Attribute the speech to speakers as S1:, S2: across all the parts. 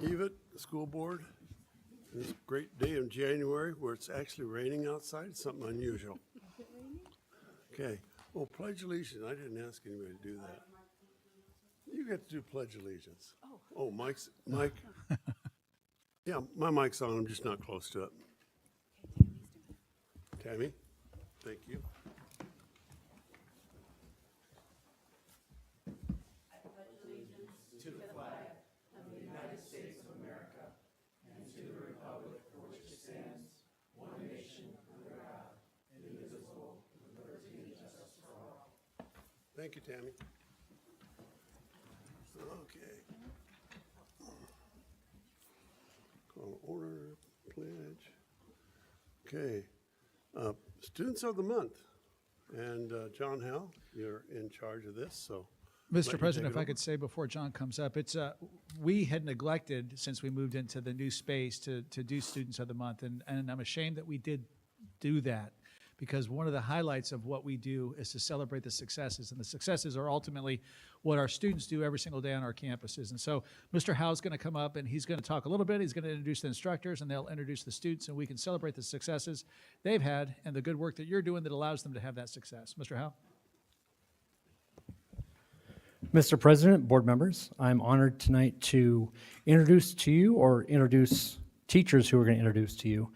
S1: EVIT, the school board, this great day in January where it's actually raining outside. It's something unusual. Okay. Oh, Pledge Allegiance. I didn't ask anybody to do that. You get to do Pledge Allegiance. Oh, Mike. Yeah, my mic's on. I'm just not close to it. Tammy, thank you. Thank you, Tammy. Okay. Call order, pledge. Okay. Students of the month. And John Howell, you're in charge of this, so.
S2: Mr. President, if I could say before John comes up, it's we had neglected since we moved into the new space to do Students of the Month, and I'm ashamed that we did do that, because one of the highlights of what we do is to celebrate the successes, and the successes are ultimately what our students do every single day on our campuses. And so Mr. Howe's going to come up and he's going to talk a little bit. He's going to introduce the instructors and they'll introduce the students, and we can celebrate the successes they've had and the good work that you're doing that allows them to have that success. Mr. Howe.
S3: Mr. President, board members, I'm honored tonight to introduce to you, or introduce teachers who are going to introduce to you,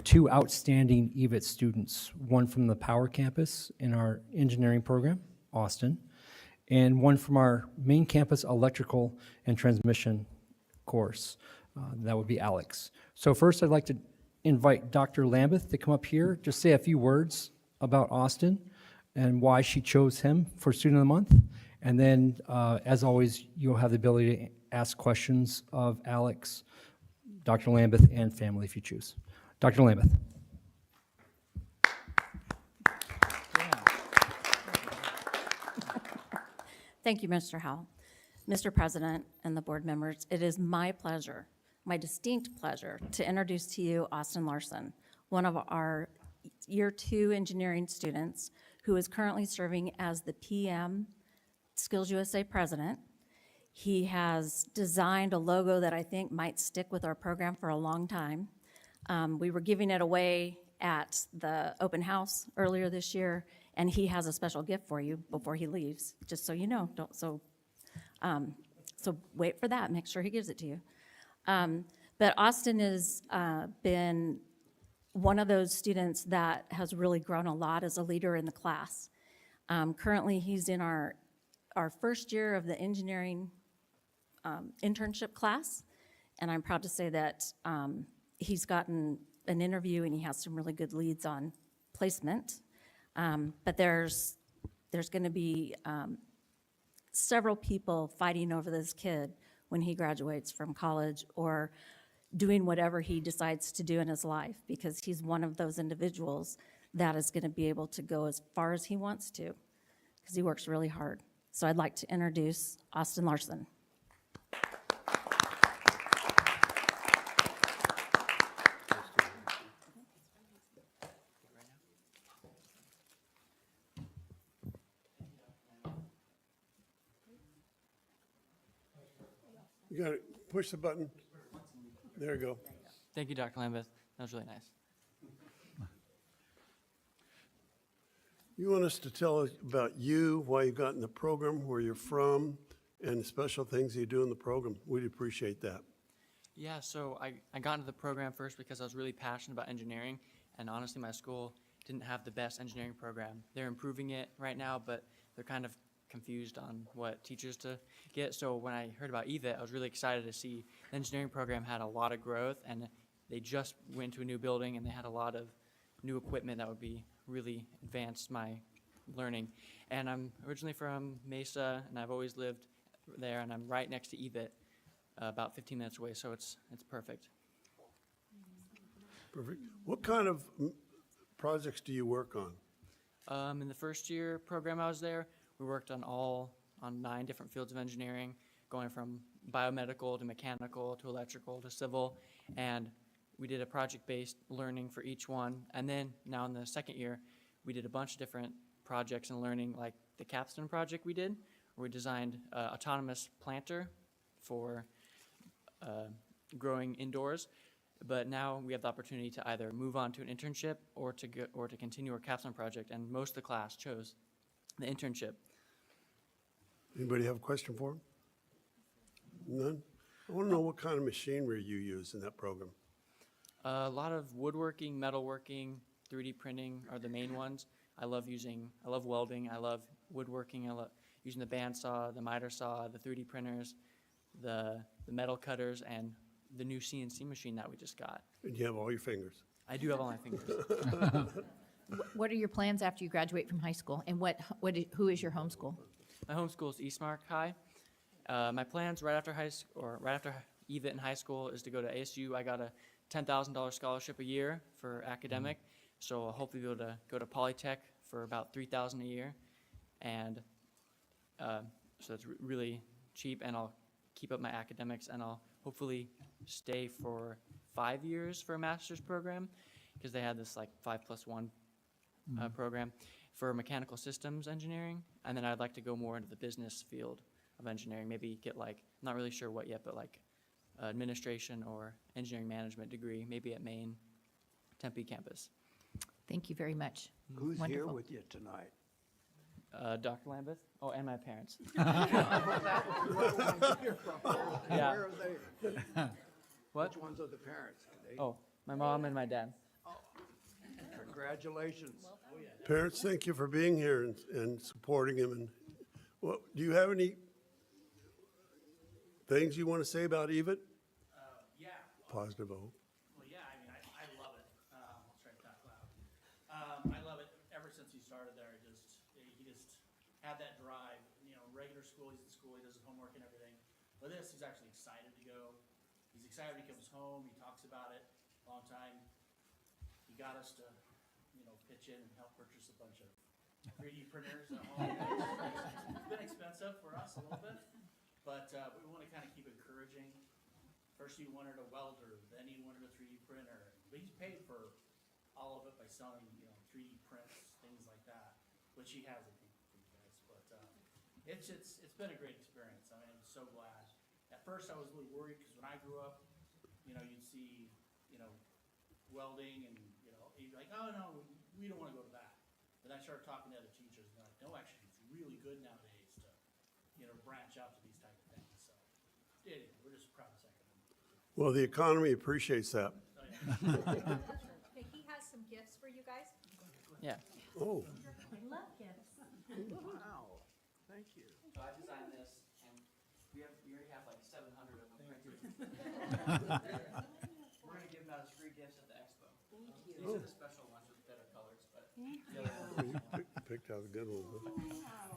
S3: two outstanding EVIT students, one from the Power Campus in our engineering program, Austin, and one from our main campus electrical and transmission course. That would be Alex. So first I'd like to invite Dr. Lambeth to come up here, just say a few words about Austin and why she chose him for Student of the Month. And then, as always, you'll have the ability to ask questions of Alex, Dr. Lambeth, and family if you choose. Dr. Lambeth.
S4: Thank you, Mr. Howell. Mr. President and the board members, it is my pleasure, my distinct pleasure, to introduce to you Austin Larson, one of our Year 2 engineering students who is currently serving as the PM Skills USA president. He has designed a logo that I think might stick with our program for a long time. We were giving it away at the open house earlier this year, and he has a special gift for you before he leaves, just so you know. So wait for that, make sure he gives it to you. But Austin has been one of those students that has really grown a lot as a leader in the class. Currently, he's in our first year of the engineering internship class, and I'm proud to say that he's gotten an interview and he has some really good leads on placement. But there's going to be several people fighting over this kid when he graduates from college or doing whatever he decides to do in his life, because he's one of those individuals that is going to be able to go as far as he wants to, because he works really hard. So I'd like to introduce Austin Larson.
S1: You got to push the button. There you go.
S5: Thank you, Dr. Lambeth. That was really nice.
S1: You want us to tell us about you, why you got in the program, where you're from, and special things you do in the program. We'd appreciate that.
S5: Yeah, so I got into the program first because I was really passionate about engineering, and honestly, my school didn't have the best engineering program. They're improving it right now, but they're kind of confused on what teachers to get. So when I heard about EVIT, I was really excited to see the engineering program had a lot of growth, and they just went to a new building, and they had a lot of new equipment that would be really advanced my learning. And I'm originally from Mesa, and I've always lived there, and I'm right next to EVIT, about 15 minutes away, so it's perfect.
S1: Perfect. What kind of projects do you work on?
S5: In the first year program I was there, we worked on 9 different fields of engineering, going from biomedical to mechanical to electrical to civil, and we did a project-based learning for each one. And then now in the second year, we did a bunch of different projects and learning, like the capstone project we did, where we designed an autonomous planter for growing indoors. But now we have the opportunity to either move on to an internship or to continue our capstone project, and most of the class chose the internship.
S1: Anybody have a question for him? None? I want to know what kind of machinery you use in that program.
S5: A lot of woodworking, metalworking, 3D printing are the main ones. I love welding, I love woodworking, I love using the bandsaw, the miter saw, the 3D printers, the metal cutters, and the new CNC machine that we just got.
S1: And you have all your fingers.
S5: I do have all my fingers.
S6: What are your plans after you graduate from high school? And who is your homeschool?
S5: My home school is Eastmark High. My plans right after EVIT in high school is to go to ASU. I got a $10,000 scholarship a year for academic, so I'll hopefully be able to go to Polytech for about $3,000 a year, and so it's really cheap, and I'll keep up my academics, and I'll hopefully stay for 5 years for a master's program, because they had this like 5+1 program for mechanical systems engineering, and then I'd like to go more into the business field of engineering, maybe get like, not really sure what yet, but like administration or engineering management degree, maybe at Maine Tempe campus.
S6: Thank you very much.
S7: Who's here
S6: Wonderful.
S7: with you tonight?
S5: Dr. Lambeth? Oh, and my parents.
S7: Where
S5: Yeah.
S7: are they?
S5: What?
S7: Which ones are the parents?
S5: Oh, my mom and my dad.
S7: Congratulations.
S1: Parents, thank you for being here and supporting him. And what, do you have any things you want to say about EVIT?
S8: Yeah,
S1: Positive, I hope.
S8: well, yeah, I mean, I love it. I'll try to talk loud. I love it ever since he started there. He just had that drive. You know, regular school, he's in school, he does his homework and everything. But this, he's actually excited to go. He's excited when he comes home. He talks about it a long time. He got us to, pitch in and help purchase a bunch of 3D printers at home. It's been expensive for us a little bit, but we want to kind of keep encouraging. First he wanted a welder, then he wanted a 3D printer. But he's paid for all of it by selling, 3D prints, things like that, which he has, I think, for you guys. But it's been a great experience. I mean, I'm so glad. At first I was a little worried because when I grew up, you'd see, welding and, you'd be like, oh, no, we don't want to go to that. But I started talking to other teachers and they're like, no, actually, it's really good nowadays to, branch out to these type of things. So, anyway, we're just proud of second.
S1: Well, the economy appreciates that.
S9: Okay, he has some gifts for you guys.
S5: Yeah.
S1: Oh,
S9: I love gifts.
S7: Wow, thank you.
S5: So I designed this, and we already have like 700 of them printed. We're gonna give them out as free gifts at the expo. Thank you. These are the special ones with better colors, but the other ones.
S1: picked out a good one. Huh?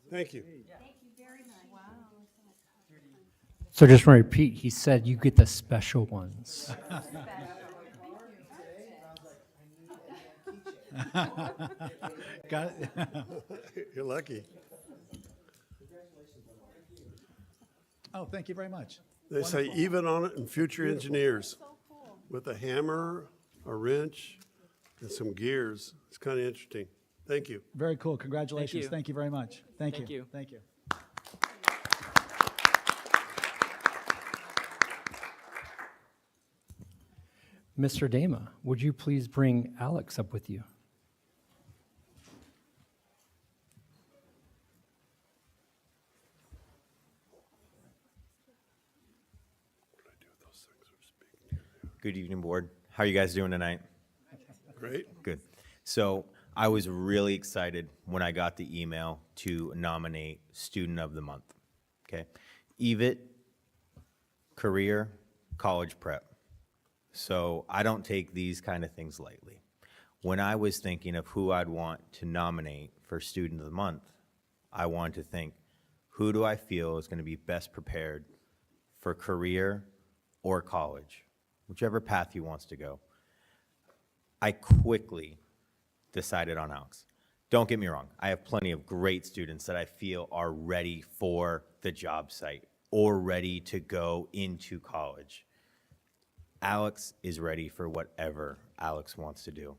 S1: Thank you.
S9: Thank you very much. Wow.
S3: So just want to repeat, he said you get the special ones.
S2: Got it?
S1: You're lucky.
S2: Oh, thank you very much.
S1: They say even on it and future engineers with a hammer, a wrench, and some gears. It's kind of interesting. Thank you.
S2: Very cool. Congratulations.
S5: you.
S2: Thank you very much. Thank
S5: Thank
S2: you.
S5: you.
S2: Thank you.
S3: Mr. Dama, would you please bring Alex up with you?
S10: Good evening, board. How are you guys doing tonight?
S1: Great.
S10: Good. So I was really excited when I got the email to nominate Student of the Month. Okay, EVIT, career, college prep. So I don't take these kind of things lightly. When I was thinking of who I'd want to nominate for Student of the Month, I wanted to think, who do I feel is going to be best prepared for career or college? Whichever path he wants to go. I quickly decided on Alex. Don't get me wrong, I have plenty of great students that I feel are ready for the job site or ready to go into college. Alex is ready for whatever Alex wants to do.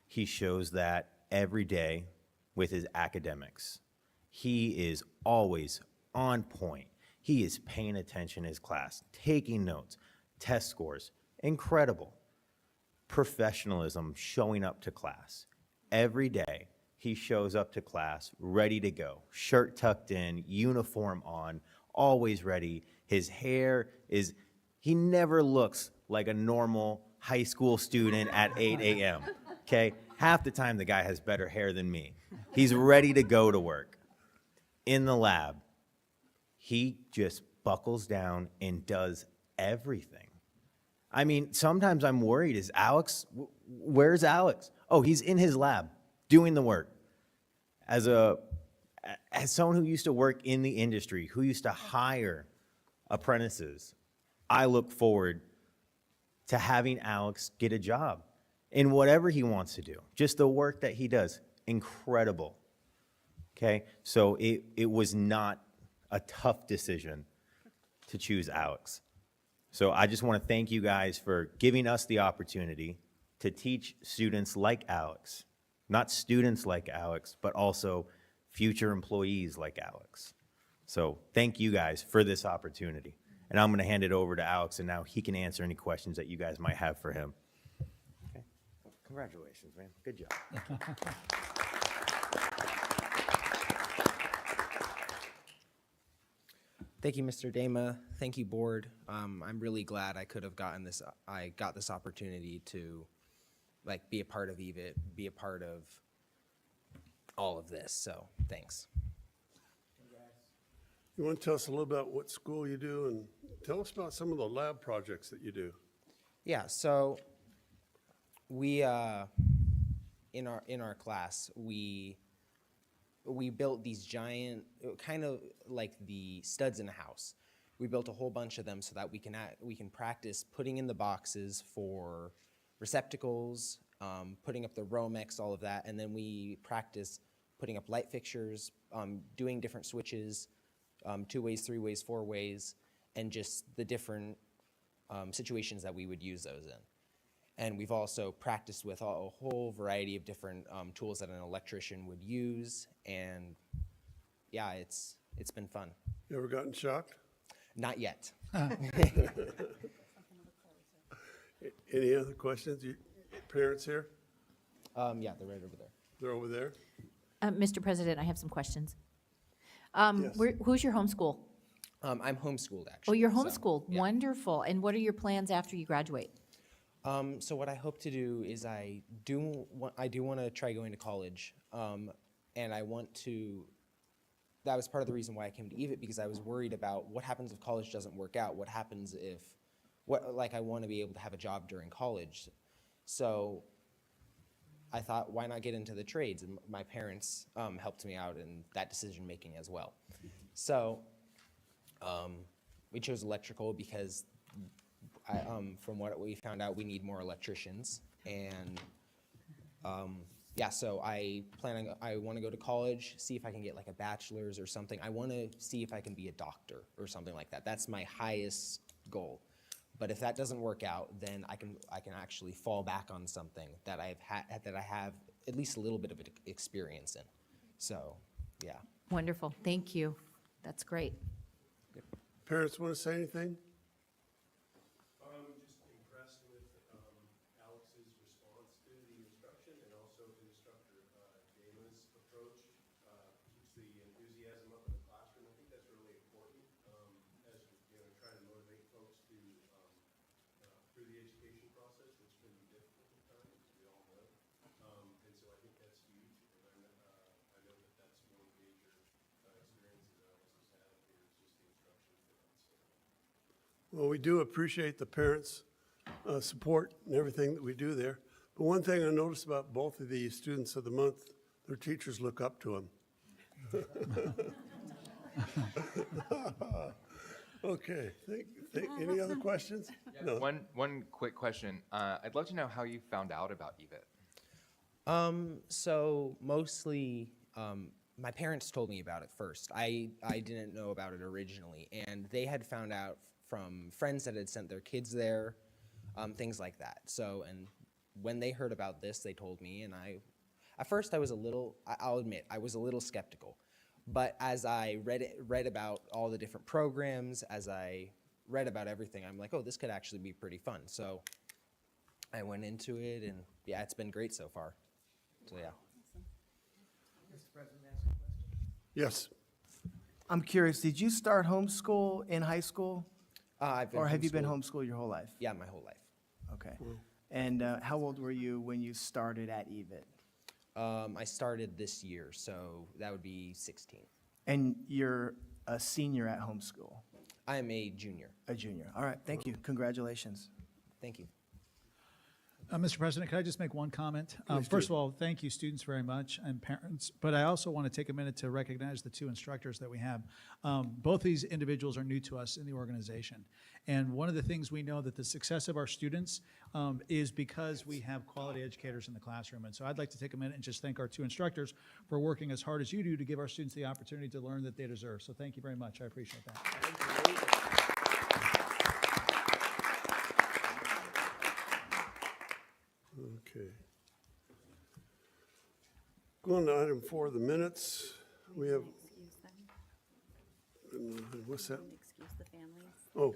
S10: He shows that every day with his academics. He is always on point. He is paying attention in his class, taking notes, test scores, incredible. Professionalism, showing up to class. Every day, he shows up to class ready to go, shirt tucked in, uniform on, always ready. His hair is, he never looks like a normal high school student at 8 a.m., okay? Half the time, the guy has better hair than me. He's ready to go to work. In the lab, he just buckles down and does everything. I mean, sometimes I'm worried, is Alex, where's Alex? Oh, he's in his lab doing the work. As someone who used to work in the industry, who used to hire apprentices, I look forward to having Alex get a job in whatever he wants to do. Just the work that he does, incredible. Okay, so it was not a tough decision to choose Alex. So I just want to thank you guys for giving us the opportunity to teach students like Alex, not students like Alex, but also future employees like Alex. So thank you guys for this opportunity. And I'm going to hand it over to Alex, and now he can answer any questions that you guys might have for him. Okay. Congratulations, man. Good job.
S11: Thank you, Mr. Dama. Thank you, board. I'm really glad I could have gotten this. I got this opportunity to, like, be a part of EVIT, be a part of all of this. So, thanks.
S1: You want to tell us a little about what school you do, and tell us about some of the lab projects that you do.
S11: Yeah. So, we in our class we built these giant, kind of like the studs in a house. We built a whole bunch of them so that we can practice putting in the boxes for receptacles, putting up the Romex, all of that, and then we practice putting up light fixtures, doing different switches, 2 ways, 3 ways, 4 ways, and just the different situations that we would use those in. And we've also practiced with a whole variety of different tools that an electrician would use. And yeah, it's been fun.
S1: You ever gotten shocked?
S11: Not yet.
S1: Any other questions? Parents here?
S11: Yeah, they're right over there.
S1: They're over there?
S6: Mr. President, I have some questions.
S1: Yes.
S6: Who's your homeschool?
S11: I'm homeschooled,
S6: Oh,
S11: actually.
S6: you're
S11: so,
S6: homeschooled.
S11: yeah.
S6: Wonderful. And what are your plans after you graduate?
S11: So what I hope to do is I do want to try going to college, and I want to. That was part of the reason why I came to EVIT, because I was worried about what happens if college doesn't work out. What happens if, I want to be able to have a job during college. So I thought, why not get into the trades? And my parents helped me out in that decision making as well. So we chose electrical because. From what we found out, we need more electricians, and yeah, so I want to go to college, see if I can get like a bachelor's or something. I want to see if I can be a doctor or something like that. That's my highest goal. But if that doesn't work out, then I can actually fall back on something that I have at least a little bit of experience in. So, yeah.
S6: Wonderful. Thank you. That's great.
S1: Parents want to say anything?
S12: Just impressed with Alex's response to the instruction and also the instructor Dana's approach. Keeps the enthusiasm up in the classroom. I think that's really important as trying to motivate folks to through the education process, which can be difficult at times, as we all know. And so I think that's huge. And I know that that's one of the major experiences Alex has had here is just the instruction front. So.
S1: Well, we do appreciate the parents' support and everything that we do there. But one thing I noticed about both of the students of the month, their teachers look up to them. Okay, any other questions? No.
S13: One quick question. I'd love to know how you found out about EVIT.
S11: So mostly, my parents told me about it first. I didn't know about it originally, and they had found out from friends that had sent their kids there, things like that. So, and when they heard about this, they told me, and at first I was I'll admit, I was a little skeptical. But as I read about all the different programs, as I read about everything, I'm like, oh, this could actually be pretty fun. So I went into it, and yeah, it's been great so far. So yeah.
S1: Yes.
S14: I'm curious, did you start homeschool in high school?
S11: I've been
S14: Or have you been
S11: homeschooled-
S14: homeschooled your whole life?
S11: Yeah, my whole life.
S14: Okay. And how old were you when you started at EVIT?
S11: I started this year, so that would be 16.
S14: And you're a senior at homeschool?
S11: I am a junior.
S14: A junior. All right, thank you. Congratulations.
S11: Thank you.
S2: Mr. President, could I just make one comment?
S1: Please
S2: First
S1: do.
S2: of all, thank you, students, very much, and parents. But I also want to take a minute to recognize the two instructors that we have. Both these individuals are new to us in the organization. And one of the things we know that the success of our students is because we have quality educators in the classroom. And so I'd like to take a minute and just thank our two instructors for working as hard as you do to give our students the opportunity to learn that they deserve. So thank you very much. I appreciate that.
S1: Okay. Going to item 4, the minutes. We have, what's that?
S4: Excuse the families.
S1: Oh,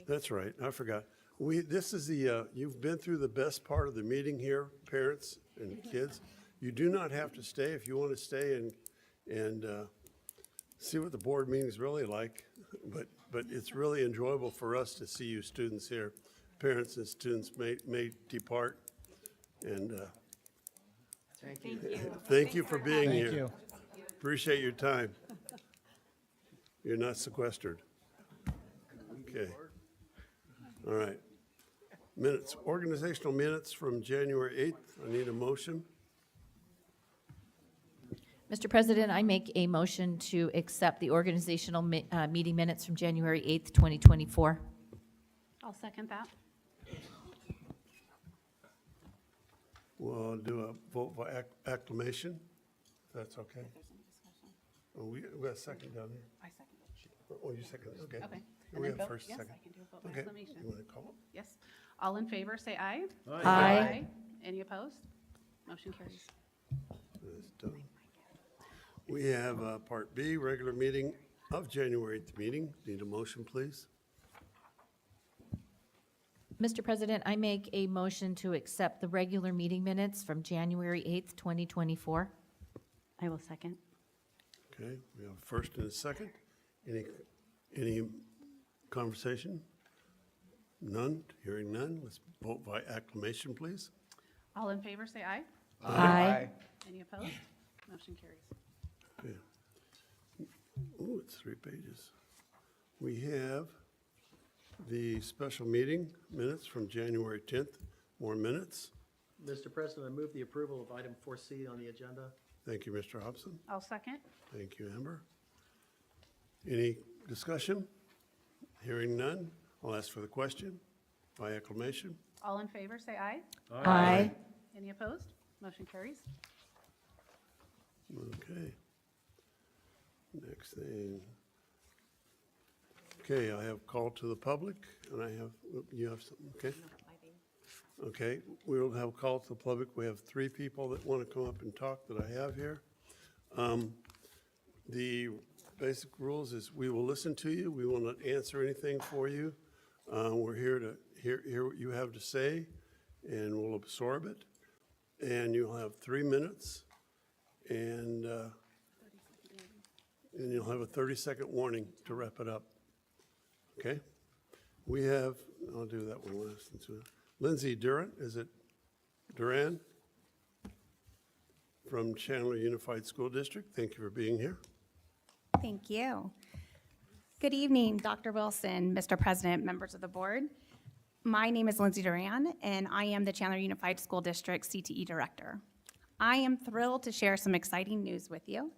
S1: that's right, I forgot. This is you've been through the best part of the meeting here, parents and kids. You do not have to stay if you want to stay and see what the board meeting is really like. But it's really enjoyable for us to see you students here. Parents and students may depart. And thank you for being here.
S2: Thank you.
S1: Appreciate your time. You're not sequestered. Okay. All right. Minutes, organizational minutes from January 8th. I need a motion.
S6: Mr. President, I make a motion to accept the organizational meeting minutes from January 8th, 2024.
S9: I'll second that.
S1: We'll do a vote by acclamation, if that's okay. Oh, we got a second down here.
S9: I second it.
S1: Oh, you second, okay.
S9: Okay.
S1: We
S9: And
S1: have
S9: then vote-
S1: first,
S9: yes,
S1: second.
S9: I can do a vote by
S1: Okay,
S9: acclamation.
S1: you want to call it?
S9: Yes. All in favor, say aye.
S6: Aye.
S9: Any opposed? Motion carries.
S1: That's done. We have Part B, regular meeting of January 8th meeting. Need a motion, please?
S6: Mr. President, I make a motion to accept the regular meeting minutes from January 8th, 2024.
S9: I will second.
S1: Okay, we have a first and a second. Any conversation? None, hearing none. Let's vote by acclamation, please.
S9: All in favor, say aye.
S6: Aye.
S9: Any opposed? Motion carries.
S1: Okay. Oh, it's 3 pages. We have the special meeting minutes from January 10th. More minutes.
S15: Mr. President, I move the approval of item 4C on the agenda.
S1: Thank you, Mr. Hobson.
S9: I'll second.
S1: Thank you, Amber. Any discussion? Hearing none, I'll ask for the question by acclamation.
S9: All in favor, say aye.
S6: Aye.
S9: Any opposed? Motion carries.
S1: Okay. Next thing. Okay, I have call to the public, and I have, you have something, okay? Okay, we will have call to the public. We have 3 people that want to come up and talk that I have here. The basic rules is we will listen to you. We will not answer anything for you. We're here to hear what you have to say, and we'll absorb it. And you'll have 3 minutes, and you'll have a 30-second warning to wrap it up. Okay? We have, I'll do that one last. Lindsay Durant, is it Duran? From Chandler Unified School District. Thank you for being here.
S16: Thank you. Good evening, Dr. Wilson, Mr. President, members of the board. My name is Lindsay Duran, and I am the Chandler Unified School District CTE Director. I am thrilled to share some exciting news with you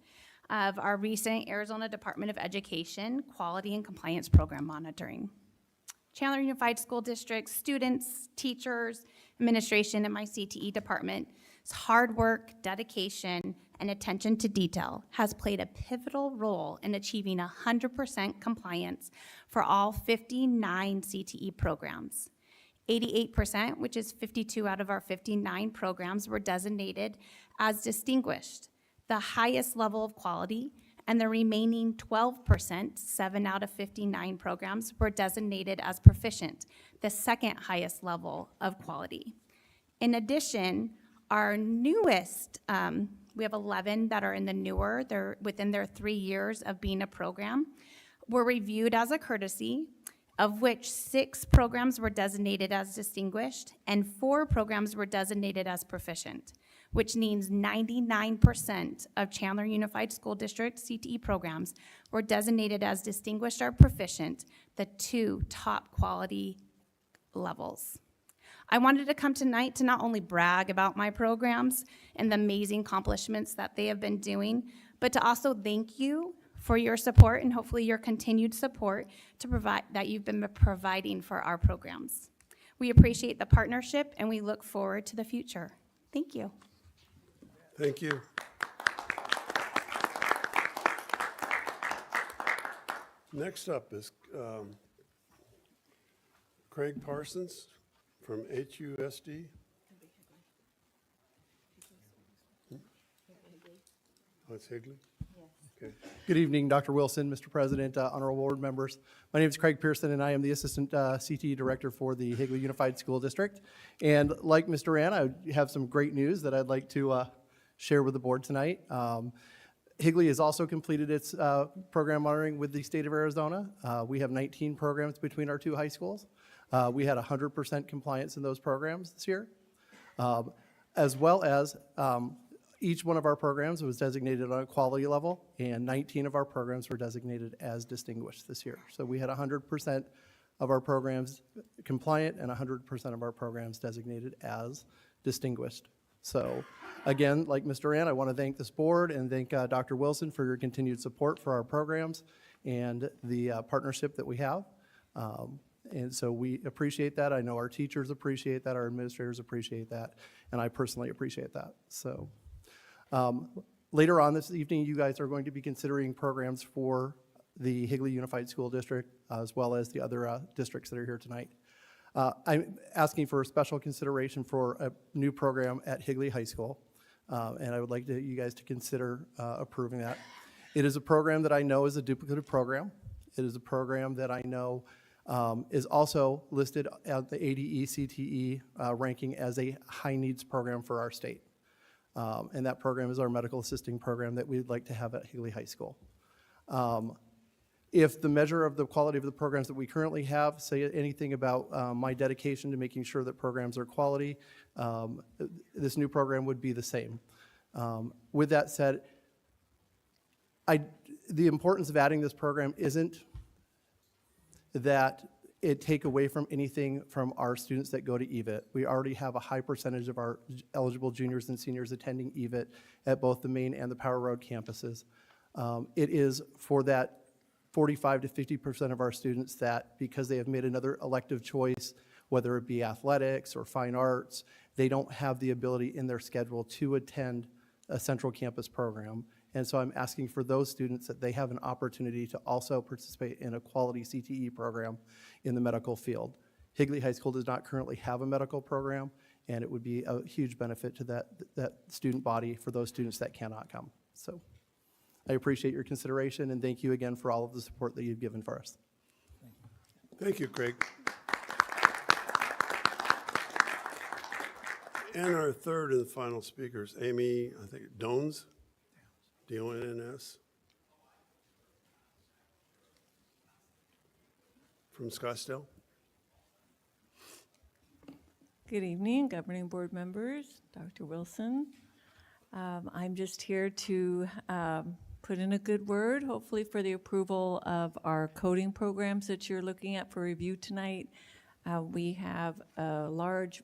S16: of our recent Arizona Department of Education Quality and Compliance Program monitoring. Chandler Unified School District students, teachers, administration, and my CTE department's hard work, dedication, and attention to detail has played a pivotal role in achieving 100% compliance for all 59 CTE programs. 88%, which is 52 out of our 59 programs, were designated as distinguished, the highest level of quality and the remaining 12%, 7 out of 59 programs, were designated as proficient, the second highest level of quality. In addition, our newest, we have 11 that are in the newer, they're within their 3 years of being a program, were reviewed as a courtesy, of which 6 programs were designated as distinguished and 4 programs were designated as proficient, which means 99% of Chandler Unified School District CTE programs were designated as distinguished or proficient, the 2 top quality levels. I wanted to come tonight to not only brag about my programs and the amazing accomplishments that they have been doing, but to also thank you for your support and hopefully your continued support to provide that you've been providing for our programs. We appreciate the partnership and we look forward to the future. Thank you.
S1: Thank you. Next up is Craig Parsons from HUSD. Oh, it's Higley? Okay.
S17: Good evening, Dr. Wilson, Mr. President, honorable board members. My name is Craig Pearson, and I am the Assistant CTE Director for the Higley Unified School District. And like Mr. Rand, I have some great news that I'd like to share with the board tonight. Higley has also completed its program monitoring with the state of Arizona. We have 19 programs between our 2 high schools. We had 100% compliance in those programs this year, as well as each one of our programs was designated on a quality level, and 19 of our programs were designated as distinguished this year. So we had 100% of our programs compliant and 100% of our programs designated as distinguished. So again, like Mr. Rand, I want to thank this board and thank Dr. Wilson for your continued support for our programs and the partnership that we have. And so we appreciate that. I know our teachers appreciate that, our administrators appreciate that, and I personally appreciate that. So later on this evening, you guys are going to be considering programs for the Higley Unified School District as well as the other districts that are here tonight. I'm asking for a special consideration for a new program at Higley High School, and I would like you guys to consider approving that. It is a program that I know is a duplicative program. It is a program that I know is also listed at the ADE CTE ranking as a high needs program for our state. And that program is our medical assisting program that we'd like to have at Higley High School. If the measure of the quality of the programs that we currently have say anything about my dedication to making sure that programs are quality, this new program would be the same. With that said, the importance of adding this program isn't that it take away from anything from our students that go to EVIT. We already have a high percentage of our eligible juniors and seniors attending EVIT at both the Main and the Power Road campuses. It is for that 45 to 50% of our students that, because they have made another elective choice, whether it be athletics or fine arts, they don't have the ability in their schedule to attend a central campus program. And so I'm asking for those students that they have an opportunity to also participate in a quality CTE program in the medical field. Higley High School does not currently have a medical program, and it would be a huge benefit to that student body for those students that cannot come. So I appreciate your consideration, and thank you again for all of the support that you've given for us.
S1: Thank you, Craig. And our third and final speaker is Amy, I think, Dones, D-O-N-N-S, from Scottsdale.
S18: Good evening, governing board members, Dr. Wilson. I'm just here to put in a good word, hopefully for the approval of our coding programs that you're looking at for review tonight. We have a large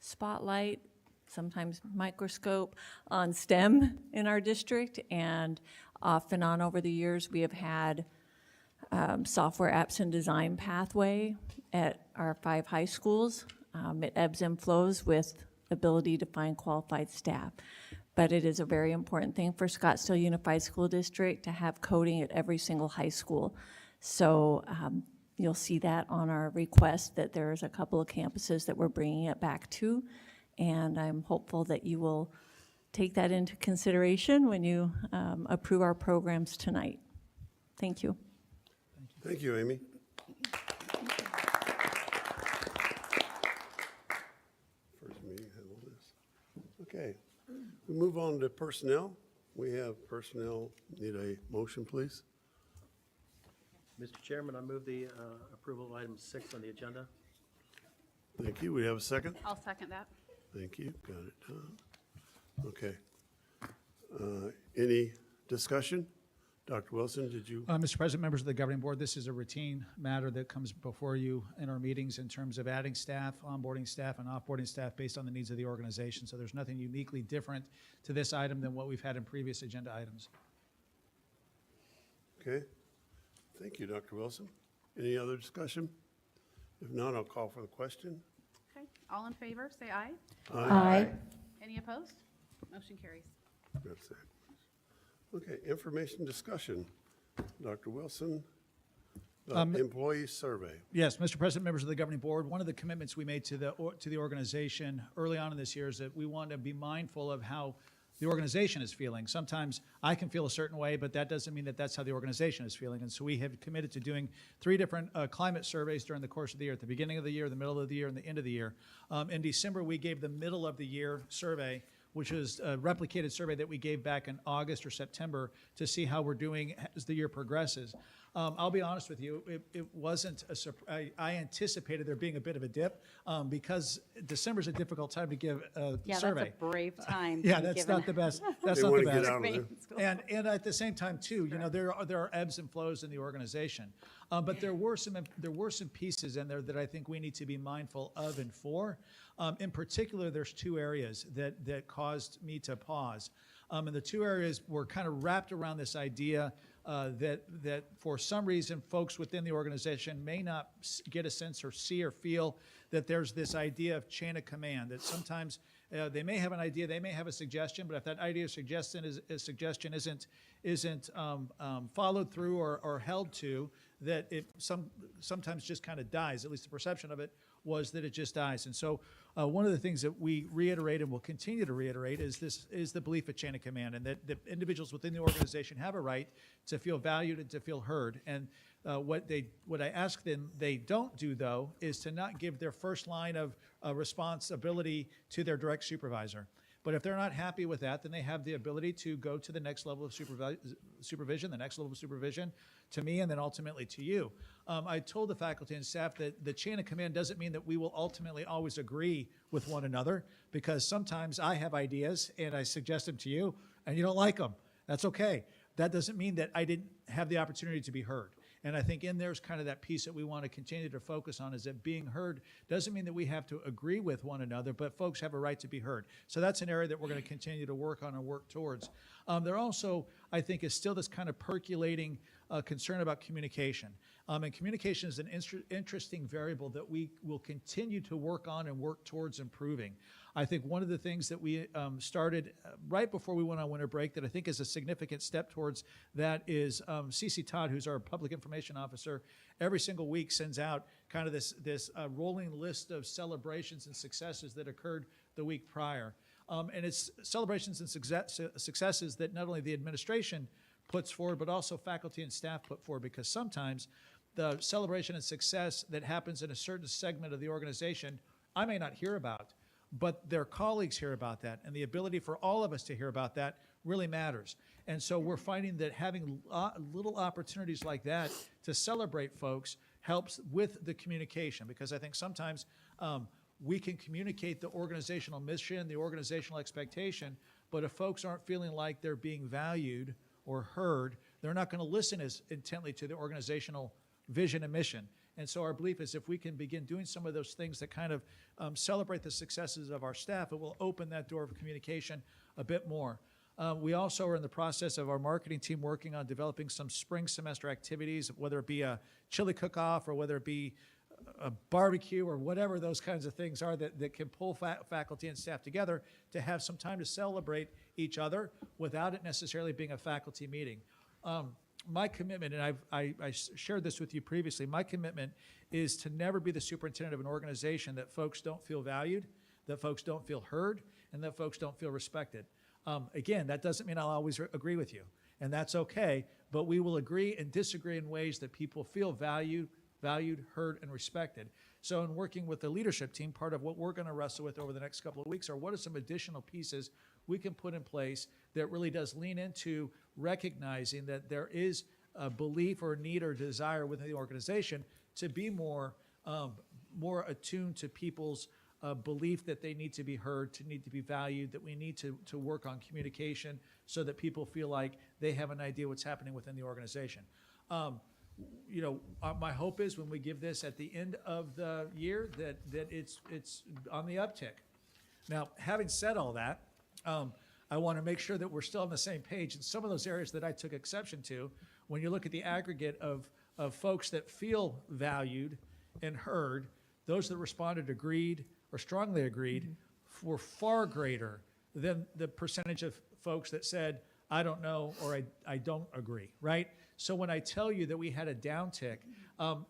S18: spotlight, sometimes microscope, on STEM in our district, and off and on over the years we have had software apps and design pathway at our 5 high schools. It ebbs and flows with ability to find qualified staff. But it is a very important thing for Scottsdale Unified School District to have coding at every single high school. So you'll see that on our request that there's a couple of campuses that we're bringing it back to. And I'm hopeful that you will take that into consideration when you approve our programs tonight. Thank you.
S1: Thank you, Amy. First meeting, have all this. Okay, we move on to personnel. We have personnel. Need a motion, please?
S15: Mr. Chairman, I move the approval of item 6 on the agenda.
S1: Thank you. We have a second?
S9: I'll second that.
S1: Thank you. Got it done. Okay. Any discussion? Dr. Wilson, did you?
S2: Mr. President, members of the governing board, this is a routine matter that comes before you in our meetings in terms of adding staff, onboarding staff, and offboarding staff based on the needs of the organization. So there's nothing uniquely different to this item than what we've had in previous agenda items.
S1: Okay. Thank you, Dr. Wilson. Any other discussion? If not, I'll call for the question.
S9: Okay, all in favor, say aye.
S6: Aye.
S9: Any opposed? Motion carries.
S1: That's it. Okay, information discussion. Dr. Wilson, employee survey.
S2: Yes, Mr. President, members of the governing board, one of the commitments we made to the organization early on in this year is that we want to be mindful of how the organization is feeling. Sometimes I can feel a certain way, but that doesn't mean that that's how the organization is feeling. And so we have committed to doing 3 different climate surveys during the course of the year, at the beginning of the year, the middle of the year, and the end of the year. In December, we gave the middle of the year survey, which is a replicated survey that we gave back in August or September to see how we're doing as the year progresses. I'll be honest with you, it wasn't a surprise. I anticipated there being a bit of a dip because December's a difficult time to give a survey.
S9: That's a brave time.
S2: Yeah, that's not the best. That's
S1: They
S2: not
S1: want
S2: the
S1: to get
S2: best.
S1: out of there.
S2: And at the same time, too, you know, there are ebbs and flows in the organization. But there were some pieces in there that I think we need to be mindful of and for. In particular, there's 2 areas that caused me to pause. And the 2 areas were kind of wrapped around this idea that for some reason folks within the organization may not get a sense or see or feel that there's this idea of chain of command, that sometimes they may have an idea, they may have a suggestion, but if that idea or suggestion isn't followed through or held to, that it sometimes just kind of dies. At least the perception of it was that it just dies. And so one of the things that we reiterate and will continue to reiterate is the belief of chain of command, and that the individuals within the organization have a right to feel valued and to feel heard. And what I ask them they don't do, though, is to not give their first line of responsibility to their direct supervisor. But if they're not happy with that, then they have the ability to go to the next level of supervision, the next level of supervision, to me, and then ultimately to you. I told the faculty and staff that the chain of command doesn't mean that we will ultimately always agree with one another, because sometimes I have ideas and I suggest them to you and you don't like them. That's okay. That doesn't mean that I didn't have the opportunity to be heard. And I think in there's kind of that piece that we want to continue to focus on, is that being heard doesn't mean that we have to agree with one another, but folks have a right to be heard. So that's an area that we're going to continue to work on and work towards. There also, I think, is still this kind of percolating concern about communication. And communication is an interesting variable that we will continue to work on and work towards improving. I think one of the things that we started right before we went on winter break that I think is a significant step towards that is CC Todd, who's our public information officer, every single week sends out kind of this rolling list of celebrations and successes that occurred the week prior. And it's celebrations and successes that not only the administration puts forward, but also faculty and staff put forward, because sometimes the celebration and success that happens in a certain segment of the organization, I may not hear about, but their colleagues hear about that, and the ability for all of us to hear about that really matters. And so we're finding that having little opportunities like that to celebrate folks helps with the communication, because I think sometimes we can communicate the organizational mission, the organizational expectation, but if folks aren't feeling like they're being valued or heard, they're not going to listen as intently to the organizational vision and mission. And so our belief is if we can begin doing some of those things that kind of celebrate the successes of our staff, it will open that door of communication a bit more. We also are in the process of our marketing team working on developing some spring semester activities, whether it be a chili cook-off or whether it be a barbecue or whatever those kinds of things are that can pull faculty and staff together to have some time to celebrate each other without it necessarily being a faculty meeting. My commitment, and I shared this with you previously, my commitment is to never be the superintendent of an organization that folks don't feel valued, that folks don't feel heard, and that folks don't feel respected. Again, that doesn't mean I'll always agree with you, and that's okay, but we will agree and disagree in ways that people feel valued, heard, and respected. So in working with the leadership team, part of what we're going to wrestle with over the next couple of weeks are what are some additional pieces we can put in place that really does lean into recognizing that there is a belief or need or desire within the organization to be more attuned to people's belief that they need to be heard, to need to be valued, that we need to work on communication so that people feel like they have an idea what's happening within the organization. My hope is when we give this at the end of the year that it's on the uptick. Now, having said all that, I want to make sure that we're still on the same page in some of those areas that I took exception to. When you look at the aggregate of folks that feel valued and heard, those that responded agreed or strongly agreed were far greater than the percentage of folks that said, I don't know, or I don't agree, right? So when I tell you that we had a downtick,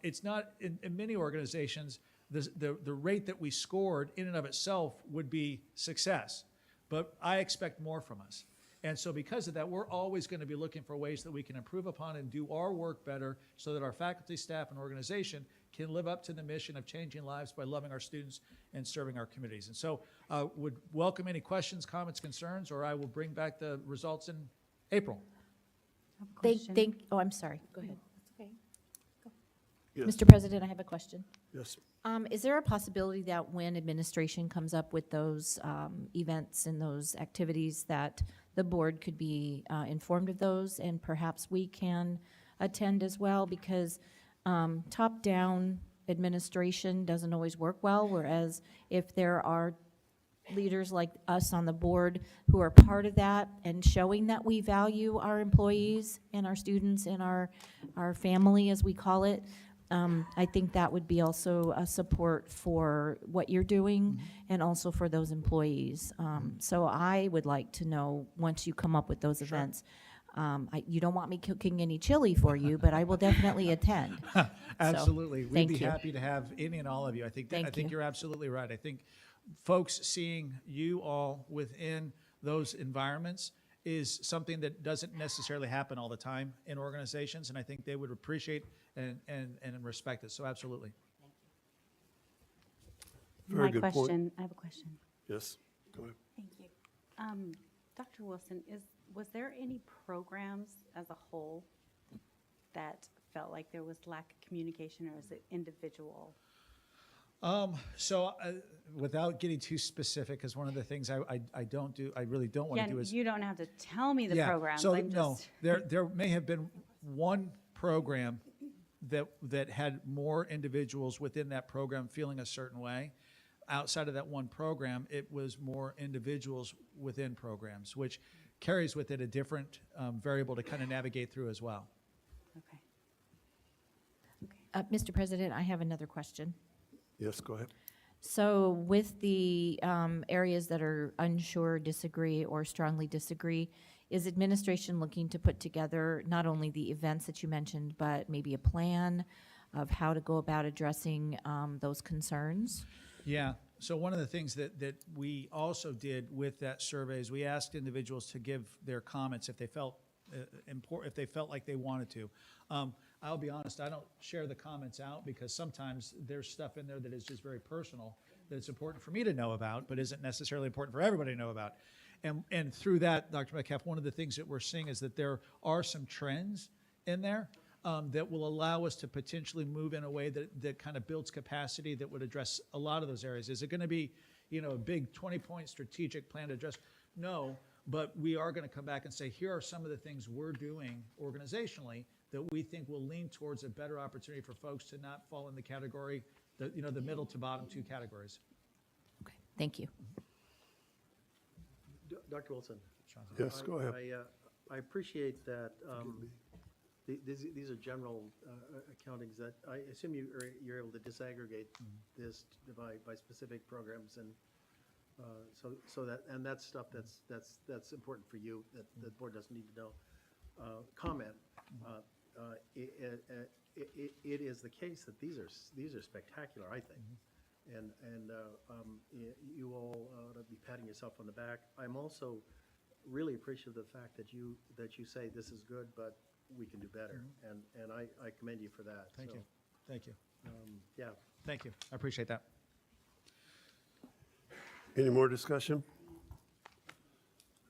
S2: it's not, in many organizations, the rate that we scored in and of itself would be success. But I expect more from us. And so because of that, we're always going to be looking for ways that we can improve upon and do our work better so that our faculty, staff, and organization can live up to the mission of changing lives by loving our students and serving our communities. And so would welcome any questions, comments, concerns, or I will bring back the results in April.
S6: Oh, I'm sorry. Go ahead. That's okay.
S1: Yes.
S6: Mr. President, I have a question.
S1: Yes.
S6: Is there a possibility that when administration comes up with those events and those activities that the board could be informed of those and perhaps we can attend as well? Because top-down administration doesn't always work well, whereas if there are leaders like us on the board who are part of that and showing that we value our employees and our students and our family, as we call it, I think that would be also a support for what you're doing and also for those employees. So I would like to know, once you come up with those events, you don't want me cooking any chili for you, but I will definitely attend.
S2: Absolutely.
S6: So,
S2: We'd be
S6: thank you.
S2: happy to have any and all of you. I think
S6: Thank you.
S2: you're absolutely right. I think folks seeing you all within those environments is something that doesn't necessarily happen all the time in organizations, and I think they would appreciate and respect it. So absolutely.
S1: Very good point.
S9: I have a question.
S1: Yes, go ahead.
S9: Thank you. Dr. Wilson, was there any programs as a whole that felt like there was lack of communication, or is it individual?
S2: So without getting too specific, because one of the things I really don't want to do is.
S9: You don't have to tell me the
S2: Yeah,
S9: programs.
S2: so
S9: I'm
S2: no,
S9: just-
S2: there may have been one program that had more individuals within that program feeling a certain way. Outside of that one program, it was more individuals within programs, which carries with it a different variable to kind of navigate through as well.
S9: Okay.
S6: Mr. President, I have another question.
S1: Yes, go ahead.
S6: So with the areas that are unsure, disagree, or strongly disagree, is administration looking to put together not only the events that you mentioned, but maybe a plan of how to go about addressing those concerns?
S2: Yeah, so one of the things that we also did with that survey is we asked individuals to give their comments if they felt if they felt like they wanted to. I'll be honest, I don't share the comments out because sometimes there's stuff in there that is just very personal that it's important for me to know about, but isn't necessarily important for everybody to know about. And through that, Dr. Metcalf, one of the things that we're seeing is that there are some trends in there that will allow us to potentially move in a way that kind of builds capacity that would address a lot of those areas. Is it going to be, a big 20-point strategic plan to address? No, but we are going to come back and say, here are some of the things we're doing organizationally that we think will lean towards a better opportunity for folks to not fall in the category, the middle to bottom two categories.
S6: Okay, thank you.
S15: Dr. Wilson.
S1: Yes, go ahead.
S15: I appreciate that these are general accountings that I assume you're able to disaggregate this by specific programs, and so that's stuff that's important for you that the board doesn't need to know. Comment. It is the case that these are spectacular, I think, and you all ought to be patting yourself on the back. I'm also really appreciative of the fact that you say this is good, but we can do better. And I commend you for that.
S2: Thank
S15: So,
S2: you. Thank you.
S15: Yeah.
S2: Thank you. I appreciate that.
S1: Any more discussion?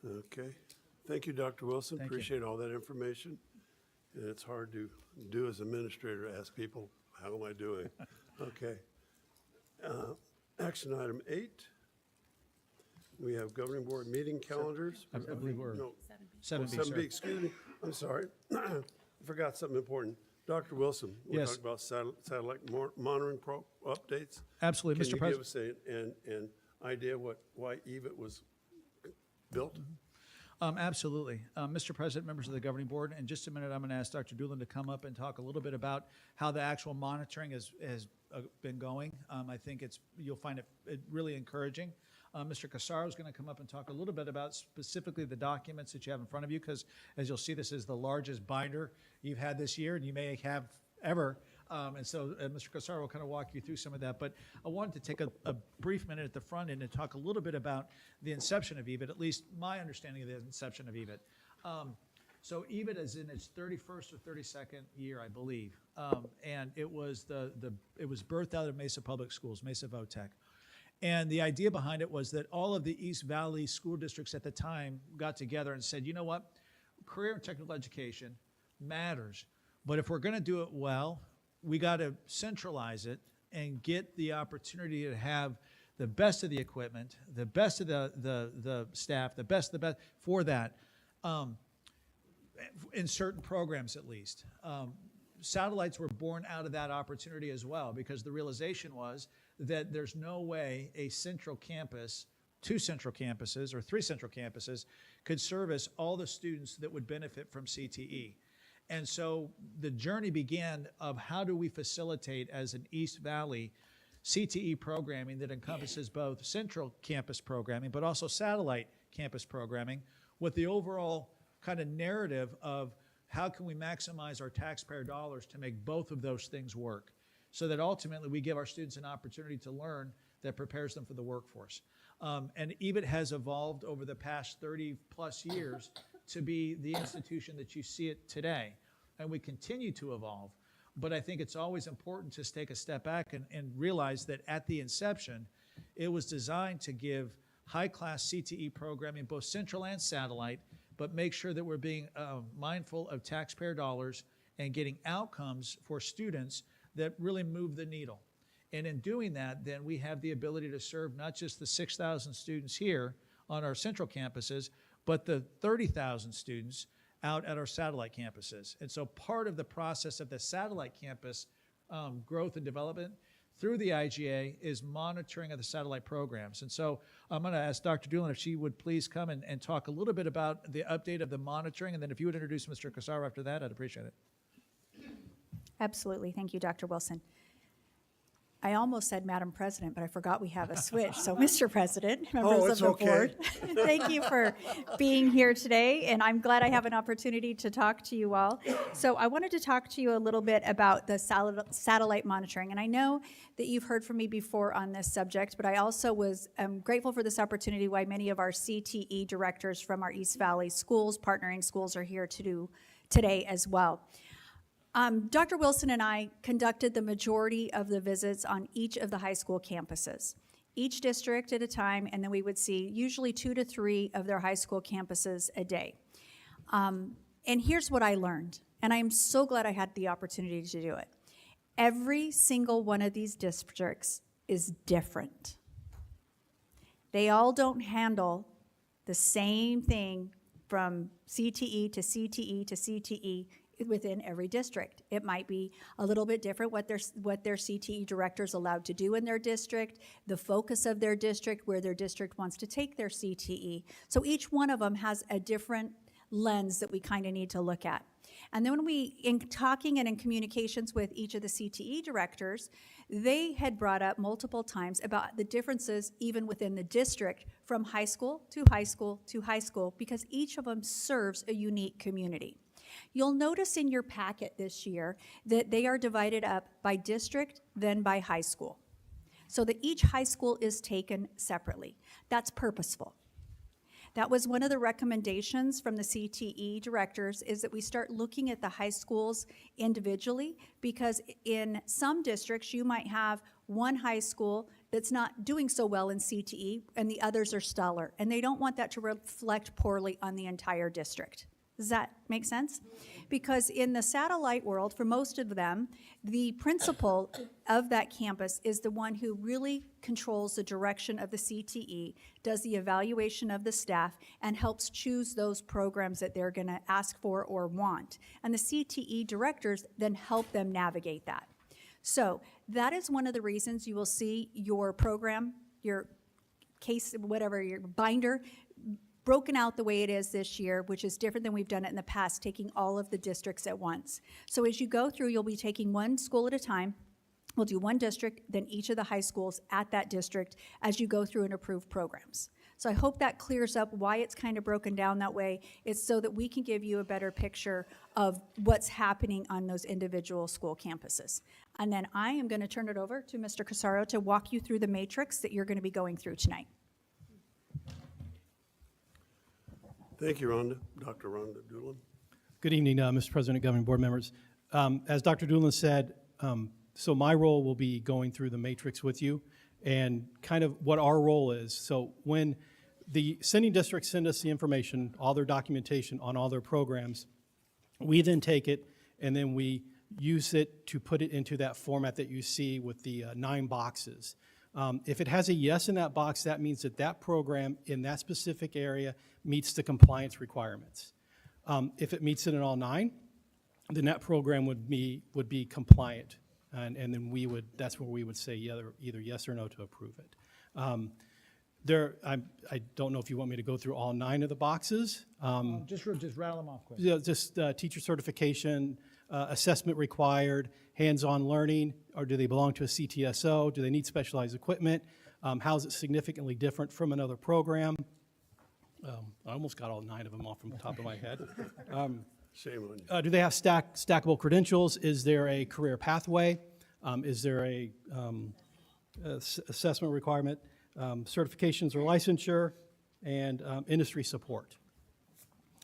S1: Okay. Thank you, Dr. Wilson.
S2: Thank you.
S1: Appreciate all that information. And it's hard to do as administrator, ask people, how am I doing? Okay. Action item 8. We have governing board meeting calendars.
S2: I believe we're
S1: No.
S2: 7B,
S1: 7B,
S2: sir.
S1: excuse me. I'm sorry. I forgot something important. Dr. Wilson, we're
S2: Yes.
S1: talking about satellite monitoring updates.
S2: Absolutely, Mr.
S1: Can you
S2: Pres-
S1: give us an idea why EVIT was built?
S2: Absolutely. Mr. President, members of the governing board, in just a minute, I'm going to ask Dr. Doolin to come up and talk a little bit about how the actual monitoring has been going. I think you'll find it really encouraging. Mr. Casaro is going to come up and talk a little bit about specifically the documents that you have in front of you, because as you'll see, this is the largest binder you've had this year, and you may have ever. And so Mr. Casaro will kind of walk you through some of that. But I wanted to take a brief minute at the front end and talk a little bit about the inception of EVIT, at least my understanding of the inception of EVIT. So EVIT is in its 31st or 32nd year, I believe. And it was it was birthed out of Mesa Public Schools, Mesa VOTEC. And the idea behind it was that all of the East Valley school districts at the time got together and said, you know what, career and technical education matters, but if we're going to do it well, we got to centralize it and get the opportunity to have the best of the equipment, the best of the staff, the best for that, in certain programs at least. Satellites were born out of that opportunity as well, because the realization was that there's no way a central campus, 2 central campuses or 3 central campuses could service all the students that would benefit from CTE. And so the journey began of how do we facilitate as an East Valley CTE programming that encompasses both central campus programming but also satellite campus programming, with the overall kind of narrative of how can we maximize our taxpayer dollars to make both of those things work, so that ultimately we give our students an opportunity to learn that prepares them for the workforce. And EVIT has evolved over the past 30 plus years to be the institution that you see it today. And we continue to evolve. But I think it's always important to take a step back and realize that at the inception, it was designed to give high-class CTE programming, both central and satellite, but make sure that we're being mindful of taxpayer dollars and getting outcomes for students that really move the needle. And in doing that, then we have the ability to serve not just the 6,000 students here on our central campuses, but the 30,000 students out at our satellite campuses. And so part of the process of the satellite campus growth and development through the IGA is monitoring of the satellite programs. And so I'm going to ask Dr. Doolin if she would please come and talk a little bit about the update of the monitoring, and then if you would introduce Mr. Casaro after that, I'd appreciate it.
S19: Absolutely. Thank you, Dr. Wilson. I almost said Madam President, but I forgot we have a switch. So, Mr. President, members of the board, thank you for being here today, and I'm glad I have an opportunity to talk to you all. So I wanted to talk to you a little bit about the satellite monitoring, and I know that you've heard from me before on this subject, but I also was grateful for this opportunity why many of our CTE directors from our East Valley schools, partnering schools, are here to do today as well. Dr. Wilson and I conducted the majority of the visits on each of the high school campuses, each district at a time, and then we would see usually 2 to 3 of their high school campuses a day. And here's what I learned, and I'm so glad I had the opportunity to do it. Every single one of these districts is different. They all don't handle the same thing from CTE to CTE to CTE within every district. It might be a little bit different what their CTE director's allowed to do in their district, the focus of their district, where their district wants to take their CTE. So each one of them has a different lens that we kind of need to look at. And then when in talking and in communications with each of the CTE directors, they had brought up multiple times about the differences even within the district from high school to high school to high school, because each of them serves a unique community. You'll notice in your packet this year that they are divided up by district, then by high school, so that each high school is taken separately. That's purposeful. That was one of the recommendations from the CTE directors, is that we start looking at the high schools individually, because in some districts, you might have one high school that's not doing so well in CTE, and the others are stellar, and they don't want that to reflect poorly on the entire district. Does that make sense? Because in the satellite world, for most of them, the principal of that campus is the one who really controls the direction of the CTE, does the evaluation of the staff, and helps choose those programs that they're gonna ask for or want. And the CTE directors then help them navigate that. So that is one of the reasons you will see your program, your case, whatever, your binder, broken out the way it is this year, which is different than we've done it in the past, taking all of the districts at once. So as you go through, you'll be taking one school at a time. We'll do one district, then each of the high schools at that district as you go through and approve programs. So I hope that clears up why it's kind of broken down that way. It's so that we can give you a better picture of what's happening on those individual school campuses. And then I am going to turn it over to Mr. Casaro to walk you through the matrix that you're going to be going through tonight.
S1: Thank you, Rhonda. Dr. Rhonda Doolin.
S3: Good evening, Mr. President, governing board members. As Dr. Doolin said, so my role will be going through the matrix with you and kind of what our role is. So when the sending districts send us the information, all their documentation on all their programs, we then take it and then we use it to put it into that format that you see with the 9 boxes. If it has a yes in that box, that means that that program in that specific area meets the compliance requirements. If it meets it in all 9, then that program would be compliant, and then that's where we would say either yes or no to approve it. I don't know if you want me to go through all 9 of the boxes.
S2: Just rattle them off quick.
S3: Yeah, just teacher certification, assessment required, hands-on learning, or do they belong to a CTSO? Do they need specialized equipment? How is it significantly different from another program? I almost got all 9 of them off from the top of my head.
S1: Shame on you.
S3: Do they have stackable credentials? Is there a career pathway? Is there a assessment requirement? Certifications or licensure, and industry support.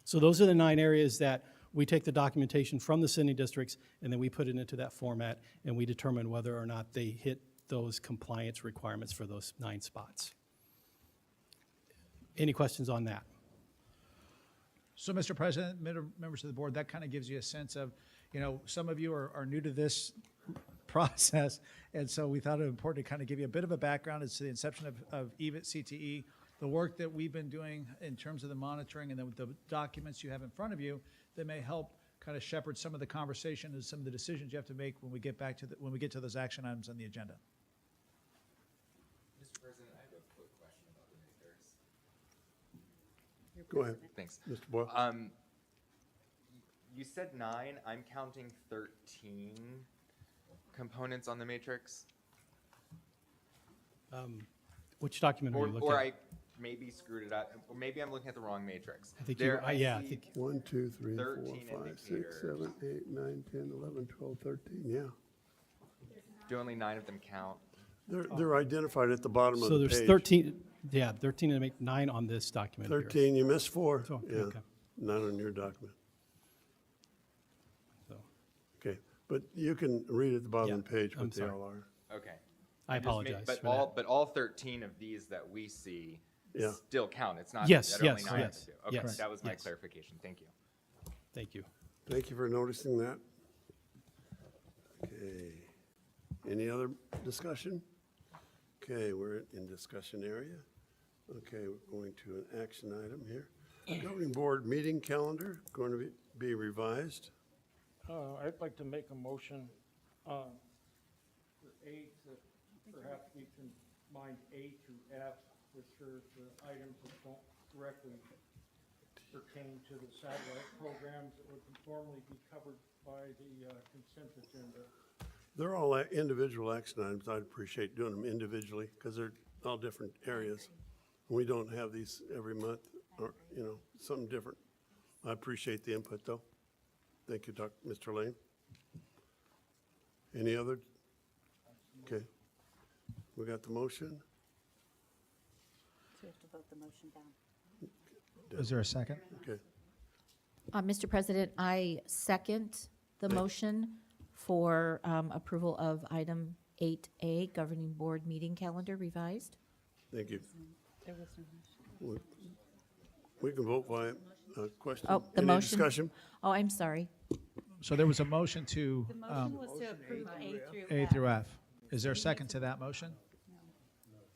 S3: So those are the 9 areas that we take the documentation from the sending districts, and then we put it into that format, and we determine whether or not they hit those compliance requirements for those 9 spots. Any questions on that?
S2: So, Mr. President, members of the board, that kind of gives you a sense of, some of you are new to this process, and so we thought it important to kind of give you a bit of a background as to the inception of EVIT CTE, the work that we've been doing in terms of the monitoring and the documents you have in front of you that may help kind of shepherd some of the conversation and some of the decisions you have to make when we get back to when we get to those action items on the agenda.
S13: Mr. President, I have a quick question about the matrix.
S1: Go ahead.
S13: Thanks.
S1: Mr. Boyle.
S13: You said 9. I'm counting 13 components on the matrix.
S3: Which document are you looking
S13: Or
S3: at?
S13: I maybe screwed it up, or maybe I'm looking at the wrong matrix.
S3: I think
S13: There,
S3: I
S13: see
S3: think
S1: 1, 2, 3, 4,
S13: 13
S1: 5, 6, 7, 8, 9, 10, 11, 12, 13, yeah.
S13: Do only 9 of them count?
S1: They're identified at the bottom of
S3: so.
S1: the
S3: There's
S1: page.
S3: 13. Yeah, 13 and make 9 on this document. here.
S1: 13, you missed 4.
S3: So,
S1: Yeah,
S3: okay.
S1: none on your document.
S3: So,
S1: Okay, but you can read at the bottom
S3: Yeah,
S1: of the page
S3: I'm
S1: what they
S3: sorry.
S1: all are.
S13: Okay.
S3: I
S13: Just ma-
S3: apologize
S13: But
S3: for
S13: all,
S3: that.
S13: but all 13 of these that we see
S1: Yeah.
S13: still count. It's not
S3: Yes,
S13: that only
S3: yes,
S13: 9
S3: yes,
S13: have to do. Okay,
S3: yes,
S13: that was my
S3: yes.
S13: clarification. Thank you.
S3: Thank you.
S1: Thank you for noticing that. Okay, any other discussion? Okay, we're in discussion area. Okay, we're going to an action item here. Governing board meeting calendar going to be revised.
S20: I'd like to make a motion for A to, perhaps we can combine A to F, which are the items that don't directly pertain to the satellite programs that would normally be covered by the consent agenda.
S1: They're all individual action items. I'd appreciate doing them individually because they're all different areas. We don't have these every month or, something different. I appreciate the input though. Thank you, Mr. Lane. Any other? Okay. We got the motion.
S9: So we have to vote the motion down.
S2: Is there a second?
S1: Okay.
S6: Mr. President, I second the motion for approval of item 8A, Governing Board Meeting Calendar Revised.
S1: Thank you.
S9: There was no motion.
S1: We can vote by question.
S6: Oh, the
S1: Any
S6: motion.
S1: discussion?
S6: Oh, I'm sorry.
S2: So there was a motion to
S9: The motion was to approve A through
S2: A
S9: F.
S2: through F. Is there a second to that motion?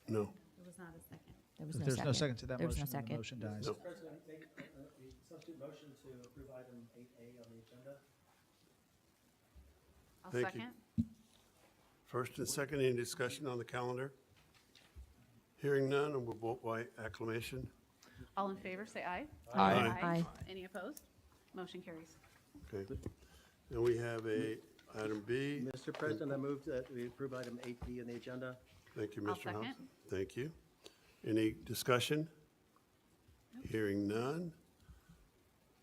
S1: No.
S9: There was not a second.
S6: There was
S2: If
S6: no
S2: there's
S6: second.
S2: no second to that
S6: There was no
S2: motion, then the
S6: second.
S2: motion dies.
S1: No.
S15: President, make a substitute motion to approve item 8A on the agenda.
S9: I'll
S1: Thank you.
S9: second.
S1: First and second, any discussion on the calendar? Hearing none, and we'll vote by acclamation.
S9: All in favor, say aye.
S1: Aye.
S6: Aye.
S9: Any opposed? Motion carries.
S1: Okay. And we have item B.
S15: Mr. President, I move that we approve item 8B on the agenda.
S1: Thank you,
S9: I'll
S1: Mr.
S9: second.
S1: House. Thank you. Any discussion? Hearing none.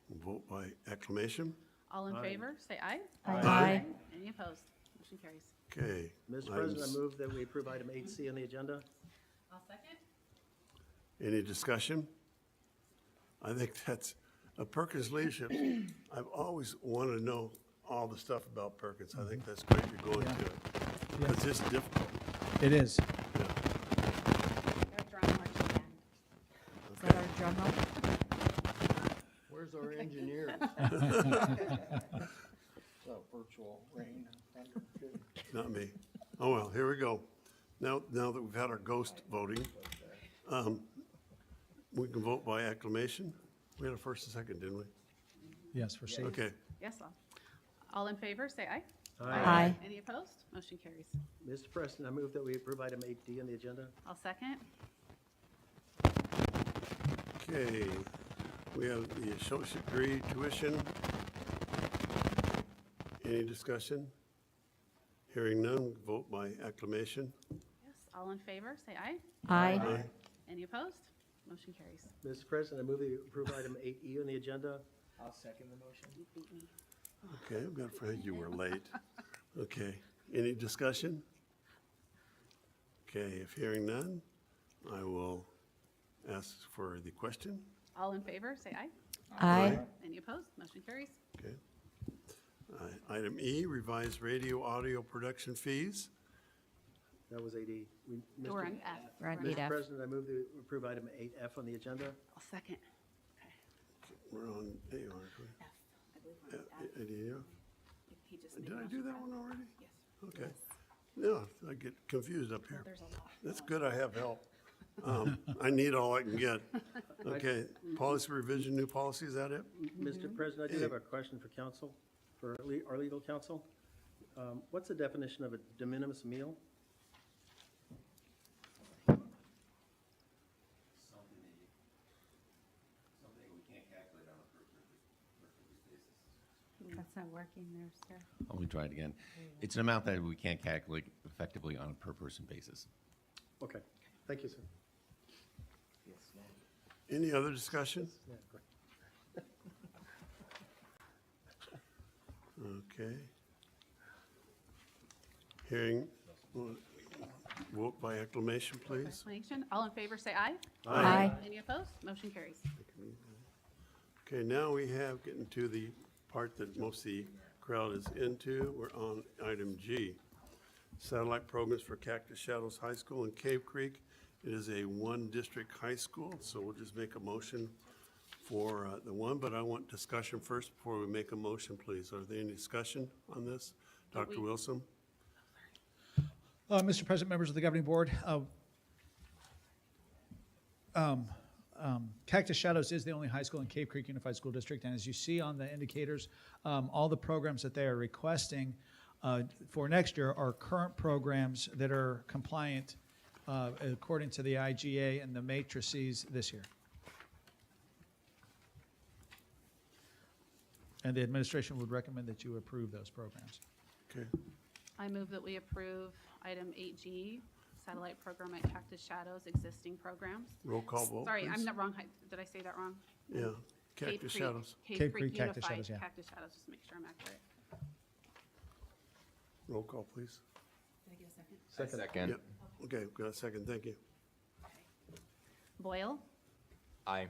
S1: We'll vote by acclamation.
S9: All in favor, say aye.
S6: Aye.
S9: Any opposed? Motion carries.
S1: Okay.
S15: Mr. President,
S1: Items-
S15: I move that we approve item 8C on the agenda.
S9: I'll second.
S1: Any discussion? I think that's, Perkins Leadership, I've always wanted to know all the stuff about Perkins. I think that's great you're going to it.
S2: Yeah.
S1: It's just difficult.
S2: It is.
S9: Got a drum march at the end.
S6: Is that our drum roll?
S7: Where's our engineer? Virtual rain.
S1: Not me. Oh, well, here we go. Now that we've had our ghost voting, we can vote by acclamation. We had a first and second, didn't we?
S2: Yes, for C.
S1: Okay.
S9: Yes, all in favor, say aye.
S6: Aye.
S9: Any opposed? Motion carries.
S15: Mr. President, I move that we approve item 8D on the agenda.
S9: I'll second.
S1: Okay. We have the associate degree tuition. Any discussion? Hearing none, vote by acclamation.
S9: Yes, all in favor, say aye.
S6: Aye.
S9: Any opposed? Motion carries.
S15: Mr. President, I move that we approve item 8E on the agenda.
S11: I'll second the motion.
S9: You beat me.
S1: Okay, I'm afraid you were late. Okay, any discussion? Okay, if hearing none, I will ask for the question.
S9: All in favor, say aye.
S6: Aye.
S9: Any opposed? Motion carries.
S1: Okay. Item E, revised radio audio production fees.
S15: That was 8E.
S9: We're on F.
S6: We're on
S9: We're
S6: 8F.
S15: Mr. President, I move that we approve item 8F on the agenda.
S9: I'll second.
S1: We're on A, aren't we?
S9: F. I believe we're on F.
S1: ADF.
S9: He just made
S1: Did
S9: a
S1: I
S9: motion
S1: do that
S9: for
S1: one
S9: F.
S1: already?
S9: Yes.
S1: Okay. No, I get confused up here.
S9: There's a lot.
S1: That's good, I have help. I need all I can get. Okay, policy revision, new policy, is that it?
S15: Mr. President, I do have a question for council, for our legal counsel. What's the definition of a de minimis meal?
S9: That's not working there, sir.
S21: Let me try it again. It's an amount that we can't calculate effectively on a per-person basis.
S15: Okay, thank you, sir.
S1: Any other discussion?
S15: Yeah, great.
S1: Okay. Hearing, vote by acclamation, please.
S9: Explanation. All in favor, say aye.
S6: Aye.
S9: Any opposed? Motion carries.
S1: Okay, now we have getting to the part that most of the crowd is into. We're on item G. Satellite programs for Cactus Shadows High School in Cave Creek. It is a one-district high school, so we'll just make a motion for the one, but I want discussion first before we make a motion, please. Are there any discussion on this? Dr. Wilson?
S2: Mr. President, members of the governing board, Cactus Shadows is the only high school in Cave Creek Unified School District, and as you see on the indicators, all the programs that they are requesting for next year are current programs that are compliant according to the IGA and the matrices this year. And the administration would recommend that you approve those programs.
S1: Okay.
S9: I move that we approve item 8G, satellite program at Cactus Shadows, existing programs.
S1: Roll call vote,
S9: Sorry, I'm
S1: please.
S9: not wrong. Did I say that wrong?
S1: Yeah,
S9: Cave
S1: Cactus
S9: Creek-
S1: Shadows.
S2: Cave Creek Cactus
S9: Unified
S2: Shadows, yeah.
S9: Cactus Shadows, just to make sure I'm accurate.
S1: Roll call, please.
S9: Did I get a second?
S11: Second.
S1: Yep. Okay, got a second, thank you.
S9: Boyle,
S13: Aye.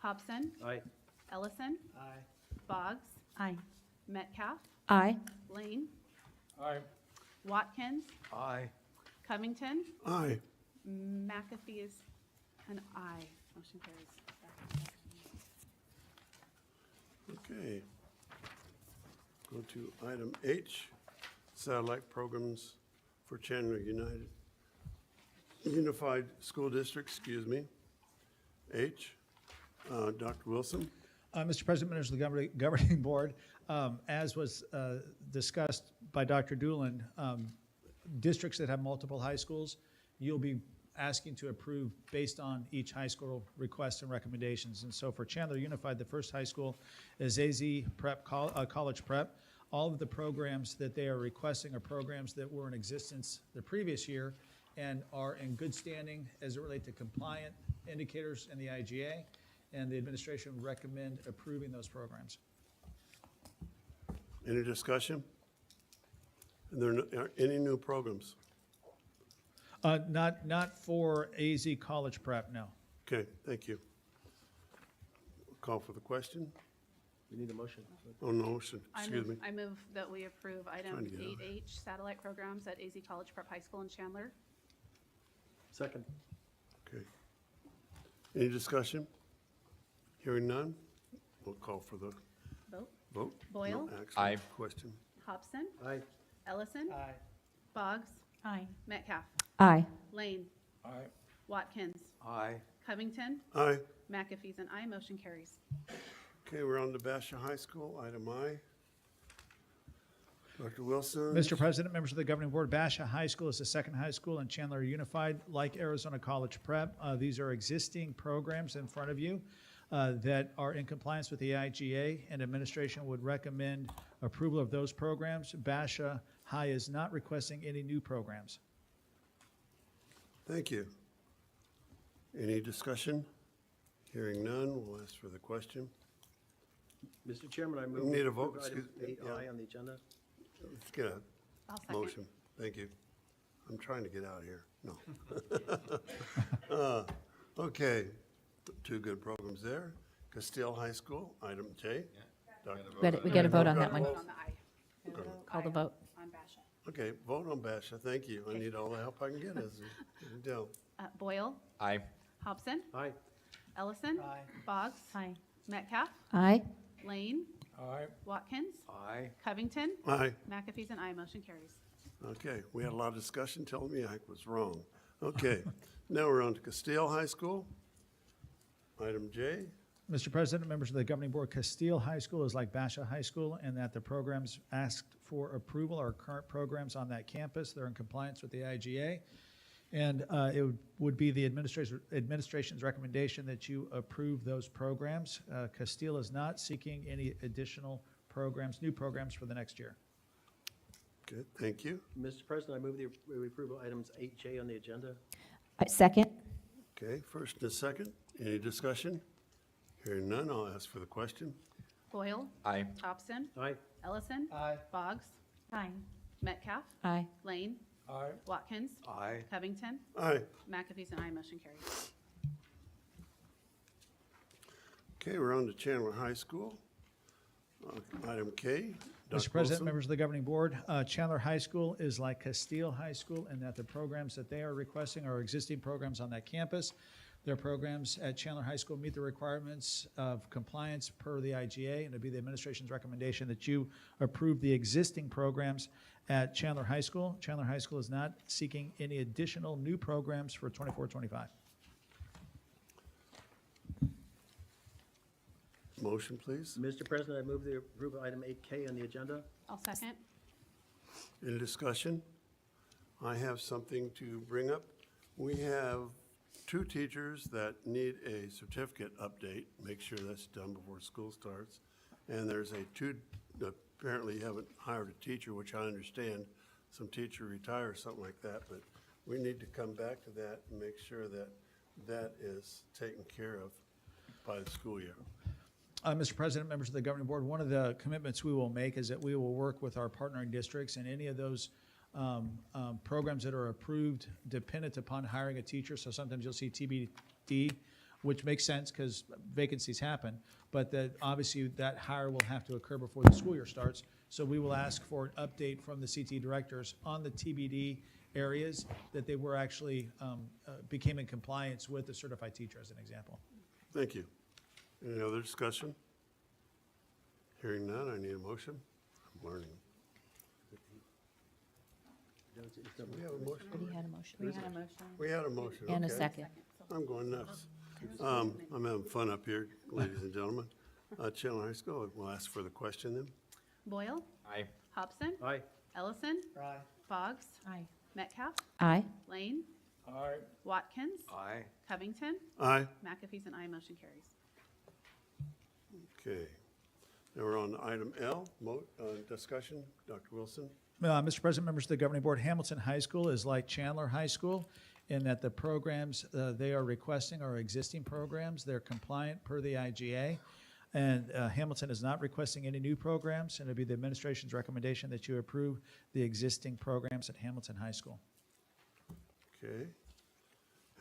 S9: Hobson.
S15: Aye.
S9: Ellison.
S15: Aye.
S9: Boggs.
S16: Aye.
S9: Metcalf.
S6: Aye.
S9: Lane.
S20: Aye.
S9: Watkins.
S7: Aye.
S9: Covington.
S1: Aye.
S9: McAfee is an aye. Motion carries.
S1: Okay. Go to item H, satellite programs for Chandler Unified School District, excuse me. H, Dr. Wilson.
S2: Mr. President, members of the governing board, as was discussed by Dr. Doolin, districts that have multiple high schools, you'll be asking to approve based on each high school requests and recommendations. And so for Chandler Unified, the first high school is AZ Prep, College Prep. All of the programs that they are requesting are programs that were in existence the previous year and are in good standing as it relates to compliant indicators in the IGA, and the administration would recommend approving those programs.
S1: Any discussion? And there are any new programs?
S2: Not for AZ College Prep, no.
S1: Okay, thank you. Call for the question.
S15: We need a motion.
S1: Oh, no, motion, excuse me.
S9: I move that we approve item
S1: Trying to get out.
S9: 8H, satellite programs at AZ College Prep High School in Chandler.
S15: Second.
S1: Okay. Any discussion? Hearing none, we'll call for the
S9: Vote.
S1: vote.
S9: Boyle?
S1: No, actually,
S13: Aye.
S1: Question.
S9: Hobson.
S15: Aye.
S9: Ellison.
S15: Aye.
S9: Boggs.
S16: Aye.
S9: Metcalf.
S6: Aye.
S9: Lane.
S20: Aye.
S9: Watkins.
S7: Aye.
S9: Covington.
S1: Aye.
S9: McAfee's an aye. Motion carries.
S1: Okay, we're on to Basha High School, item I. Dr. Wilson.
S2: Mr. President, members of the governing board, Basha High School is the second high school in Chandler Unified, like Arizona College Prep. These are existing programs in front of you that are in compliance with the IGA, and administration would recommend approval of those programs. Basha High is not requesting any new programs.
S1: Thank you. Any discussion? Hearing none, we'll ask for the question.
S15: Mr. Chairman, I move.
S1: Need a
S15: we
S1: vote,
S15: approve item
S1: excuse me,
S15: 8I
S1: yeah.
S15: on the agenda.
S1: Let's get
S9: I'll
S1: a
S9: second.
S1: motion. Thank you. I'm trying to get out of here. No. Okay, two good programs there. Castile High School, item J.
S6: We got to vote on that one.
S9: Vote on the aye.
S6: Call the vote.
S9: On Basha.
S1: Okay, vote on Basha, thank you. I need all the help I can get as you can tell.
S9: Boyle.
S13: Aye.
S9: Hobson.
S15: Aye.
S9: Ellison.
S15: Aye.
S9: Boggs.
S16: Aye.
S9: Metcalf.
S6: Aye.
S9: Lane.
S20: Aye.
S9: Watkins.
S7: Aye.
S9: Covington.
S1: Aye.
S9: McAfee's an aye. Motion carries.
S1: Okay, we had a lot of discussion telling me I was wrong. Okay, now we're on to Castile High School. Item J.
S2: Mr. President, members of the governing board, Castile High School is like Basha High School in that the programs asked for approval are current programs on that campus. They're in compliance with the IGA. And it would be the administration's recommendation that you approve those programs. Castile is not seeking any additional programs, new programs for the next year.
S1: Good, thank you.
S15: Mr. President, I move we approve items 8J on the agenda.
S6: Second.
S1: Okay, first and a second. Any discussion? Hearing none, I'll ask for the question.
S9: Boyle.
S13: Aye.
S9: Hobson.
S15: Aye.
S9: Ellison.
S15: Aye.
S9: Boggs.
S16: Aye.
S9: Metcalf.
S6: Aye.
S9: Lane.
S20: Aye.
S9: Watkins.
S7: Aye.
S9: Covington.
S1: Aye.
S9: McAfee's an aye. Motion carries.
S1: Okay, we're on to Chandler High School. Item K. Dr.
S2: Mr. President,
S1: Wilson.
S2: members of the governing board, Chandler High School is like Castile High School in that the programs that they are requesting are existing programs on that campus. Their programs at Chandler High School meet the requirements of compliance per the IGA, and it'd be the administration's recommendation that you approve the existing programs at Chandler High School. Chandler High School is not seeking any additional new programs for 24-25.
S1: Motion, please.
S15: Mr. President, I move we approve item 8K on the agenda.
S9: I'll second.
S1: Any discussion? I have something to bring up. We have two teachers that need a certificate update. Make sure that's done before school starts. And there's apparently you haven't hired a teacher, which I understand. Some teacher retire or something like that, but we need to come back to that and make sure that that is taken care of by the school year.
S2: Mr. President, members of the governing board, one of the commitments we will make is that we will work with our partnering districts and any of those programs that are approved dependent upon hiring a teacher. So sometimes you'll see TBD which makes sense because vacancies happen, but that obviously that hire will have to occur before the school year starts. So we will ask for an update from the CTE directors on the TBD areas that they were actually became in compliance with the certified teacher, as an example.
S1: Thank you. Any other discussion? Hearing none, I need a motion. I'm learning. Do we have a motion?
S6: We had a motion.
S9: We had a motion.
S1: We had a motion,
S6: And a
S1: okay.
S6: second.
S1: I'm going nuts. I'm having fun up here, ladies and gentlemen. Chandler High School, we'll ask for the question then.
S9: Boyle?
S13: Aye.
S9: Hobson?
S15: Aye.
S9: Ellison?
S15: Aye.
S9: Boggs?
S6: Aye.
S9: Metcalf?
S6: Aye.
S9: Lane?
S20: Aye.
S9: Watkins?
S13: Aye.
S9: Covington?
S1: Aye.
S9: McAfee's an aye, motion carries.
S1: Okay. Now we're on item L, discussion. Dr. Wilson?
S2: Mr. President, members of the governing board, Hamilton High School is like Chandler High School in that the programs they are requesting are existing programs. They're compliant per the IGA. And Hamilton is not requesting any new programs, and it'll be the administration's recommendation that you approve the existing programs at Hamilton High School.
S1: Okay.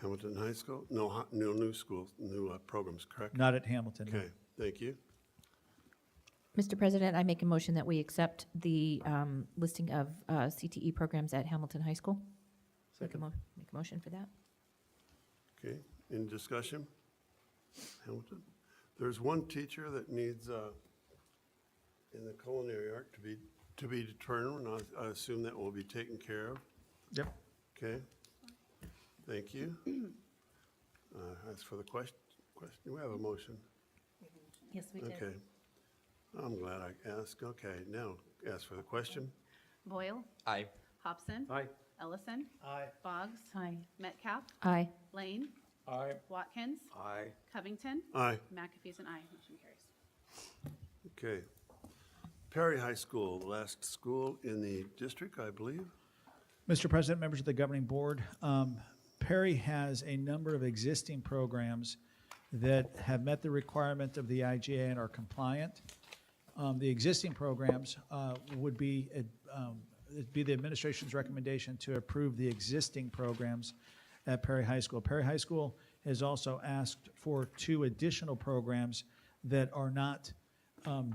S1: Hamilton High School? No new schools, new programs, correct?
S2: Not at Hamilton. no.
S1: Okay, thank you.
S6: Mr. President, I make a motion that we accept the listing of CTE programs at Hamilton High School. Make a motion for that.
S1: Okay, in discussion? Hamilton? There's one teacher that needs, in the culinary art to be determined, and I assume that will be taken care of.
S2: Yep.
S1: Okay, thank you. As for the question, we have a motion.
S9: Yes, we did.
S1: Okay, I'm glad I asked. Okay, now, ask for the question.
S9: Boyle?
S13: Aye.
S9: Hobson?
S15: Aye.
S9: Ellison?
S15: Aye.
S9: Boggs?
S6: Aye.
S9: Metcalf?
S6: Aye.
S9: Lane?
S20: Aye.
S9: Watkins?
S13: Aye.
S9: Covington?
S1: Aye.
S9: McAfee's an aye, motion carries.
S1: Okay. Perry High School, the last school in the district, I believe.
S2: Mr. President, members of the governing board, Perry has a number of existing programs that have met the requirement of the IGA and are compliant. The existing programs would be, it'd be the administration's recommendation to approve the existing programs at Perry High School. Perry High School has also asked for 2 additional programs that are not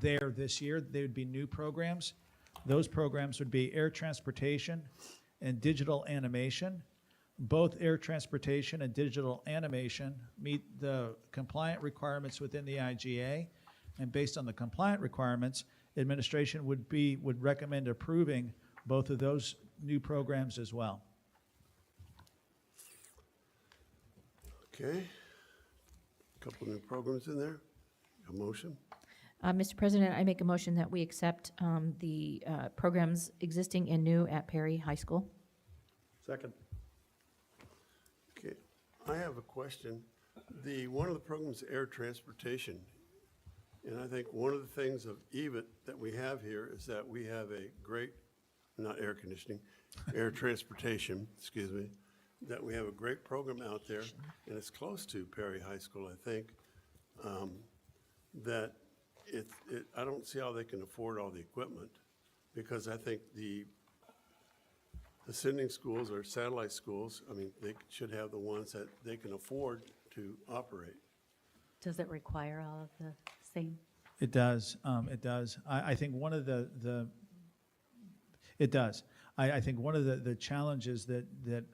S2: there this year. They would be new programs. Those programs would be air transportation and digital animation. Both air transportation and digital animation meet the compliant requirements within the IGA. And based on the compliant requirements, administration would recommend approving both of those new programs as well.
S1: Okay. A couple new programs in there. A motion?
S6: Mr. President, I make a motion that we accept the programs existing and new at Perry High School.
S15: Second.
S1: Okay. I have a question. One of the programs, air transportation, and I think one of the things of EVIT that we have here is that we have a great, not air conditioning, air transportation, excuse me, that we have a great program out there, and it's close to Perry High School, I think, that I don't see how they can afford all the equipment, because I think the sending schools or satellite schools, I mean, they should have the ones that they can afford to operate.
S9: Does it require all of the same?
S2: It does. It does. I think one of it does. I think one of the challenges that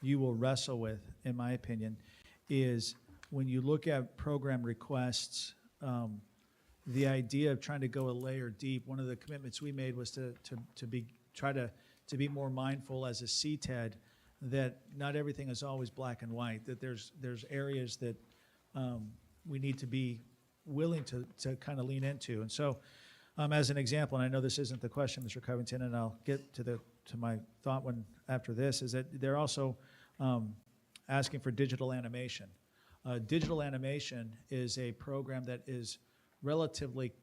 S2: you will wrestle with, in my opinion, is when you look at program requests, the idea of trying to go a layer deep. One of the commitments we made was to be more mindful as a CTED that not everything is always black and white. That there's areas that we need to be willing to kind of lean into. And so, as an example, and I know this isn't the question, Mr. Covington, and I'll get to my thought one after this, is that they're also asking for digital animation. Digital animation is a program that is relatively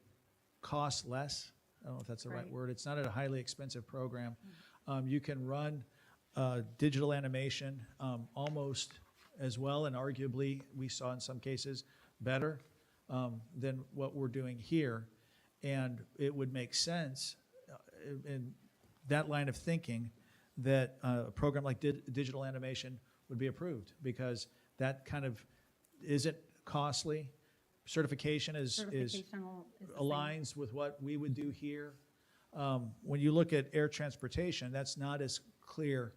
S2: cost less. I don't know if that's the right word. It's not a highly expensive program. You can run digital animation almost as well, and arguably, we saw in some cases, better than what we're doing here. And it would make sense in that line of thinking that a program like digital animation would be approved, because that kind of isn't costly. Certification is
S9: Certificational is the same.
S2: aligns with what we would do here. When you look at air transportation, that's not as clear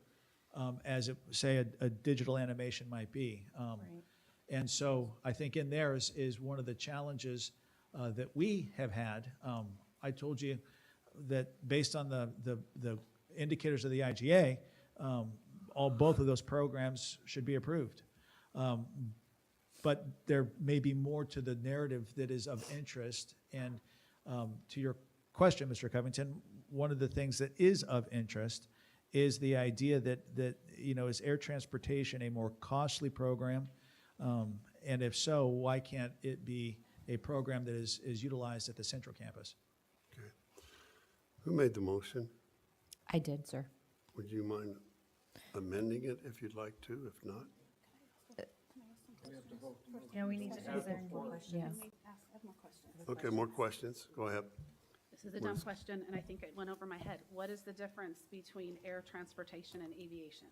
S2: as, say, a digital animation might be. And so I think in there is one of the challenges that we have had. I told you that based on the indicators of the IGA, both of those programs should be approved. But there may be more to the narrative that is of interest. And to your question, Mr. Covington, one of the things that is of interest is the idea that is air transportation a more costly program? And if so, why can't it be a program that is utilized at the central campus?
S1: Okay. Who made the motion?
S6: I did, sir.
S1: Would you mind amending it if you'd like to? If not?
S9: Yeah, we need to. Is there any more questions?
S1: Okay, more questions? Go ahead.
S8: This is a dumb question, and I think it went over my head. What is the difference between air transportation and aviation?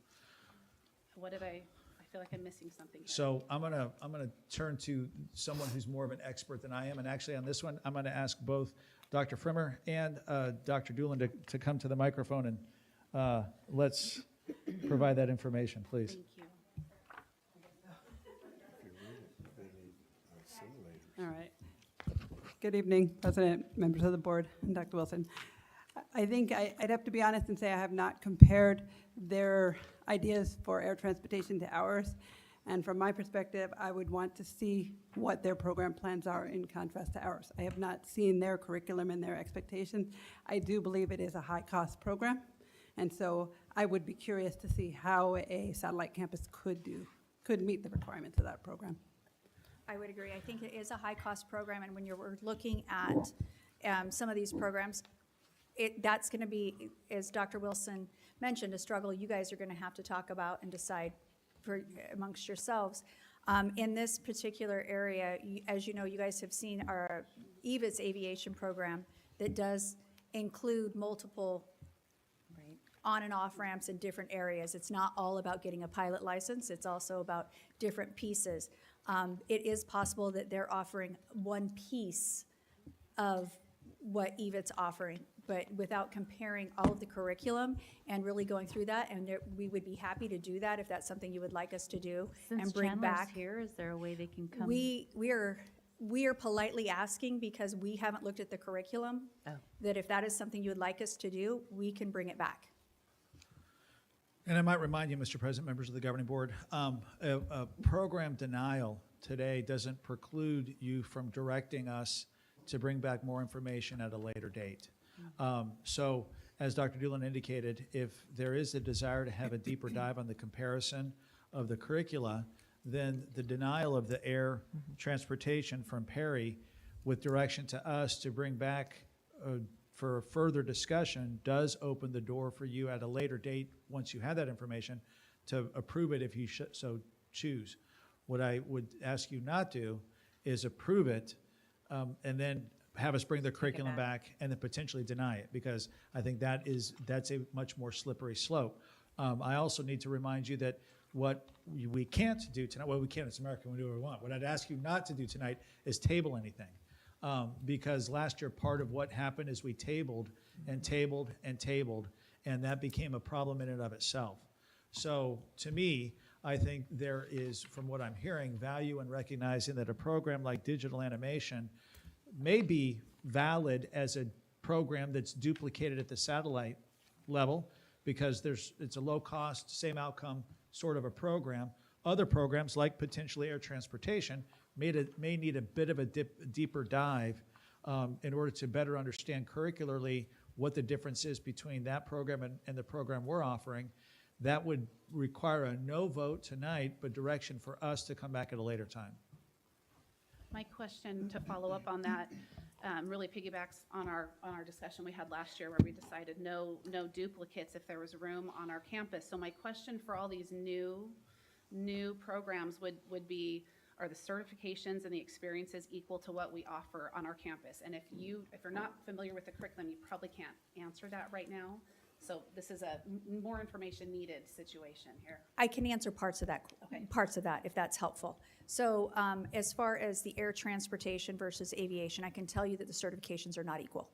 S8: What did I feel like I'm missing something here.
S2: So I'm gonna turn to someone who's more of an expert than I am, and actually on this one, I'm gonna ask both Dr. Frimmer and Dr. Doolin to come to the microphone, and let's provide that information, please.
S8: Thank you. All right.
S22: Good evening, President, members of the board, and Dr. Wilson. I think I'd have to be honest and say I have not compared their ideas for air transportation to ours. And from my perspective, I would want to see what their program plans are in contrast to ours. I have not seen their curriculum and their expectations. I do believe it is a high-cost program. And so I would be curious to see how a satellite campus could meet the requirements of that program.
S19: I would agree. I think it is a high-cost program, and when you're looking at some of these programs, that's going to be, as Dr. Wilson mentioned, a struggle you guys are going to have to talk about and decide amongst yourselves. In this particular area, as you know, you guys have seen our EVIT's aviation program that does include multiple on and off ramps in different areas. It's not all about getting a pilot license. It's also about different pieces. It is possible that they're offering one piece of what EVIT's offering, but without comparing all of the curriculum and really going through that, and we would be happy to do that if that's something you would like us to do.
S9: Since
S19: and bring
S9: Chandler's
S19: back.
S9: here, is there a way they can come?
S19: We are politely asking because we haven't looked at the curriculum, that if that is something you would like us to do, we can bring it back.
S2: And I might remind you, Mr. President, members of the governing board, a program denial today doesn't preclude you from directing us to bring back more information at a later date. So as Dr. Doolin indicated, if there is a desire to have a deeper dive on the comparison of the curricula, then the denial of the air transportation from Perry with direction to us to bring back for further discussion does open the door for you at a later date, once you have that information, to approve it if you so choose. What I would ask you not to is approve it and then have us bring the curriculum back and then potentially deny it, because I think that's a much more slippery slope. I also need to remind you that what we can't do tonight, well, we can, it's America, we do what we want. What I'd ask you not to do tonight is table anything. Because last year, part of what happened is we tabled and tabled and tabled, and that became a problem in and of itself. So to me, I think there is, from what I'm hearing, value in recognizing that a program like digital animation may be valid as a program that's duplicated at the satellite level, because it's a low cost, same outcome sort of a program. Other programs, like potentially air transportation, may need a bit of a deeper dive in order to better understand curricularly what the difference is between that program and the program we're offering. That would require a no vote tonight, but direction for us to come back at a later time.
S8: My question to follow up on that really piggybacks on our discussion we had last year, where we decided no duplicates if there was room on our campus. So my question for all these new programs would be, are the certifications and the experiences equal to what we offer on our campus? And if you're not familiar with the curriculum, you probably can't answer that right now. So this is a more information needed situation here.
S19: I can answer parts of that, if that's helpful. So as far as the air transportation versus aviation, I can tell you that the certifications are not equal.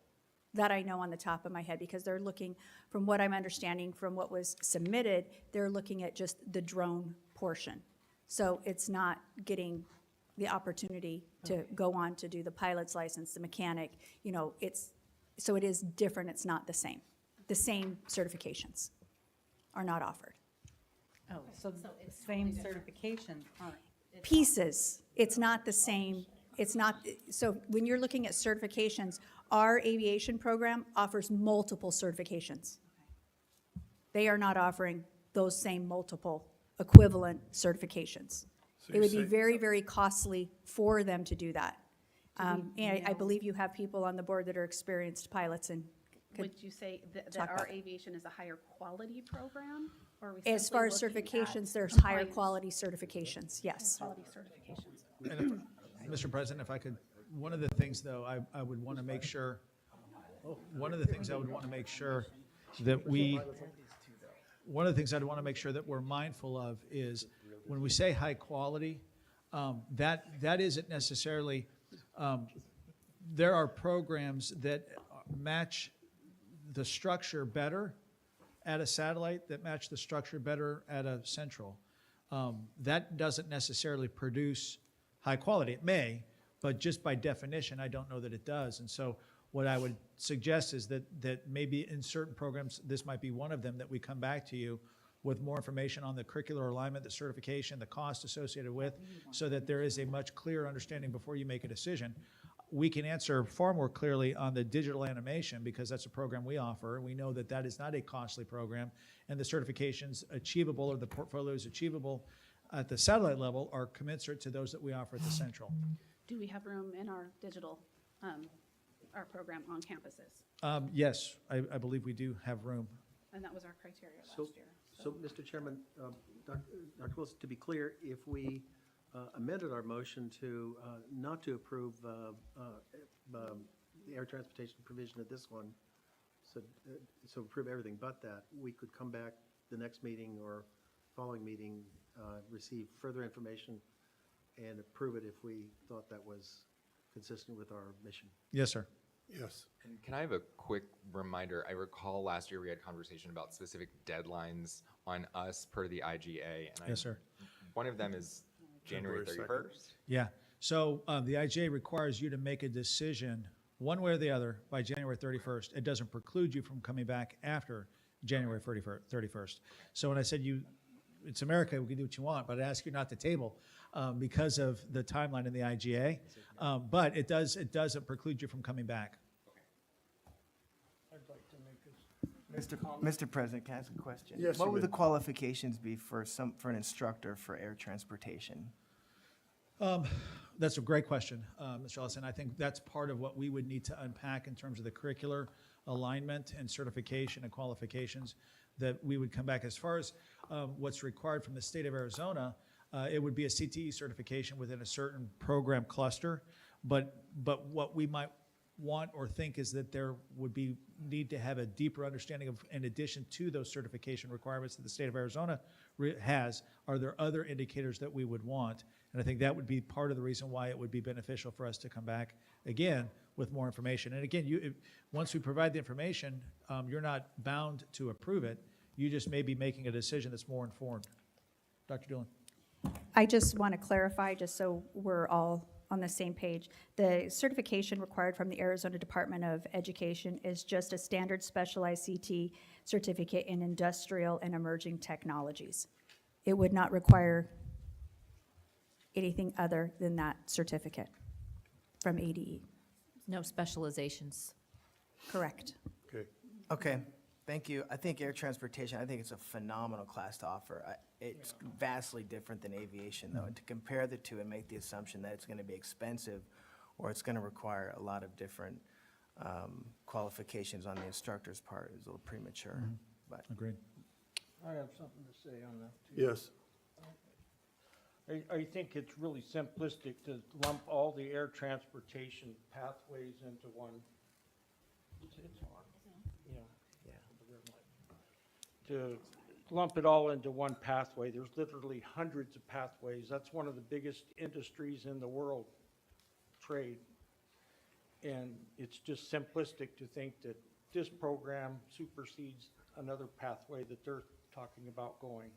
S19: That I know on the top of my head, because they're looking, from what I'm understanding from what was submitted, they're looking at just the drone portion. So it's not getting the opportunity to go on to do the pilot's license, the mechanic, so it is different, it's not the same. The same certifications are not offered.
S9: Oh, so the same certifications aren't.
S19: Pieces, it's not the same, it's not, so when you're looking at certifications, our aviation program offers multiple certifications. They are not offering those same multiple equivalent certifications.
S1: So
S19: It would
S1: you're
S19: be
S1: saying-
S19: very, very costly for them to do that. And I believe you have people on the board that are experienced pilots and could,
S8: Would you say that
S19: talk
S8: our
S19: about it.
S8: aviation is a higher quality program? Or are we
S19: as
S8: simply
S19: far as
S8: looking at
S19: certifications, there's higher
S8: compliance?
S19: quality certifications, yes.
S8: Quality certifications.
S2: And if- Mr. President, if I could, one of the things, though, I would want to make sure, one of the things I would want to make sure that one of the things I'd want to make sure that we're mindful of is when we say high quality, that isn't necessarily, there are programs that match the structure better at a satellite, that match the structure better at a central. That doesn't necessarily produce high quality. It may, but just by definition, I don't know that it does. And so what I would suggest is that maybe in certain programs, this might be one of them, that we come back to you with more information on the curricular alignment, the certification, the cost associated with, so that there is a much clearer understanding before you make a decision. We can answer far more clearly on the digital animation because that's a program we offer. We know that that is not a costly program, and the certifications achievable or the portfolios achievable at the satellite level are commensurate to those that we offer at the central.
S8: Do we have room in our digital, our program on campuses?
S2: Yes, I believe we do have room.
S8: And that was our criteria
S15: So,
S8: last year.
S15: so, Mr. Chairman, Dr. Wilson, to be clear, if we amended our motion to not to approve the air transportation provision of this one, so approve everything but that, we could come back the next meeting or following meeting, receive further information and approve it if we thought that was consistent with our mission.
S2: Yes, sir.
S1: Yes.
S13: And can I have a quick reminder? I recall last year we had conversation about specific deadlines on us per the IGA. And
S2: Yes, sir.
S13: One of them is January
S1: February
S13: 31st.
S2: Yeah, so the IGA requires you to make a decision, one way or the other, by January 31st. It doesn't preclude you from coming back after January 31st. So when I said it's America, we can do what you want, but I ask you not to table because of the timeline in the IGA. But it doesn't preclude you from coming back.
S20: I'd like to make
S14: Mr. President, can I ask a question?
S1: Yes,
S14: What
S1: you
S14: would the
S1: may.
S14: qualifications be for an instructor for air transportation?
S2: That's a great question, Mr. Ellison. I think that's part of what we would need to unpack in terms of the curricular alignment and certification and qualifications that we would come back. As far as what's required from the state of Arizona, it would be a CTE certification within a certain program cluster. But what we might want or think is that there would be need to have a deeper understanding of, in addition to those certification requirements that the state of Arizona has, are there other indicators that we would want? And I think that would be part of the reason why it would be beneficial for us to come back again with more information. And again, once we provide the information, you're not bound to approve it. You just may be making a decision that's more informed. Dr. Dillon.
S19: I just want to clarify, just so we're all on the same page. The certification required from the Arizona Department of Education is just a standard specialized CT certificate in industrial and emerging technologies. It would not require anything other than that certificate from ADE.
S6: No specializations.
S19: Correct.
S1: Okay.
S14: Okay, thank you. I think air transportation, I think it's a phenomenal class to offer. It's vastly different than aviation, though. And to compare the two and make the assumption that it's going to be expensive or it's going to require a lot of different qualifications on the instructor's part is a little premature. But
S2: Agreed.
S20: I have something to say on that, too.
S1: Yes.
S20: I think it's really simplistic to lump all the air transportation pathways into one. It's on, yeah.
S14: Yeah.
S20: to lump it all into one pathway. There's literally hundreds of pathways. That's one of the biggest industries in the world, trade. And it's just simplistic to think that this program supersedes another pathway that they're talking about going.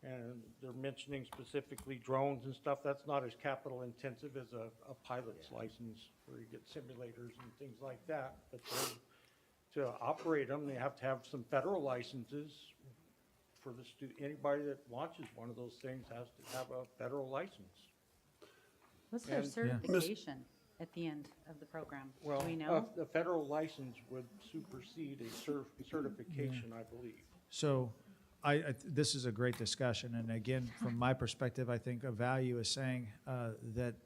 S20: And they're mentioning specifically drones and stuff. That's not as capital intensive as a pilot's license where you get simulators and things like that. But to operate them, they have to have some federal licenses for the anybody that launches one of those things has to have a federal license.
S9: What's their
S20: And-
S9: certification at the end of the program?
S20: Well,
S9: Do we know?
S20: the federal license would supersede a certification, I believe.
S2: So this is a great discussion, and again, from my perspective, I think a value is saying that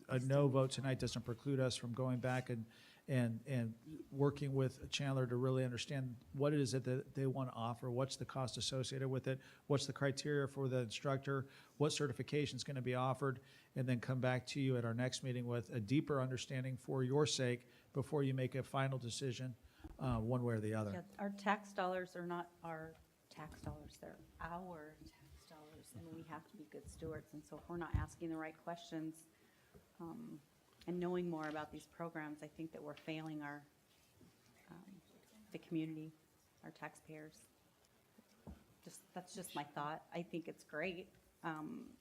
S2: a no vote tonight doesn't preclude us from going back and working with Chandler to really understand what it is that they want to offer, what's the cost associated with it, what's the criteria for the instructor, what certification is going to be offered, and then come back to you at our next meeting with a deeper understanding for your sake before you make a final decision one way or the other.
S9: Yeah, our tax dollars are not our tax dollars, they're our tax dollars, and we have to be good stewards. And so if we're not asking the right questions and knowing more about these programs, I think that we're failing our, the community, our taxpayers. That's just my thought. I think it's great,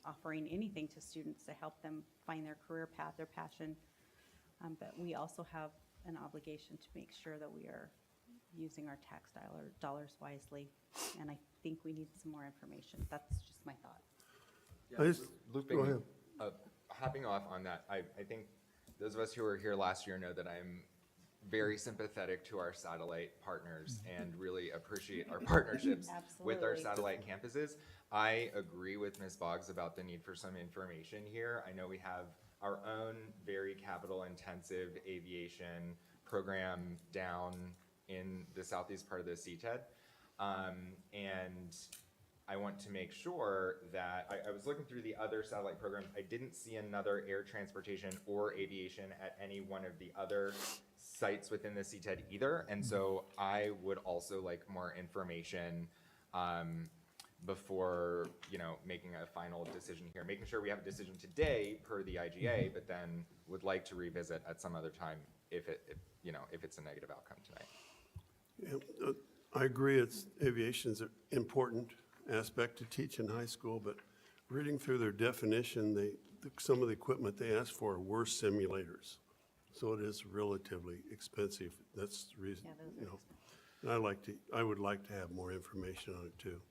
S9: offering anything to students to help them find their career path, their passion. But we also have an obligation to make sure that we are using our tax dollars wisely. And I think we need some more information. That's just my thought.
S13: Looping,
S1: Go ahead.
S13: hopping off on that, I think those of us who were here last year know that I'm very sympathetic to our satellite partners and really appreciate our partnerships with our
S9: Absolutely.
S13: satellite campuses. I agree with Ms. Boggs about the need for some information here. I know we have our own very capital intensive aviation program down in the southeast part of the CTED. And I want to make sure that, I was looking through the other satellite programs, I didn't see another air transportation or aviation at any one of the other sites within the CTED either. And so I would also like more information before, making a final decision here, making sure we have a decision today per the IGA, but then would like to revisit at some other time if it's a negative outcome tonight.
S1: Yeah, I agree, aviation's an important aspect to teach in high school, but reading through their definition, some of the equipment they ask for were simulators. So it is relatively expensive. That's the reason, and I would like to have more information on it too.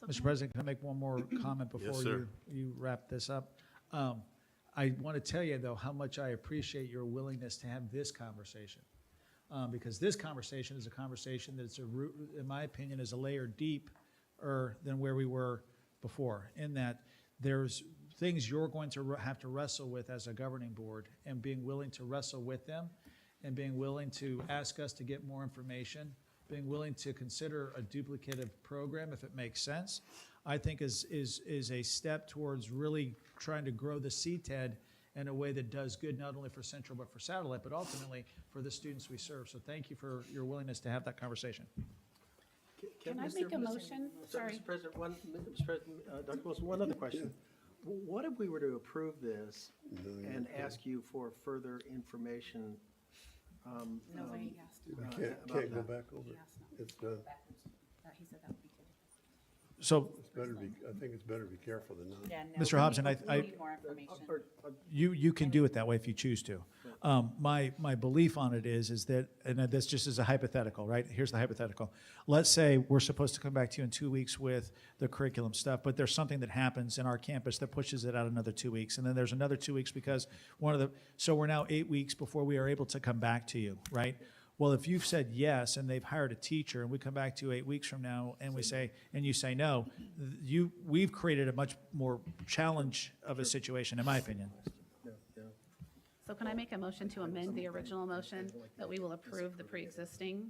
S2: Mr. President, can I make one more comment before
S1: sir.
S2: you wrap this up? I want to tell you, though, how much I appreciate your willingness to have this conversation. Because this conversation is a conversation that's, in my opinion, is a layer deeper than where we were before, in that there's things you're going to have to wrestle with as a governing board, and being willing to wrestle with them, and being willing to ask us to get more information, being willing to consider a duplicative program if it makes sense, I think is a step towards really trying to grow the CTED in a way that does good not only for Central but for satellite, but ultimately for the students we serve. So thank you for your willingness to have that conversation.
S8: Can I make a motion? Sorry.
S15: Mr. President, Dr. Wilson, one other question. What if we were to approve this and ask you for further information?
S9: Nobody asked.
S1: Can't go back over it. It's done.
S9: He said that would be good.
S2: So,
S1: I think it's better to be careful than not.
S9: Yeah, no,
S2: Mr. Hobson,
S9: we need more information.
S2: you can do it that way if you choose to. My belief on it is that, and this just is a hypothetical, right? Here's the hypothetical. Let's say we're supposed to come back to you in 2 weeks with the curriculum stuff, but there's something that happens in our campus that pushes it out another 2 weeks, and then there's another 2 weeks because so we're now 8 weeks before we are able to come back to you, right? Well, if you've said yes and they've hired a teacher, and we come back to you 8 weeks from now and you say no, we've created a much more challenge of a situation, in my opinion.
S8: So can I make a motion to amend the original motion that we will approve the pre-existing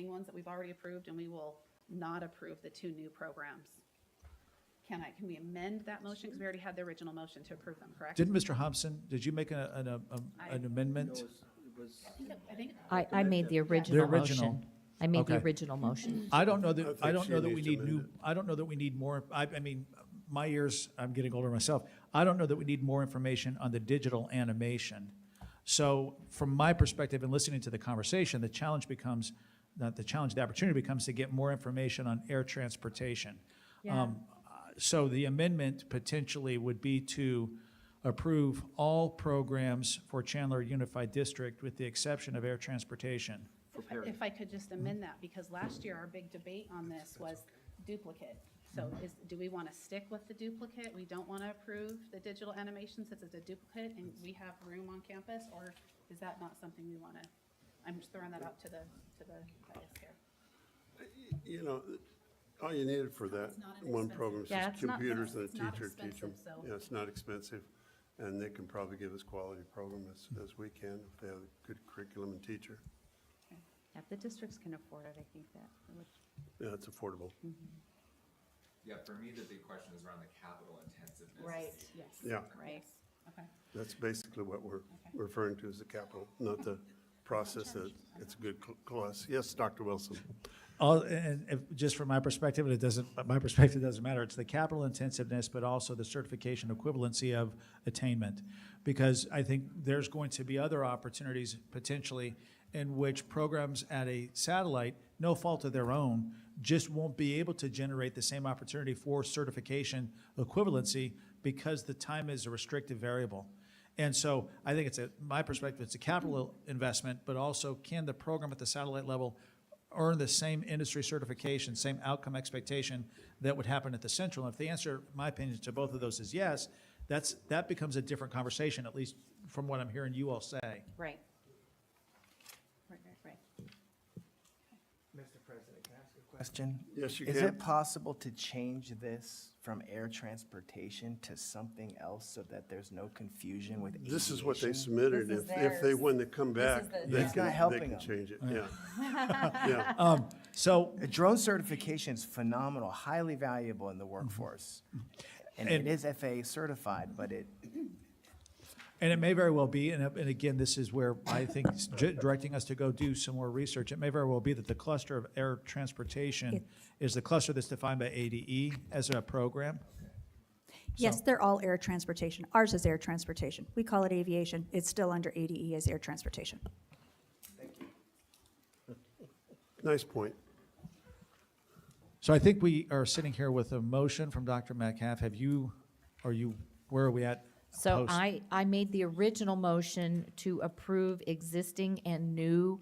S8: ones that we've already approved, and we will not approve the 2 new programs? Can we amend that motion? Because we already had the original motion to approve them, correct?
S2: Didn't Mr. Hobson, did you make an amendment?
S8: I think
S6: I made the original motion. I made the
S2: Okay.
S6: original motion.
S2: I don't know
S1: I
S2: that,
S1: think
S2: I don't
S1: she
S2: know that
S1: needs
S2: we
S1: to
S2: need
S1: amend
S2: new,
S1: it.
S2: I don't know that we need more, I mean, my ears, I'm getting older myself. I don't know that we need more information on the digital animation. So from my perspective and listening to the conversation, the challenge becomes, not the challenge, the opportunity becomes to get more information on air transportation. So the amendment potentially would be to approve all programs for Chandler Unified District with the exception of air transportation.
S8: If I could just amend that, because last year our big debate on this was duplicate. So do we want to stick with the duplicate? We don't want to approve the digital animation since it's a duplicate and we have room on campus? Or is that not something we want to, I'm just throwing that out to the dais here.
S1: You know, all you needed for that one program is
S8: Yeah,
S1: just
S8: it's not-
S1: computers and a
S8: it's not
S1: teacher to teach them.
S8: expensive, so-
S1: Yeah, it's not expensive, and they can probably give us quality program as we can if they have a good curriculum and teacher.
S9: If the districts can afford it, I think that would.
S1: Yeah, it's affordable.
S13: Yeah, for me, the big question is around the capital intensiveness.
S9: Right.
S8: Yes.
S1: Yeah.
S9: Right.
S8: Okay.
S1: That's basically what we're referring to as the capital, not the process that it's a good class. Yes, Dr. Wilson.
S2: And just from my perspective, and it doesn't, my perspective doesn't matter, it's the capital intensiveness, but also the certification equivalency of attainment. Because I think there's going to be other opportunities potentially in which programs at a satellite, no fault of their own, just won't be able to generate the same opportunity for certification equivalency because the time is a restrictive variable. And so I think my perspective, it's a capital investment, but also can the program at the satellite level earn the same industry certification, same outcome expectation that would happen at the central? And if the answer, my opinion, to both of those is yes, that becomes a different conversation, at least from what I'm hearing you all say.
S9: Right. Right.
S14: Mr. President, can I ask a question?
S1: Yes, you
S14: Is
S1: can.
S14: it possible to change this from air transportation to something else so that there's no confusion with aviation?
S1: This is what they submitted.
S9: This is
S1: If they,
S9: theirs.
S1: when they come back,
S9: is the-
S1: they
S14: It's
S1: can,
S14: not
S1: they
S14: helping
S1: can
S14: them.
S1: change it, yeah. Yeah.
S2: So
S14: A drone certification is phenomenal, highly valuable in the workforce. And it is FAA certified, but
S2: And it may very well be, and again, this is where I think it's directing us to go do some more research. It may very well be that the cluster of air transportation is the cluster that's defined by ADE as a program.
S19: Yes, they're all air transportation. Ours is air transportation. We call it aviation. It's still under ADE as air transportation.
S1: Nice point.
S2: So I think we are sitting here with a motion from Dr. Metcalf. Where are we at?
S6: So
S2: post?
S6: I made the original motion to approve existing and new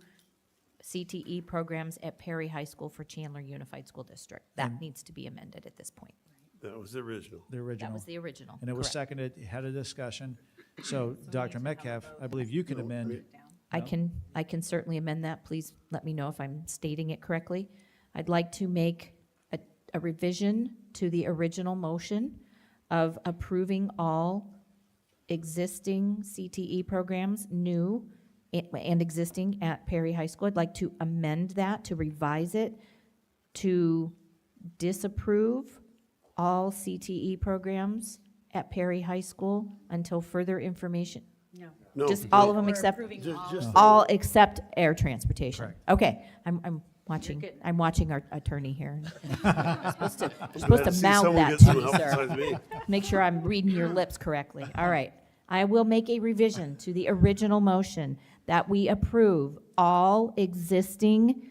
S6: CTE programs at Perry High School for Chandler Unified School District. That needs to be amended at this point.
S1: That was the original.
S2: The original.
S6: That was the original.
S2: And it was
S6: correct.
S2: seconded, had a discussion. So Dr. Metcalf, I believe you can amend.
S6: I can certainly amend that. Please let me know if I'm stating it correctly. I'd like to make a revision to the original motion of approving all existing CTE programs, new and existing at Perry High School. I'd like to amend that, to revise it, to disapprove all CTE programs at Perry High School until further information.
S1: No,
S6: Just all of them
S9: We're
S6: except,
S9: approving
S1: Just-
S6: all except air transportation.
S2: Correct.
S6: Okay, I'm watching,
S9: good.
S6: I'm watching our attorney here. You're supposed
S1: Glad
S6: to
S1: see
S6: mouth
S1: someone
S6: that
S1: get
S6: to
S1: some
S6: me,
S1: help
S6: sir.
S1: besides me.
S6: Make sure I'm reading your lips correctly. All right. I will make a revision to the original motion that we approve all existing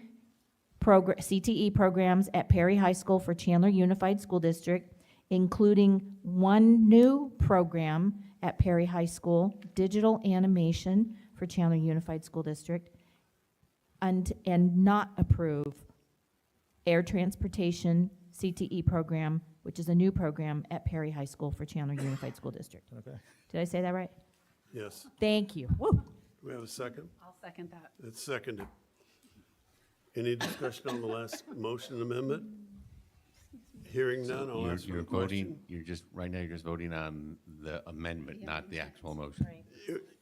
S6: CTE programs at Perry High School for Chandler Unified School District, including one new program at Perry High School, digital animation for Chandler Unified School District, and not approve air transportation CTE program, which is a new program at Perry High School for Chandler Unified School District.
S2: Okay.
S6: Did I say that right?
S1: Yes.
S6: Thank you. Woo.
S1: Do we have a second?
S8: I'll second that.
S1: It's seconded. Any discussion on the last motion amendment? Hearing none, I'll ask for
S21: You're
S1: a question.
S21: voting, right now, you're just voting on the amendment, not the actual motion.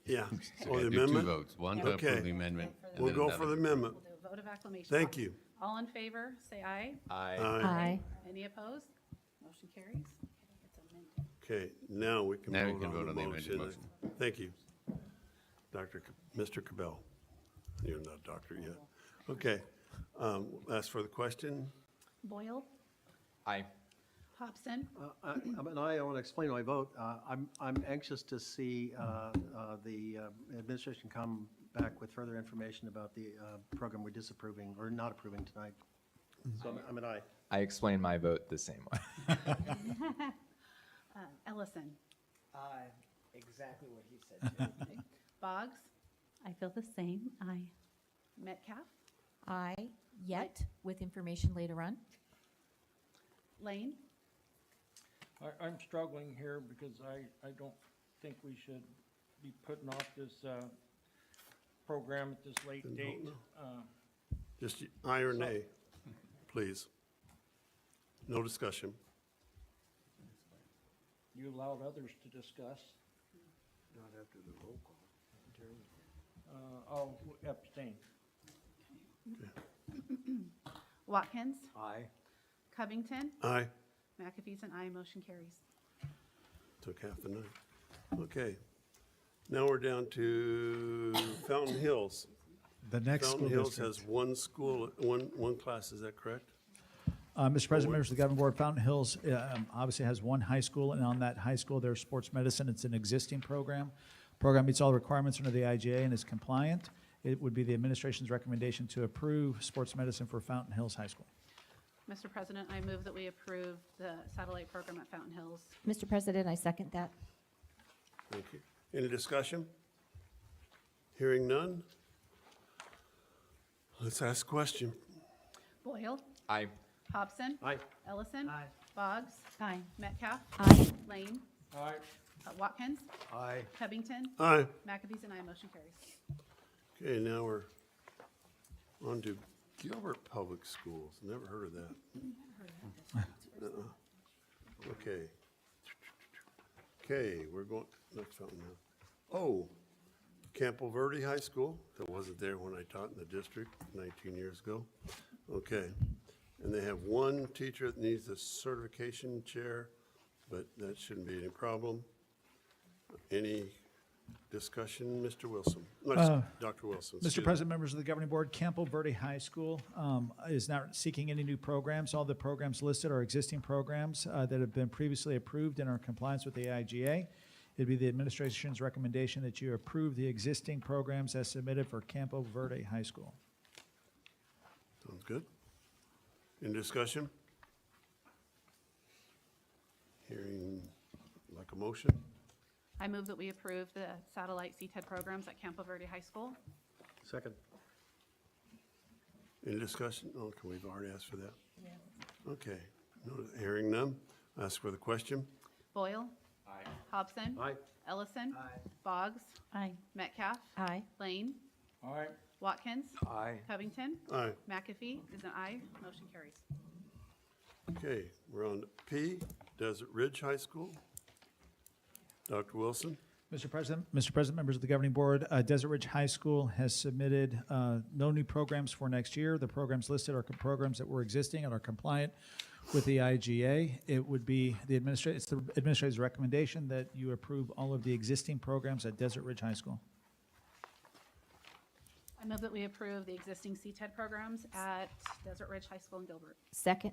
S1: Yeah.
S21: So
S1: Oh,
S21: you
S1: the
S21: gotta do two
S1: amendment?
S21: votes, one to
S1: Okay.
S21: approve the amendment. and
S1: We'll
S21: then
S1: go for the
S21: another.
S1: amendment.
S8: We'll do a vote of acclamation.
S1: Thank you.
S8: All in favor, say aye.
S13: Aye.
S6: Aye.
S8: Any opposed? Motion carries. It's amended.
S1: Okay, now we can
S21: Now you
S1: vote
S21: can
S1: on
S21: vote
S1: the
S21: on the amended
S1: motion.
S21: motion.
S1: Thank you. Mr. Cabell. You're not doctor yet. Okay. Ask for the question.
S8: Boyle,
S13: Aye.
S8: Hobson,
S15: And I want to explain my vote. I'm anxious to see the administration come back with further information about the program we're disapproving or not approving tonight. So I'm an aye.
S13: I explain my vote the same way.
S8: Ellison,
S14: Aye, exactly what he said too.
S8: Boggs,
S9: I feel the same. Aye.
S8: Metcalf,
S6: I, yet, with information later on.
S8: Lane,
S20: I'm struggling here because I don't think we should be putting off this program at this late
S1: Then vote
S20: date.
S1: no. Just aye or nay, please. No discussion.
S20: You allowed others to discuss.
S7: Not after the roll call.
S20: I'll abstain.
S8: Watkins,
S7: Aye.
S8: Covington,
S1: Aye.
S8: McAfee's an aye, motion carries.
S1: Took half the night. Okay. Now we're down to Fountain Hills.
S2: The next school
S1: Fountain Hills
S2: district.
S1: has one school, one class, is that correct?
S2: Mr. President, members of the governing board, Fountain Hills obviously has one high school, and on that high school, there's sports medicine. It's an existing program. Program meets all requirements under the IGA and is compliant. It would be the administration's recommendation to approve sports medicine for Fountain Hills High School.
S8: Mr. President, I move that we approve the satellite program at Fountain Hills.
S6: Mr. President, I second that.
S1: Thank you. Any discussion? Hearing none? Let's ask a question.
S8: Boyle,
S13: Aye.
S8: Hobson.
S15: Aye.
S8: Ellison.
S14: Aye.
S8: Boggs.
S9: Aye.
S8: Metcalf.
S6: Aye.
S8: Lane.
S20: Aye.
S8: Watkins.
S7: Aye.
S8: Covington.
S1: Aye.
S8: McAfee's an aye, motion carries.
S1: Okay, now we're on to Gilbert Public Schools. Never heard of that. Okay. Okay, we're going, next Fountain now. Oh, Campo Verde High School, that wasn't there when I taught in the district 19 years ago. Okay, and they have one teacher that needs a certification chair, but that shouldn't be any problem. Any discussion, Mr. Wilson? No, Dr. Wilson. excuse
S2: Mr.
S1: me.
S2: President, members of the governing board, Campo Verde High School is not seeking any new programs. All the programs listed are existing programs that have been previously approved and are in compliance with the IGA. It'd be the administration's recommendation that you approve the existing programs as submitted for Campo Verde High School.
S1: Sounds good. Any discussion? Hearing like a motion?
S8: I move that we approve the satellite CTED programs at Campo Verde High School.
S15: Second.
S1: Any discussion? Oh, can we've already asked for that? Okay, no, hearing none, ask for the question.
S8: Boyle. Aye. Hobson.
S15: Aye.
S8: Ellison.
S14: Aye.
S8: Boggs.
S9: Aye.
S8: Metcalf.
S6: Aye.
S8: Lane.
S20: Aye.
S8: Watkins.
S7: Aye.
S8: Covington.
S1: Aye.
S8: McAfee is an aye, motion carries.
S1: Okay, we're on to P, Desert Ridge High School. Dr. Wilson?
S2: Mr. President, members of the governing board, Desert Ridge High School has submitted no new programs for next year. The programs listed are programs that were existing and are compliant with the IGA. It would be it's the administrator's recommendation that you approve all of the existing programs at Desert Ridge High School.
S8: I move that we approve the existing CTED programs at Desert Ridge High School in Gilbert.
S6: Second.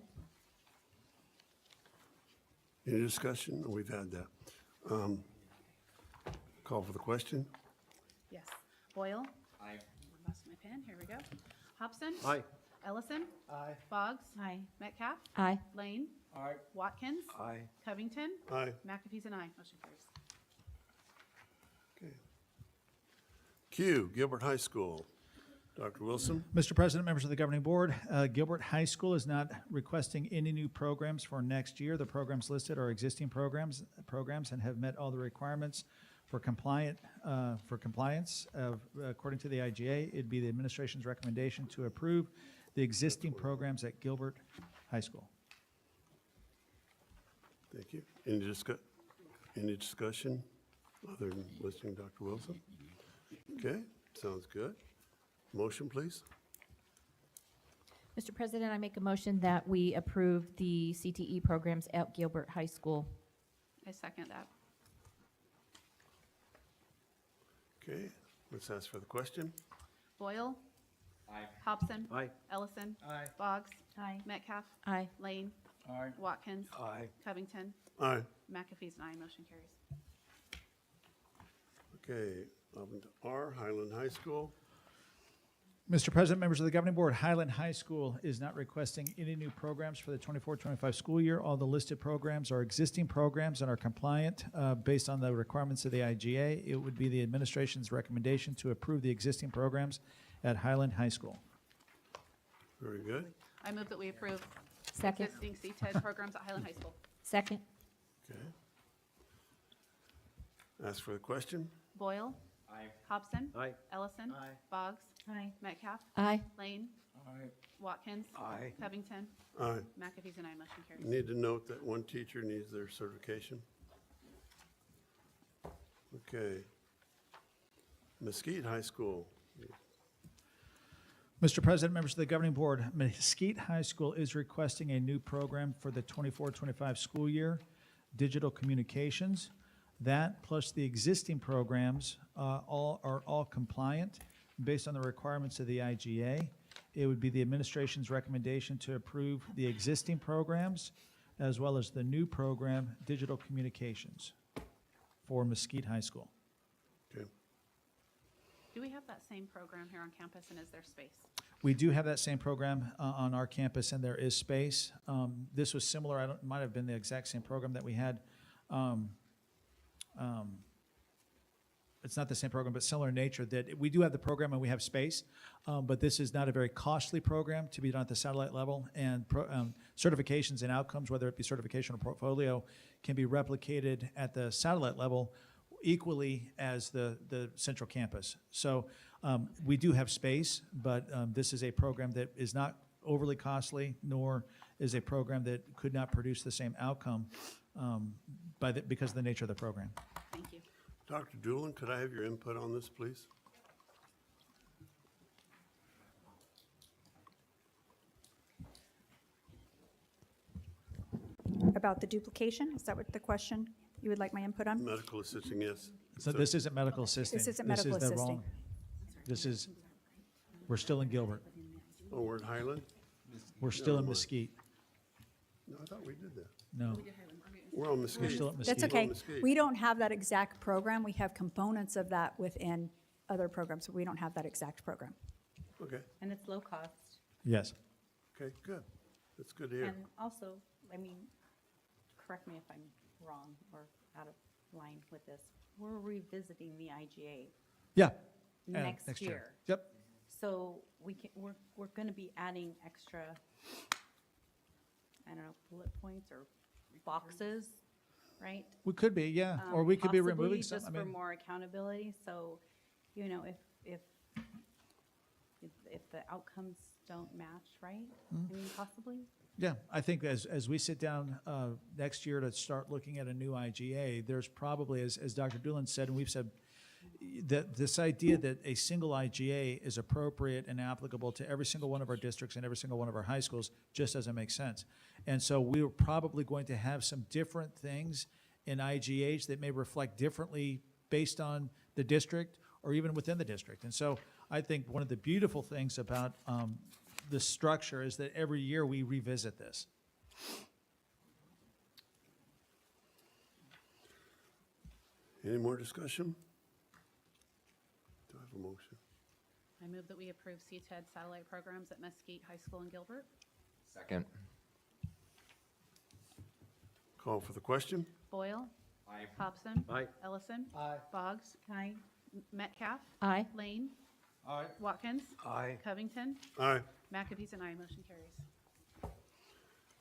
S1: Any discussion? We've had that. Call for the question.
S8: Yes. Boyle.
S13: Aye.
S8: Lost my pen, here we go. Hobson.
S15: Aye.
S8: Ellison.
S14: Aye.
S8: Boggs.
S9: Aye.
S8: Metcalf.
S6: Aye.
S8: Lane.
S20: Aye.
S8: Watkins.
S7: Aye.
S8: Covington.
S1: Aye.
S8: McAfee's an aye, motion carries.
S1: Okay. Q, Gilbert High School. Dr. Wilson?
S2: Mr. President, members of the governing board, Gilbert High School is not requesting any new programs for next year. The programs listed are existing programs and have met all the requirements for compliance. According to the IGA, it'd be the administration's recommendation to approve the existing programs at Gilbert High School.
S1: Thank you. Any discussion other than listening to Dr. Wilson? Okay, sounds good. Motion, please.
S6: Mr. President, I make a motion that we approve the CTE programs at Gilbert High School.
S8: I second that.
S1: Okay, let's ask for the question.
S8: Boyle.
S13: Aye.
S8: Hobson.
S15: Aye.
S8: Ellison.
S15: Aye.
S8: Boggs.
S6: Aye.
S8: Metcalf.
S6: Aye.
S8: Lane.
S20: Aye.
S8: Watkins.
S7: Aye.
S8: Covington.
S1: Aye.
S8: McAfee's an aye, motion carries.
S1: Okay, up to R, Highland High School.
S2: Mr. President, members of the governing board, Highland High School is not requesting any new programs for the 24-25 school year. All the listed programs are existing programs and are compliant based on the requirements of the IGA. It would be the administration's recommendation to approve the existing programs at Highland High School.
S1: Very good.
S8: I move that we approve
S6: Second.
S8: existing CTED programs at Highland High School.
S6: Second.
S1: Okay. Ask for the question.
S8: Boyle.
S13: Aye.
S8: Hobson.
S15: Aye.
S8: Ellison.
S15: Aye.
S8: Boggs.
S6: Aye.
S8: Metcalf.
S6: Aye.
S8: Lane.
S20: Aye.
S8: Watkins.
S7: Aye.
S8: Covington.
S1: Aye.
S8: McAfee's an aye, motion carries.
S1: Need to note that one teacher needs their certification. Okay. Mesquite High School.
S2: Mr. President, members of the governing board, Mesquite High School is requesting a new program for the 24-25 school year, digital communications. That plus the existing programs are all compliant based on the requirements of the IGA. It would be the administration's recommendation to approve the existing programs as well as the new program, digital communications, for Mesquite High School.
S1: Okay.
S8: Do we have that same program here on campus, and is there space?
S2: We do have that same program on our campus, and there is space. This was similar, it might have been the exact same program that we had. It's not the same program, but similar in nature, that we do have the program and we have space, but this is not a very costly program to be done at the satellite level, and certifications and outcomes, whether it be certification or portfolio, can be replicated at the satellite level equally as the central campus. So we do have space, but this is a program that is not overly costly, nor is a program that could not produce the same outcome because of the nature of the program.
S8: Thank you.
S1: Dr. Doolin, could I have your input on this, please?
S19: About the duplication, is that what the question you would like my input on?
S1: Medical assisting, yes.
S2: So this isn't medical assisting.
S19: This isn't medical
S2: is the
S19: assisting.
S2: wrong- This is, we're still in Gilbert.
S1: Oh, we're at Highland?
S2: We're still in
S1: Never mind.
S2: Mesquite.
S1: No, I thought we did that.
S2: No.
S1: We're on Mesquite.
S2: We're still at
S19: That's
S2: Mesquite.
S19: okay.
S1: Mesquite.
S19: We don't have that exact program. We have components of that within other programs, but we don't have that exact program.
S1: Okay,
S9: And it's low cost.
S2: Yes.
S1: okay, good. That's good to hear.
S9: And also, I mean, correct me if I'm wrong or out of line with this, we're revisiting the IGA
S2: Yeah.
S9: next year.
S2: Yep.
S9: So we're gonna be adding extra, I don't know, bullet points or boxes, right?
S2: We could be, yeah, or we could be removing some, I
S9: Possibly just for
S2: mean,
S9: more accountability, so, you know, if the outcomes don't match, right?
S2: Mm-hmm.
S9: I mean, possibly,
S2: yeah, I think as we sit down next year to start looking at a new IGA, there's probably, as Dr. Doolin said, and we've said, that this idea that a single IGA is appropriate and applicable to every single one of our districts and every single one of our high schools just doesn't make sense. And so we are probably going to have some different things in IGAs that may reflect differently based on the district or even within the district. And so I think one of the beautiful things about the structure is that every year we revisit this.
S1: Any more discussion? Do I have a motion?
S8: I move that we approve CTED satellite programs at Mesquite High School in Gilbert.
S13: Second.
S1: Call for the question?
S8: Boyle.
S13: Aye.
S8: Hobson.
S15: Aye.
S8: Ellison.
S15: Aye.
S8: Boggs.
S9: aye,
S8: Metcalf.
S6: Aye.
S8: Lane.
S20: Aye.
S8: Watkins.
S7: Aye.
S8: Covington.
S1: Aye.
S8: McAfee's an aye, motion carries.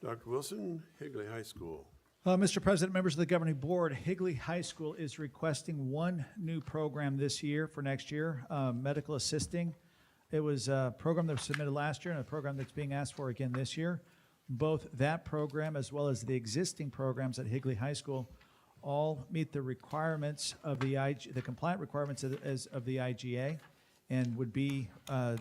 S1: Dr. Wilson, Higley High School.
S2: Mr. President, members of the governing board, Higley High School is requesting one new program this year for next year, medical assisting. It was a program that was submitted last year and a program that's being asked for again this year. Both that program as well as the existing programs at Higley High School all meet the requirements of the compliant requirements of the IGA, and would be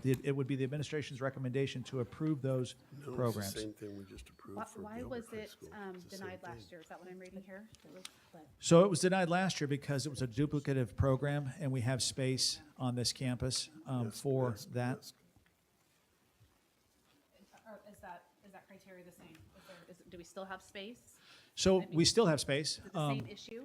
S2: it would be the administration's recommendation to approve those
S1: No,
S2: programs.
S1: it's the same thing we just approved for
S8: Why
S1: Gilbert
S8: was
S1: High
S8: it
S1: School. It's the
S8: denied
S1: same
S8: last
S1: thing.
S8: year? Is that what I'm reading here? It was what?
S2: So it was denied last year because it was a duplicative program, and we have space on this campus
S1: Yes,
S2: for
S1: yes,
S2: that.
S1: yes.
S8: cafeteria the same? Do we still have space?
S2: So we still have space.
S8: Is it the same issue?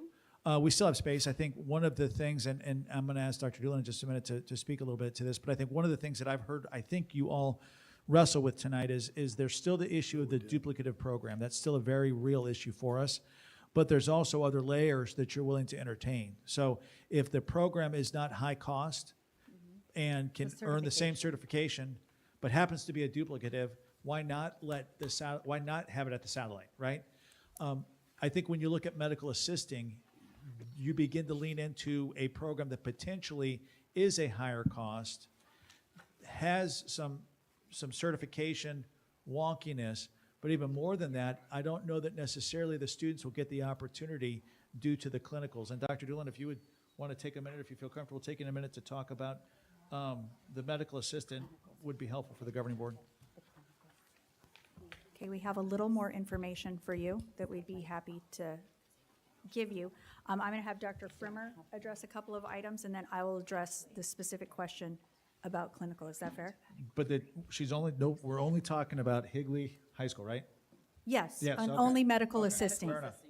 S2: We still have space. I think one of the things, and I'm going to ask Dr. Doolin in just a minute to speak a little bit to this, but I think one of the things that I've heard, I think you all wrestle with tonight is there's still the issue of the duplicative program. That's still a very real issue for us. But there's also other layers that you're willing to entertain. So if the program is not high cost and can earn the same certification, but happens to be a duplicative, why not have it at the satellite, right? I think when you look at medical assisting, you begin to lean into a program that potentially is a higher cost, has some certification wonkiness, but even more than that, I don't know that necessarily the students will get the opportunity due to the clinicals. And Dr. Doolin, if you would want to take a minute, if you feel comfortable taking a minute to talk about the medical assistant, would be helpful for the governing board.
S19: Okay, we have a little more information for you that we'd be happy to give you. I'm going to have Dr. Frimmer address a couple of items, and then I will address the specific question about clinical. Is that fair?
S2: But we're only talking about Higley High School, right?
S19: Yes,
S2: Yes,
S19: and
S2: okay.
S19: only medical assisting.
S2: Fair enough.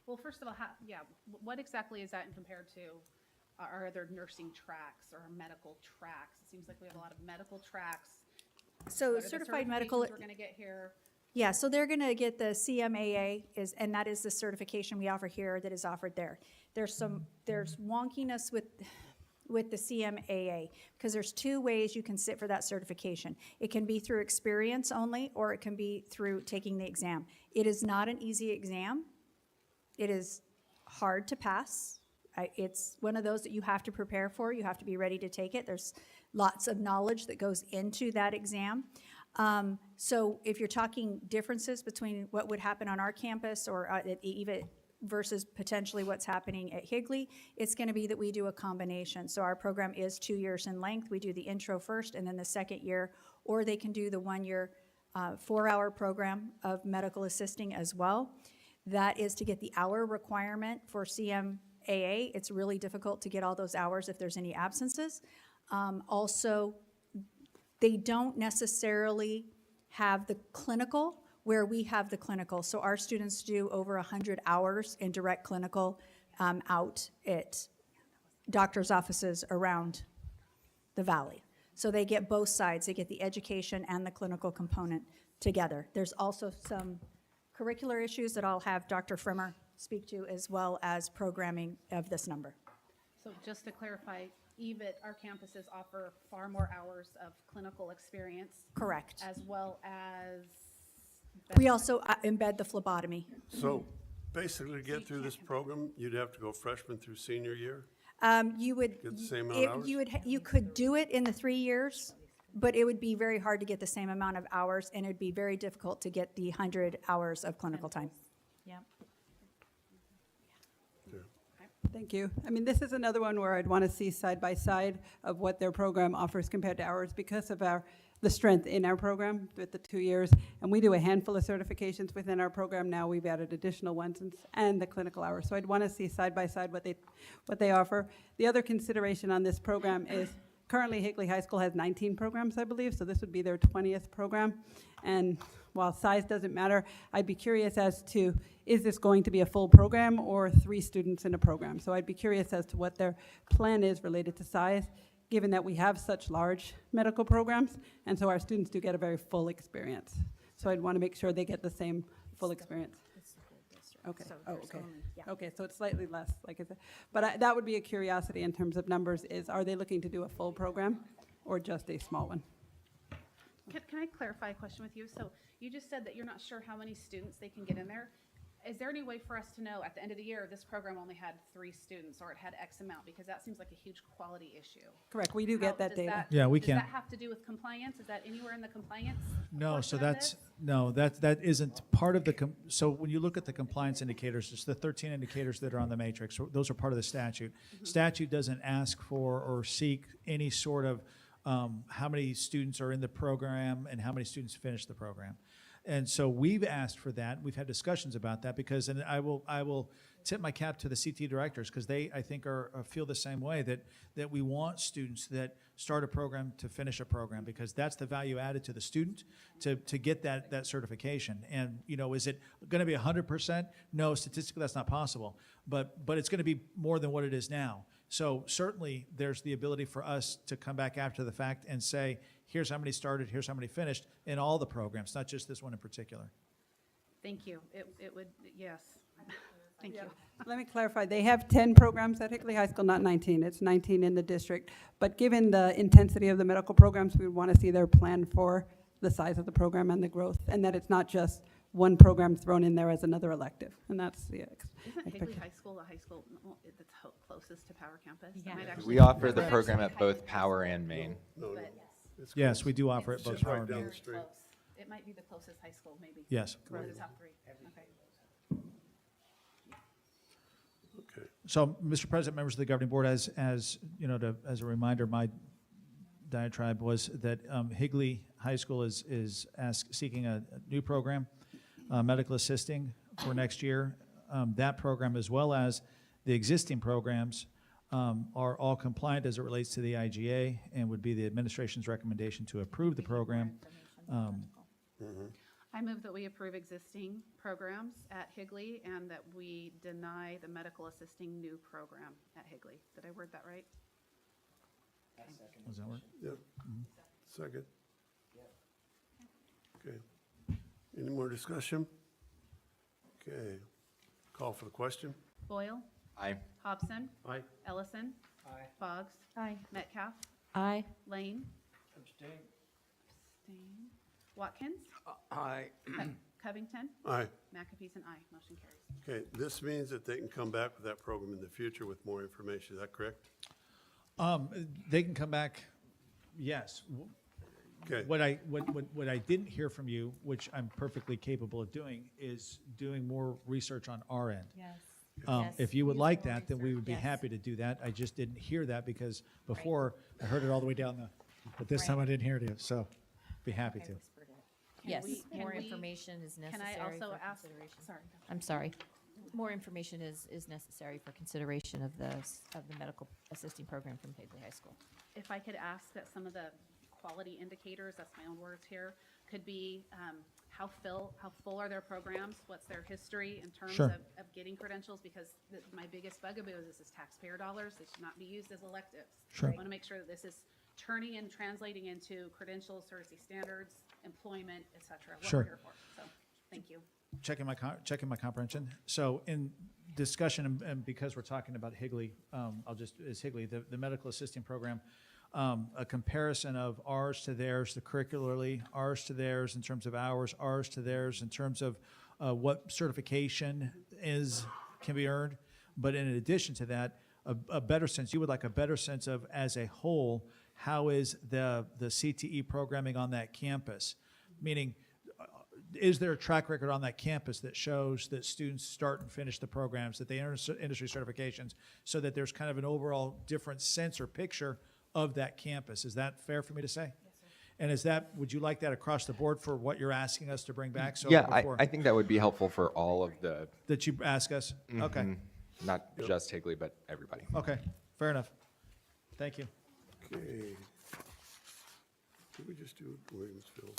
S8: Well, first of all, what exactly is that in compared to, are there nursing tracks or medical tracks? It seems like we have a lot of medical tracks.
S19: So
S8: What are the
S19: certified medical.
S8: certifications we're gonna get here?
S19: Yeah, so they're going to get the CMAA and that is the certification we offer here that is offered there. There's wonkiness with the CMAA because there's two ways you can sit for that certification. It can be through experience only, or it can be through taking the exam. It is not an easy exam. It is hard to pass. It's one of those that you have to prepare for. You have to be ready to take it. There's lots of knowledge that goes into that exam. So if you're talking differences between what would happen on our campus or at EVIT versus potentially what's happening at Higley, it's going to be that we do a combination. So our program is 2 years in length. We do the intro first and then the second year, or they can do the 1 year, 4-hour program of medical assisting as well. That is to get the hour requirement for CMAA. It's really difficult to get all those hours if there's any absences. Also, they don't necessarily have the clinical where we have the clinical. So our students do over 100 hours in direct clinical out at doctor's offices around the valley. So they get both sides. They get the education and the clinical component together. There's also some curricular issues that I'll have Dr. Frimmer speak to, as well as programming of this number.
S8: So just to clarify, EVIT, our campuses offer far more hours of clinical experience.
S19: Correct.
S8: As well as.
S19: We also embed the phlebotomy.
S1: So basically, to get through this program, you'd have to go freshman through senior year?
S19: You would.
S1: Get the same amount of hours?
S19: You could do it in the 3 years, but it would be very hard to get the same amount of hours, and it'd be very difficult to get the 100 hours of clinical time.
S6: Yeah.
S22: Thank you. I mean, this is another one where I'd want to see side by side of what their program offers compared to ours because of the strength in our program with the 2 years. And we do a handful of certifications within our program now. We've added additional ones and the clinical hours. So I'd want to see side by side what they offer. The other consideration on this program is currently Higley High School has 19 programs, I believe, so this would be their 20th program. And while size doesn't matter, I'd be curious as to, is this going to be a full program or 3 students in a program? So I'd be curious as to what their plan is related to size, given that we have such large medical programs, and so our students do get a very full experience. So I'd want to make sure they get the same full experience. Okay, okay. Okay, so it's slightly less, like I said. But that would be a curiosity in terms of numbers is, are they looking to do a full program or just a small one?
S8: Can I clarify a question with you? So you just said that you're not sure how many students they can get in there. Is there any way for us to know at the end of the year, this program only had 3 students or it had X amount? Because that seems like a huge quality issue.
S22: Correct, we do get that data.
S2: Yeah, we
S8: Does
S2: can.
S8: that have to do with compliance? Is that anywhere in the compliance?
S2: No, so
S8: portion of this?
S2: that isn't part of the, so when you look at the compliance indicators, it's the 13 indicators that are on the matrix. So those are part of the statute. Statute doesn't ask for or seek any sort of how many students are in the program and how many students finish the program. And so we've asked for that. We've had discussions about that because, and I will tip my cap to the CT directors, because they, I think, feel the same way, that we want students that start a program to finish a program, because that's the value added to the student to get that certification. And, you know, is it going to be 100%? No, statistically, that's not possible. But it's going to be more than what it is now. So certainly, there's the ability for us to come back after the fact and say, here's how many started, here's how many finished in all the programs, not just this one in particular.
S8: Thank you. It would, yes. Thank you.
S22: Let me clarify, they have 10 programs at Higley High School, not 19. It's 19 in the district. But given the intensity of the medical programs, we would want to see their plan for the size of the program and the growth, and that it's not just one program thrown in there as another elective. And that's the
S8: Isn't Higley High School the high school that's closest to Power Campus? That might actually
S13: We offer the
S8: be-
S13: program at both Power and Main.
S1: No,
S8: But
S1: it's
S2: Yes,
S1: close.
S2: we do offer it
S1: It's
S2: both
S1: just
S2: Power
S1: right
S2: and
S1: down
S2: Main.
S1: the
S8: very
S1: street.
S8: close. It might be the closest high school, maybe.
S2: Yes.
S8: We're the top three. Okay.
S1: Okay.
S2: So, Mr. President, members of the governing board, as you know, as a reminder, my diatribe was that Higley High School is seeking a new program, medical assisting for next year. That program, as well as the existing programs, are all compliant as it relates to the IGA, and would be the administration's recommendation to approve the program.
S8: I move that we approve existing programs at Higley and that we deny the medical assisting new program at Higley. Did I word that right?
S2: Does that work?
S1: Yep. Second. Okay. Any more discussion? Okay. Call for the question.
S8: Boyle?
S13: Aye.
S8: Hobson?
S15: Aye.
S8: Ellison?
S15: Aye.
S8: Boggs?
S19: Aye.
S8: Metcalf?
S6: Aye.
S8: Lane?
S15: Abstain.
S8: Abstain. Watkins?
S7: Aye.
S8: Covington?
S1: Aye.
S8: McAfee's an aye. Motion carries.
S1: Okay, this means that they can come back with that program in the future with more information. Is that correct?
S2: They can come back, yes.
S1: Okay.
S2: What I didn't hear from you, which I'm perfectly capable of doing, is doing more research on our end.
S19: Yes.
S2: If you would like that, then we would be happy to do that. I just didn't hear that because before I heard it all the way down but this time I didn't hear it, so be happy to.
S6: Yes,
S8: Can
S6: more
S8: we-
S6: information is
S8: Can
S6: necessary
S8: I also
S6: for
S8: ask,
S6: consideration.
S8: sorry.
S6: I'm sorry. More information is necessary for consideration of the medical assisting program from Higley High School.
S8: If I could ask that some of the quality indicators, that's my own words here, could be how full are their programs? What's their history in terms
S2: Sure.
S8: of getting credentials? Because my biggest bugaboo is this is taxpayer dollars. They should not be used as electives.
S2: Sure.
S8: I want to make sure that this is turning and translating into credentials, courtesy standards, employment, et cetera. What
S2: Sure.
S8: we're here for. So, thank you.
S2: Checking my comprehension. So in discussion, and because we're talking about Higley, Higley, the medical assisting program, a comparison of ours to theirs, the curricularly, ours to theirs in terms of hours, ours to theirs in terms of what certification can be earned. But in addition to that, a better sense, you would like a better sense of, as a whole, how is the CTE programming on that campus? Meaning, is there a track record on that campus that shows that students start and finish the programs, that they earn industry certifications, so that there's kind of an overall different sense or picture of that campus? Is that fair for me to say? Yes, sir. And would you like that across the board for what you're asking us to bring back? So
S13: Yeah,
S2: before-
S13: I think that would be helpful for all of the,
S2: That you ask us? Okay,
S13: not just Higley, but everybody.
S2: okay, fair enough. Thank you.
S1: Okay. Did we just do Williamsville?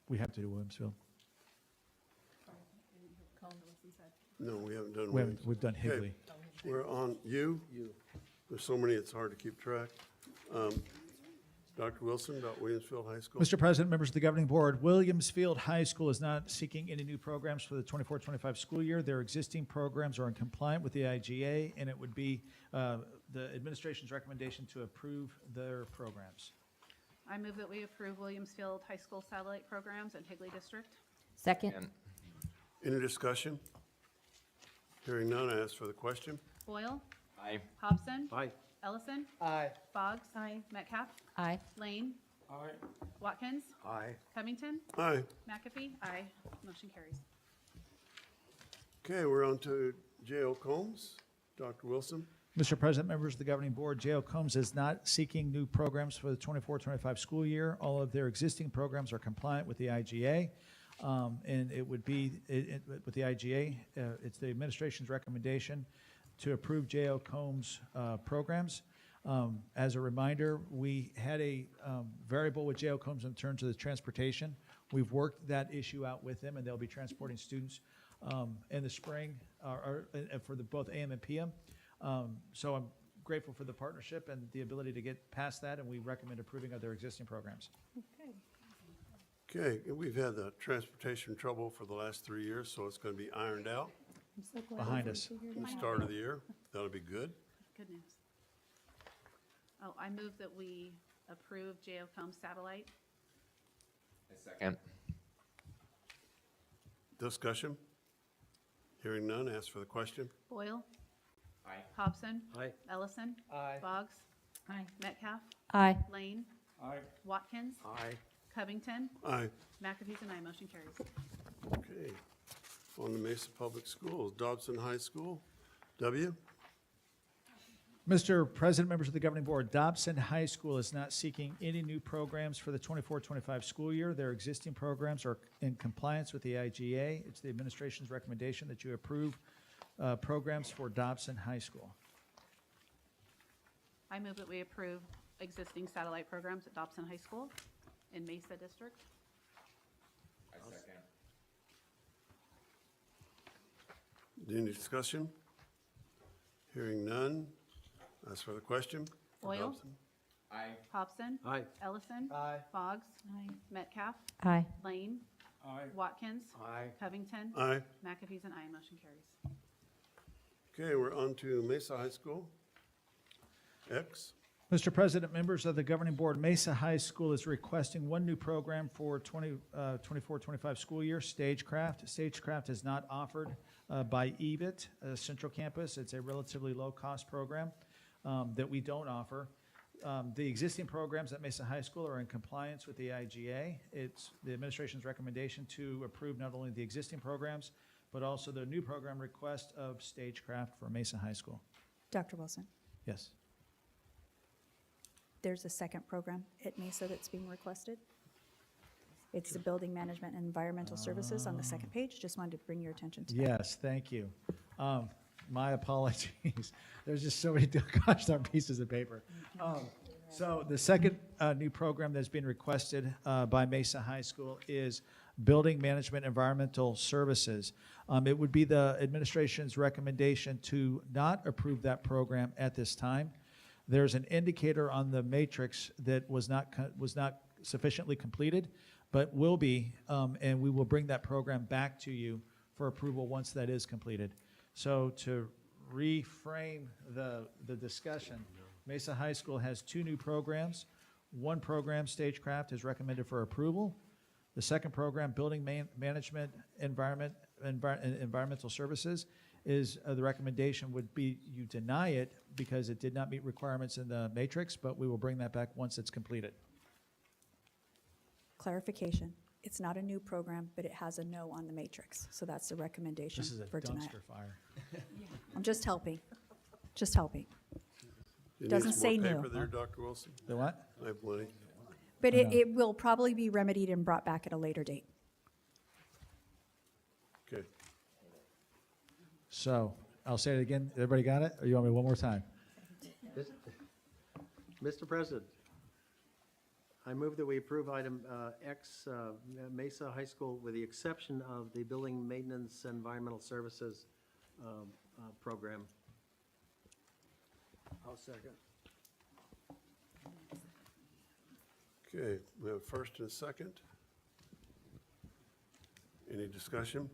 S2: We have to do Williamsville.
S1: No, we haven't done
S2: We haven't,
S1: Williamsville.
S2: we've done
S1: Okay,
S2: Higley.
S1: We're on you. There's so many, it's hard to keep track. Dr. Wilson, about Williamsville High School.
S2: Mr. President, members of the governing board, Williamsfield High School is not seeking any new programs for the 24-25 school year. Their existing programs are in compliant with the IGA, and it would be the administration's recommendation to approve their programs.
S8: I move that we approve Williamsfield High School satellite programs and Higley District.
S6: Second.
S13: And
S1: Any discussion? Hearing none, I ask for the question.
S8: Boyle?
S13: Aye.
S8: Hobson?
S15: Aye.
S8: Ellison?
S15: Aye.
S8: Boggs? Aye. Metcalf?
S6: Aye.
S8: Lane?
S15: Aye.
S8: Watkins?
S7: Aye.
S8: Covington?
S1: Aye.
S8: McAfee? Aye. Motion carries.
S1: Okay, we're on to J.O. Combs. Dr. Wilson.
S2: Mr. President, members of the governing board, J.O. Combs is not seeking new programs for the 24-25 school year. All of their existing programs are compliant with the IGA. And it would be, with the IGA, it's the administration's recommendation to approve J.O. Combs programs. As a reminder, we had a variable with J.O. Combs in terms of the transportation. We've worked that issue out with them, and they'll be transporting students in the spring for both AM and PM. So I'm grateful for the partnership and the ability to get past that, and we recommend approving of their existing programs.
S1: Okay, and we've had the transportation trouble for the last 3 years, so it's going to be ironed out
S2: Behind us.
S1: at the start of the year. That'll be good.
S8: Good news. Oh, I move that we approve J.O. Combs Satellite.
S13: Second.
S1: Discussion? Hearing none, ask for the question.
S8: Boyle?
S13: Aye.
S8: Hobson?
S15: Aye.
S8: Ellison?
S14: Aye.
S8: Boggs?
S6: Aye.
S8: Metcalf?
S6: Aye.
S8: Lane?
S20: Aye.
S8: Watkins?
S15: Aye.
S8: Covington?
S1: Aye.
S8: McAfee's and I, motion carries.
S1: Okay. On to Mesa Public Schools, Dobson High School. W?
S2: Mr. President, members of the governing board, Dobson High School is not seeking any new programs for the 24-25 school year. Their existing programs are in compliance with the IGA. It's the administration's recommendation that you approve programs for Dobson High School.
S8: I move that we approve existing satellite programs at Dobson High School in Mesa District.
S13: I second.
S1: Any discussion? Hearing none, ask for the question. for
S8: Boyle?
S1: Dobson.
S13: Aye.
S8: Hobson?
S15: Aye.
S8: Ellison?
S14: Aye.
S8: Boggs?
S6: Aye.
S8: Metcalf?
S6: Aye.
S8: Lane?
S20: Aye.
S8: Watkins?
S15: Aye.
S8: Covington?
S1: Aye.
S8: McAfee's and I, motion carries.
S1: Okay, we're on to Mesa High School. X?
S2: Mr. President, members of the governing board, Mesa High School is requesting one new program for 24-25 school year, Stagecraft. Stagecraft is not offered by EVIT, Central Campus. It's a relatively low-cost program that we don't offer. The existing programs at Mesa High School are in compliance with the IGA. It's the administration's recommendation to approve not only the existing programs, but also the new program request of Stagecraft for Mesa High School.
S19: Dr. Wilson,
S2: Yes.
S19: there's a second program at Mesa that's being requested. It's the Building Management and Environmental Services on the second page. Just wanted to bring your attention to that.
S2: Yes, thank you. My apologies. There's just so many gosh darn pieces of paper. So the second new program that's being requested by Mesa High School is Building Management Environmental Services. It would be the administration's recommendation to not approve that program at this time. There's an indicator on the matrix that was not sufficiently completed, but will be, and we will bring that program back to you for approval once that is completed. So to reframe the discussion, Mesa High School has two new programs. One program, Stagecraft, is recommended for approval. The second program, Building Management Environmental Services, is the recommendation would be you deny it because it did not meet requirements in the matrix, but we will bring that back once it's completed.
S19: Clarification, it's not a new program, but it has a no on the matrix. So that's the recommendation
S2: This is a
S19: for denial.
S2: dumpster fire.
S19: I'm just helping, just helping.
S1: You need
S19: Doesn't
S1: some
S19: say
S1: more
S19: no.
S1: paper there, Dr. Wilson?
S2: The what?
S1: I have plenty.
S19: But it will probably be remedied and brought back at a later date.
S1: Okay.
S2: So I'll say it again. Everybody got it? Or you want me one more time?
S15: Mr. President, I move that we approve item X, Mesa High School, with the exception of the Building Maintenance and Environmental Services program.
S7: I'll second.
S1: Okay, we have a first and a second. Any discussion?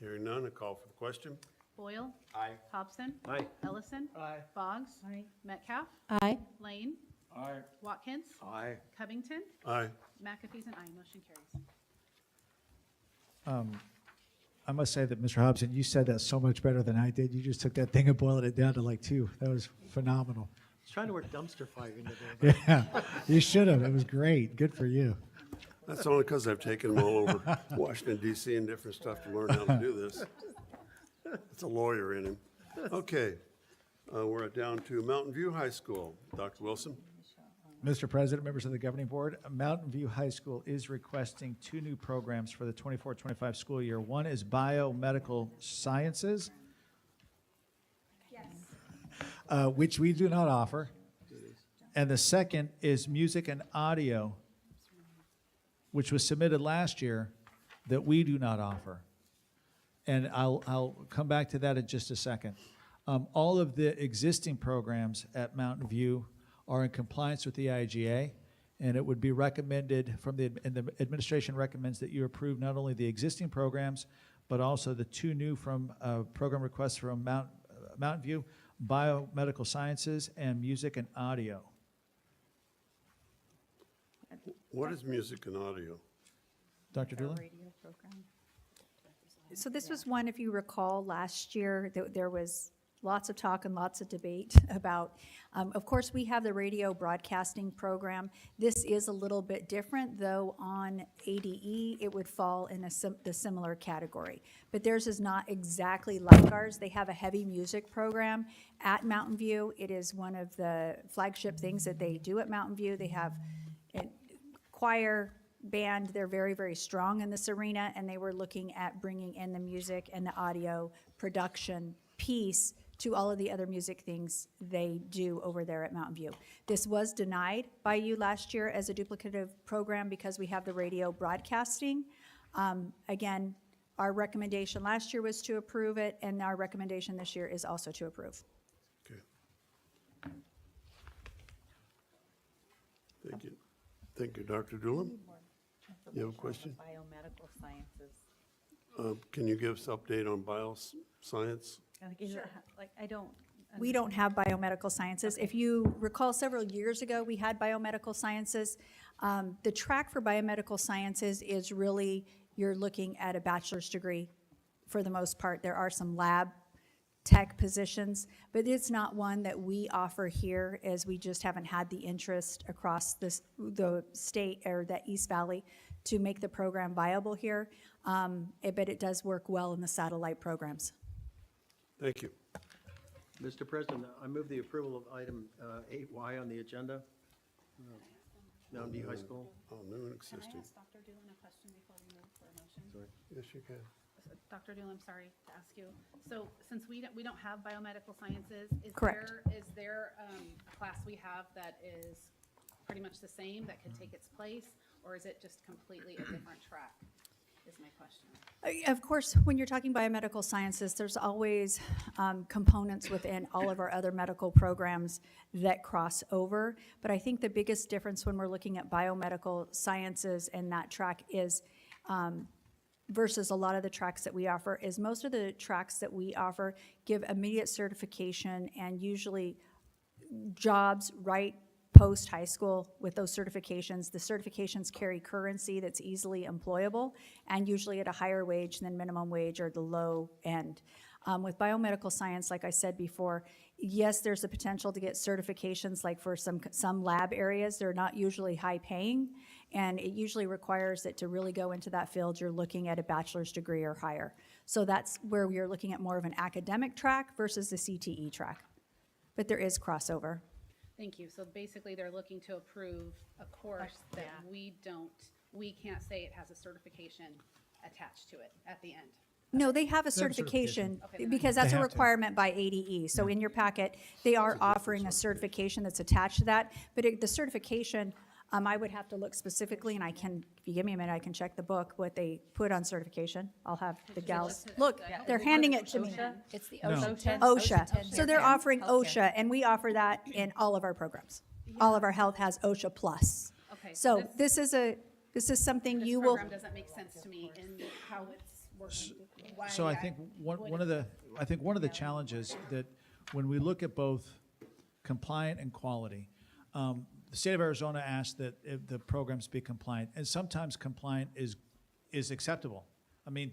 S1: Hearing none, a call for the question.
S8: Boyle?
S13: Aye.
S8: Hobson?
S15: Aye.
S8: Ellison?
S2: Aye.
S8: Boggs?
S6: Aye.
S8: Metcalf?
S6: Aye.
S8: Lane?
S20: Aye.
S8: Watkins?
S7: Aye.
S8: Covington?
S1: Aye.
S8: McAfee's and I, motion carries.
S2: I must say that, Mr. Hobson, you said that so much better than I did. You just took that thing and boiled it down to like 2. That was phenomenal.
S15: I was trying to work dumpster fire into there.
S2: Yeah, you should have. It was great. Good for you.
S1: That's only because I've taken them all over Washington DC and different stuff to learn how to do this. It's a lawyer in him. Okay, we're down to Mountain View High School. Dr. Wilson?
S2: Mr. President, members of the governing board, Mountain View High School is requesting 2 new programs for the 24-25 school year. One is biomedical sciences, which we do not offer. And the second is music and audio, which was submitted last year, that we do not offer. And I'll come back to that in just a second. All of the existing programs at Mountain View are in compliance with the IGA, and it would be recommended and the administration recommends that you approve not only the existing programs, but also the 2 new from program requests from Mountain View, biomedical sciences and music and audio.
S1: What is music and audio?
S2: Dr. Doolin?
S19: So this was one, if you recall, last year, there was lots of talk and lots of debate about, of course, we have the radio broadcasting program. This is a little bit different, though on ADE, it would fall in the similar category. But theirs is not exactly like ours. They have a heavy music program at Mountain View. It is one of the flagship things that they do at Mountain View. They have a choir, band. They're very, very strong in this arena, and they were looking at bringing in the music and the audio production piece to all of the other music things they do over there at Mountain View. This was denied by you last year as a duplicative program because we have the radio broadcasting. Again, our recommendation last year was to approve it, and our recommendation this year is also to approve.
S1: Okay. Thank you. Thank you, Dr. Doolin. You have a question?
S9: Biomedical sciences.
S1: Can you give us an update on bioscience?
S19: We don't have biomedical sciences. If you recall, several years ago, we had biomedical sciences. The track for biomedical sciences is really, you're looking at a bachelor's degree for the most part. There are some lab tech positions, but it's not one that we offer here, as we just haven't had the interest across the state or the East Valley to make the program viable here. But it does work well in the satellite programs.
S1: Thank you.
S15: Mr. President, I move the approval of item 8Y on the agenda. Mountain View High School.
S1: Oh, new and existing.
S8: Can I ask Dr. Doolin a question before we move for a motion?
S1: Yes, you can.
S8: Dr. Doolin, I'm sorry to ask you. So since we don't have biomedical sciences,
S19: Correct.
S8: Is there a class we have that is pretty much the same that could take its place? Or is it just completely a different track, is my question.
S19: Of course, when you're talking biomedical sciences, there's always components within all of our other medical programs that cross over. But I think the biggest difference when we're looking at biomedical sciences and that track is versus a lot of the tracks that we offer is most of the tracks that we offer give immediate certification and usually jobs right post-high school with those certifications. The certifications carry currency that's easily employable and usually at a higher wage than minimum wage or the low end. With biomedical science, like I said before, yes, there's a potential to get certifications like for some lab areas. They're not usually high paying, and it usually requires that to really go into that field, you're looking at a bachelor's degree or higher. So that's where we are looking at more of an academic track versus the CTE track. But there is crossover.
S8: Thank you. So basically, they're looking to approve a course that we can't say it has a certification attached to it at the end.
S19: No, they have a certification because that's a requirement by ADE. So in your packet, they are offering a certification that's attached to that. But the certification, I would have to look specifically, and I can, if you give me a minute, I can check the book, what they put on certification. I'll have the gals, look, they're handing it to me.
S6: It's the
S2: No.
S6: OSHA 10.
S19: OSHA. So they're offering
S6: Healthcare.
S19: OSHA, and we offer that in all of our programs. All of our health has OSHA plus.
S8: Okay,
S19: So this is something
S8: This
S19: you will.
S8: program doesn't make sense to me in how it's working. Why
S2: So I think one of the challenges that when we look at both compliant and quality, the state of Arizona asked that if the programs be compliant, and sometimes compliant is acceptable. I mean,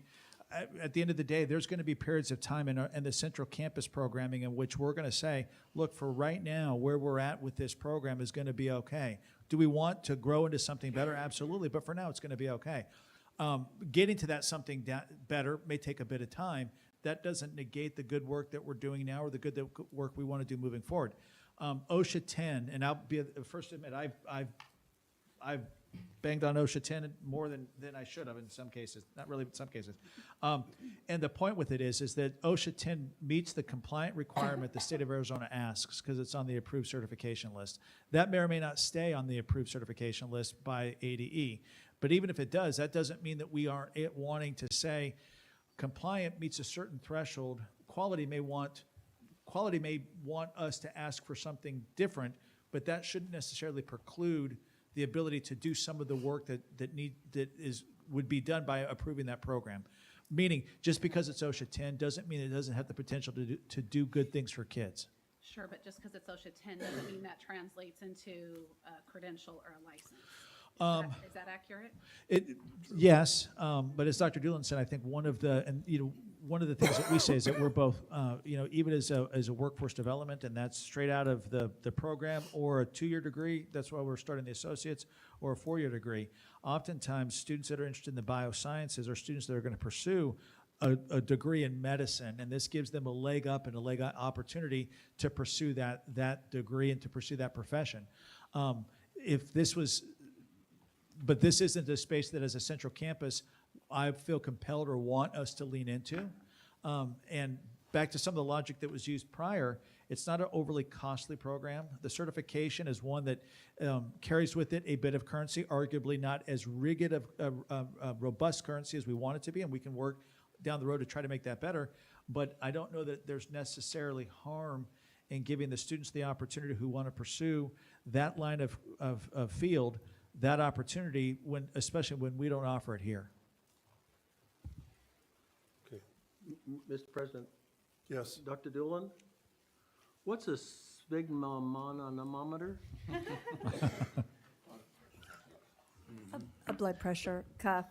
S2: at the end of the day, there's going to be periods of time in the central campus programming in which we're going to say, look, for right now, where we're at with this program is going to be okay. Do we want to grow into something better? Absolutely, but for now, it's going to be okay. Getting to that something better may take a bit of time. That doesn't negate the good work that we're doing now or the good work we want to do moving forward. OSHA 10, and I'll be the first to admit, I've banged on OSHA 10 more than I should have in some cases, not really, but some cases. And the point with it is that OSHA 10 meets the compliant requirement the state of Arizona asks because it's on the approved certification list. That may or may not stay on the approved certification list by ADE. But even if it does, that doesn't mean that we aren't wanting to say compliant meets a certain threshold. Quality may want us to ask for something different, but that shouldn't necessarily preclude the ability to do some of the work that would be done by approving that program. Meaning, just because it's OSHA 10 doesn't mean it doesn't have the potential to do good things for kids.
S8: Sure, but just because it's OSHA 10 doesn't mean that translates into a credential or a license. Is that accurate?
S2: Yes, but as Dr. Doolin said, I think one of the things that we say is that we're both, even as a workforce development, and that's straight out of the program, or a 2-year degree, that's why we're starting the associates, or a 4-year degree. Oftentimes, students that are interested in the biosciences are students that are going to pursue a degree in medicine, and this gives them a leg up and a leg opportunity to pursue that degree and to pursue that profession. But this isn't a space that as a central campus I feel compelled or want us to lean into. And back to some of the logic that was used prior, it's not an overly costly program. The certification is one that carries with it a bit of currency, arguably not as rigid of robust currency as we want it to be, and we can work down the road to try to make that better. But I don't know that there's necessarily harm in giving the students the opportunity who want to pursue that line of field, that opportunity, especially when we don't offer it here.
S1: Okay.
S15: Mr. President,
S1: Yes.
S15: Dr. Doolin, what's a sphygmomanometer?
S19: A blood pressure cuff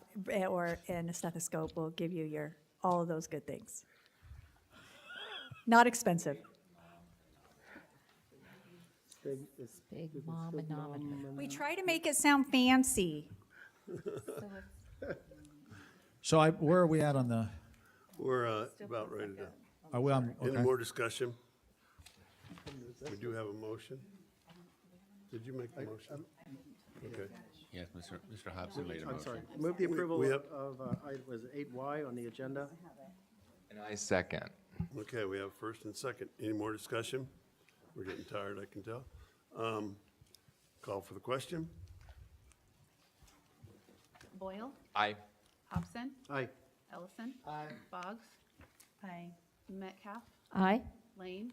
S19: and a stethoscope will give you all of those good things. Not expensive.
S6: Sphygmomanometer.
S19: We try to make it sound fancy.
S2: So where are we at on the?
S1: We're about ready to.
S2: Are we on?
S1: Any
S2: Okay.
S1: more discussion? We do have a motion. Did you make the motion? Okay.
S21: Yes, Mr. Hobson made a motion.
S15: I'm sorry. Move the approval
S1: we have-
S15: of, was it 8Y on the agenda?
S13: And I second.
S1: Okay, we have first and second. Any more discussion? We're getting tired, I can tell. Call for the question.
S8: Boyle?
S13: Aye.
S8: Hobson?
S15: Aye.
S8: Ellison?
S15: Aye.
S8: Boggs?
S9: Aye.
S8: Metcalf?
S6: Aye.
S8: Lane?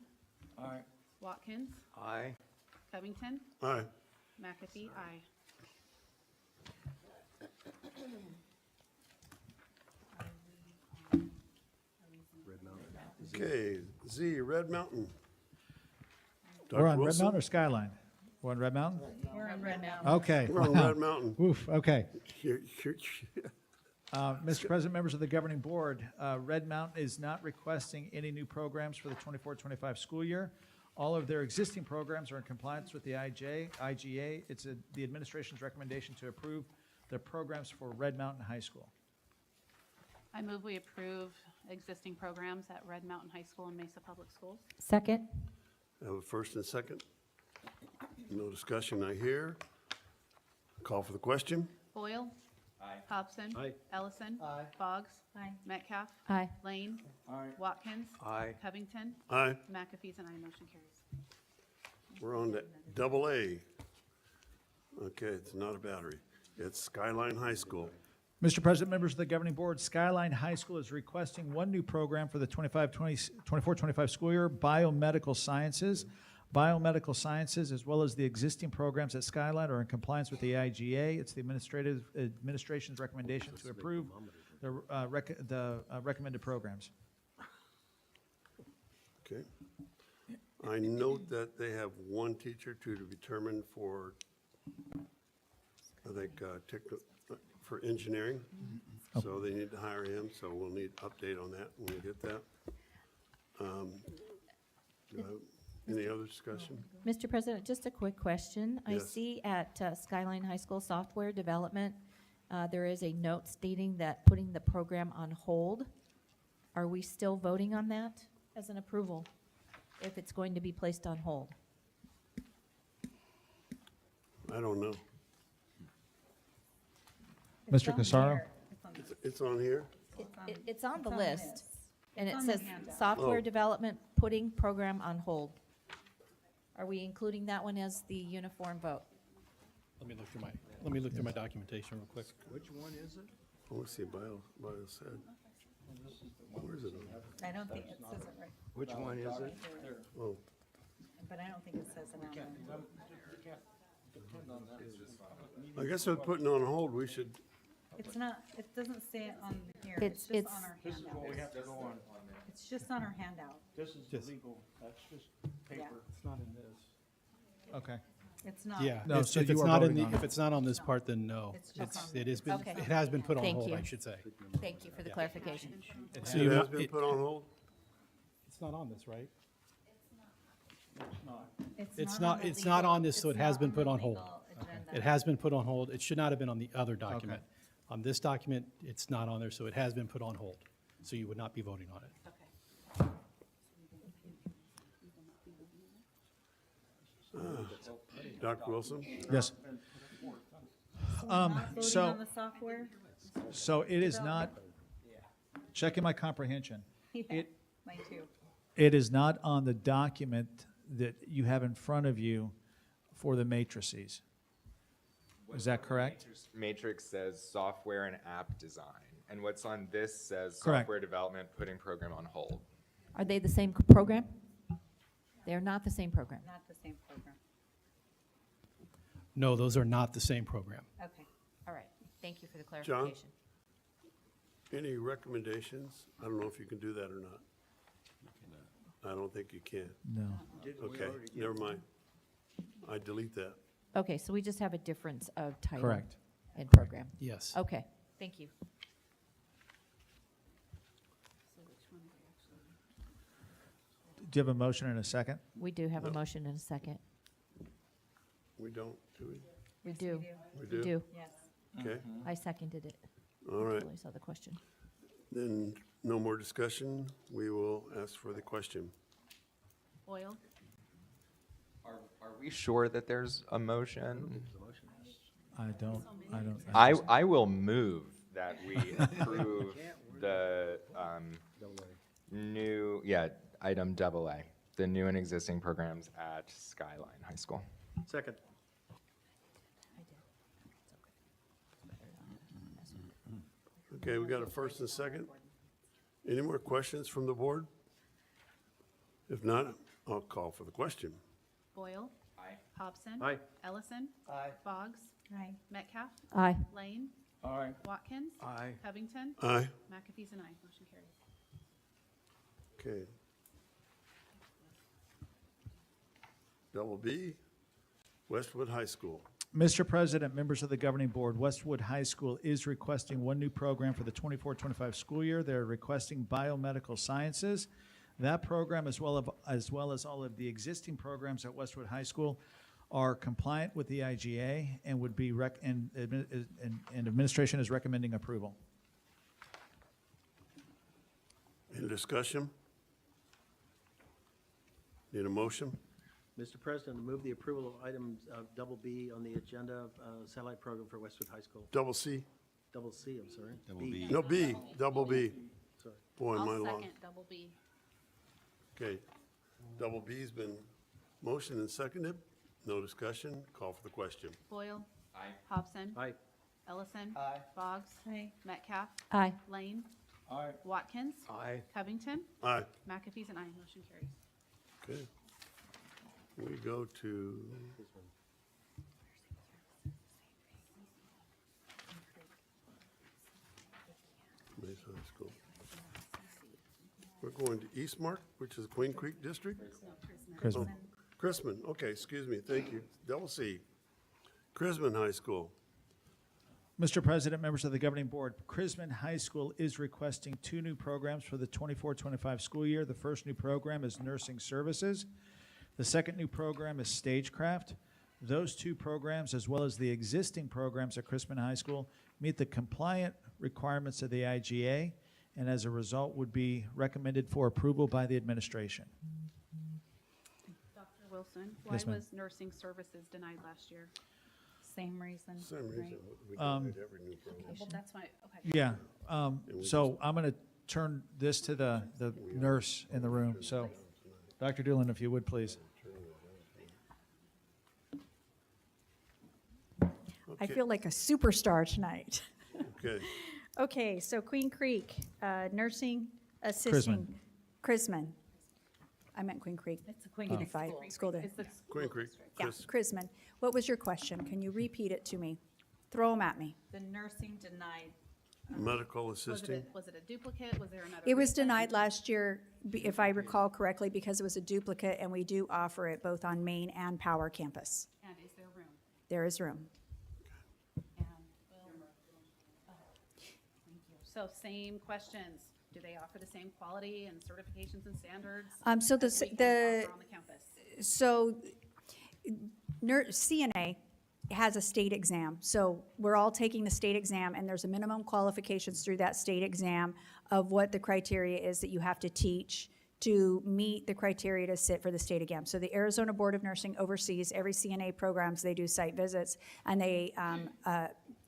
S20: Aye.
S8: Watkins?
S7: Aye.
S8: Covington?
S1: Aye.
S8: McAfee? Aye.
S1: Okay, Z, Red Mountain.
S2: We're on
S1: Dr.
S2: Red
S1: Wilson?
S2: Mountain or Skyline? We're on Red Mountain?
S9: We're on Red Mountain.
S2: Okay.
S1: We're on
S2: wow.
S1: Red Mountain.
S2: Oof, okay.
S1: Here-
S2: Mr. President, members of the governing board, Red Mountain is not requesting any new programs for the 24-25 school year. All of their existing programs are in compliance with the IGA. It's the administration's recommendation to approve the programs for Red Mountain High School.
S8: I move we approve existing programs at Red Mountain High School and Mesa Public Schools.
S6: Second.
S1: Have a first and second. No discussion, I hear. Call for the question.
S8: Boyle? Aye. Hobson?
S15: Aye.
S8: Ellison?
S15: Aye.
S8: Boggs?
S9: Aye.
S8: Metcalf?
S6: Aye.
S8: Lane?
S20: Aye.
S8: Watkins?
S7: Aye.
S8: Covington?
S1: Aye.
S8: McAfee's an aye, motion carries.
S1: We're on to double A. Okay, it's not a battery. It's Skyline High School.
S2: Mr. President, members of the governing board, Skyline High School is requesting one new program for the 24-25 school year, biomedical sciences. Biomedical sciences, as well as the existing programs at Skyline, are in compliance with the IGA. It's the administration's recommendation to approve the recommended programs.
S1: Okay. I note that they have one teacher to be determined for, I think, for engineering. So they need to hire him, so we'll need update on that when we get that. Do I have any other discussion?
S6: Mr. President, just a quick question. I
S1: Yes.
S6: see at Skyline High School Software Development, there is a note stating that putting the program on hold. Are we still voting on that as an approval, if it's going to be placed on hold?
S1: I don't know.
S2: Mr. Casaro?
S1: It's on here?
S6: It's on the list, and it
S16: on the
S6: says
S16: handout.
S6: software
S1: Oh.
S6: development, putting program on hold. Are we including that one as the uniform vote?
S3: Let me look through my documentation real quick.
S7: Which one is it?
S1: I want to see bio said. Where is it on?
S19: I don't think it says it right,
S7: Which one is it?
S1: Oh,
S19: but I don't think it says it on there.
S1: I guess with putting on hold, we should,
S19: It's not, it doesn't say it on here,
S6: It's-
S19: it's just
S6: it's-
S19: on our
S20: This is
S19: handout.
S20: what we have to go on.
S19: It's just on our handout.
S20: This is the legal, that's just paper. It's not in this.
S2: Okay.
S19: It's not.
S3: Yeah,
S2: No,
S3: if
S2: so
S3: if
S2: you
S3: it's
S2: are
S3: not in
S2: voting
S3: the,
S2: on
S3: if
S2: it.
S3: it's not on this part, then no.
S19: It's just on
S3: It has been,
S6: Okay.
S3: it has been put on
S6: Thank
S3: hold,
S6: you.
S3: I should say.
S6: Thank you for the clarification.
S3: So
S1: it
S3: you
S1: has
S3: want-
S1: been
S3: it-
S1: put on hold?
S3: It's not on this, right?
S19: It's
S3: It's
S19: not
S3: not,
S19: on the
S3: it's not
S19: legal-
S3: on this, so
S19: it's
S3: it has
S19: not
S3: been
S19: on
S3: put
S19: the
S3: on hold.
S19: legal agenda.
S3: It has been put on hold. It should not have been on the other document. On this document, it's not on there, so it has been put on hold. So you would not be voting on it.
S1: Dr. Wilson?
S2: Yes.
S19: Not voting
S2: So,
S19: on the software?
S2: so it is not, checking my comprehension.
S19: Yeah,
S2: It,
S19: mine too.
S2: it is not on the document that you have in front of you for the matrices. Is that correct?
S13: Matrix says software and app design, and what's on this says
S2: Correct.
S13: software development, putting program on hold.
S6: Are they the same program? They're not the same program.
S19: Not the same program.
S3: No, those are not the same program.
S19: Okay.
S6: All right, thank you for the
S1: John?
S6: clarification.
S1: Any recommendations? I don't know if you can do that or not. I don't think you can.
S2: No.
S7: Didn't we
S1: Okay,
S7: already get
S1: never mind. I delete that.
S6: Okay, so we just have a difference of title.
S2: Correct.
S6: And program.
S3: Yes.
S6: Okay, thank you.
S2: Do you have a motion and a second?
S6: We do have a motion and a second.
S1: We don't, do we?
S6: We do.
S1: We
S6: We
S1: do?
S6: do.
S19: Yes.
S1: Okay,
S6: I seconded it.
S1: all right.
S6: Really saw the question.
S1: Then, no more discussion. We will ask for the question.
S8: Boyle,
S13: Are we sure that there's a motion?
S2: I don't.
S13: I will move that we approve the new, item AA, the new and existing programs at Skyline High School.
S15: Second.
S1: Okay, we got a first and a second. Any more questions from the board? If not, I'll call for the question.
S8: Boyle. Aye. Hobson.
S15: Aye.
S8: Ellison.
S15: Aye.
S8: Boggs.
S19: Aye.
S8: Metcalf.
S6: Aye.
S8: Lane.
S20: Aye.
S8: Watkins.
S7: Aye.
S8: Covington.
S1: Aye.
S8: McAfee's an aye. Motion carries.
S1: Okay. Double B, Westwood High School.
S2: Mr. President, members of the governing board, Westwood High School is requesting one new program for the 24-25 school year. They're requesting biomedical sciences. That program, as well as all of the existing programs at Westwood High School, are compliant with the IGA and would be and administration is recommending approval.
S1: Any discussion? Need a motion?
S15: Mr. President, I move the approval of items double B on the agenda, satellite program for Westwood High School.
S1: Double C?
S15: Double C, I'm sorry.
S21: Double B.
S1: No, B, double B.
S15: Sorry.
S1: Boy,
S8: I'll
S1: mine long.
S8: second double B.
S1: Okay, double B's been motioned and seconded. No discussion. Call for the question.
S8: Boyle. Aye. Hobson.
S15: Aye.
S8: Ellison.
S15: Aye.
S8: Boggs.
S19: Aye.
S8: Metcalf.
S6: Aye.
S8: Lane.
S20: Aye.
S8: Watkins.
S7: Aye.
S8: Covington.
S1: Aye.
S8: McAfee's an aye. Motion carries.
S1: Okay. We go to, Mesa High School. We're going to Eastmark, which is Queen Creek District?
S2: Chrisman.
S1: Chrisman, okay, excuse me, thank you. Double C. Chrisman High School.
S2: Mr. President, members of the governing board, Chrisman High School is requesting two new programs for the 24-25 school year. The first new program is nursing services. The second new program is stagecraft. Those two programs, as well as the existing programs at Chrisman High School, meet the compliant requirements of the IGA, and as a result would be recommended for approval by the administration.
S8: Dr. Wilson, why
S2: Yes, ma'am.
S8: was nursing services denied last year?
S9: Same reason.
S1: Same reason
S9: right?
S1: we denied every new program.
S8: Well, that's my, okay.
S2: Yeah, so I'm going to turn this to the nurse in the room. So, Dr. Doolan, if you would, please.
S19: I feel like a superstar tonight.
S1: Okay,
S19: Okay, so Queen Creek, nursing assisting. Chrisman. I meant Queen Creek.
S9: It's a Queen
S19: Unified School District.
S1: Queen Creek,
S19: Yeah,
S1: Chris,
S19: Chrisman. What was your question? Can you repeat it to me? Throw them at me.
S9: The nursing denied.
S1: medical
S8: Was
S1: assisting.
S8: it a duplicate? Was there another?
S19: It was
S8: reason?
S19: denied last year, if I recall correctly, because it was a duplicate, and we do offer it both on Main and Power campus.
S8: And is there room?
S19: There is room.
S8: And, thank you. So same questions. Do they offer the same quality and certifications and standards?
S19: So
S8: as we can offer on the campus?
S19: So CNA has a state exam. So we're all taking the state exam, and there's a minimum qualifications through that state exam of what the criteria is that you have to teach to meet the criteria to sit for the state exam. So the Arizona Board of Nursing oversees every CNA programs. They do site visits, and they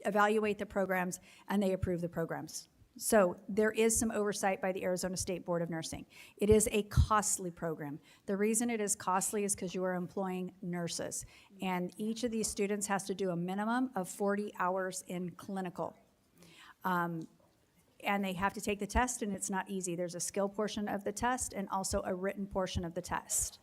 S19: evaluate the programs, and they approve the programs. So there is some oversight by the Arizona State Board of Nursing. It is a costly program. The reason it is costly is because you are employing nurses. And each of these students has to do a minimum of 40 hours in clinical. And they have to take the test, and it's not easy. There's a skill portion of the test and also a written portion of the test.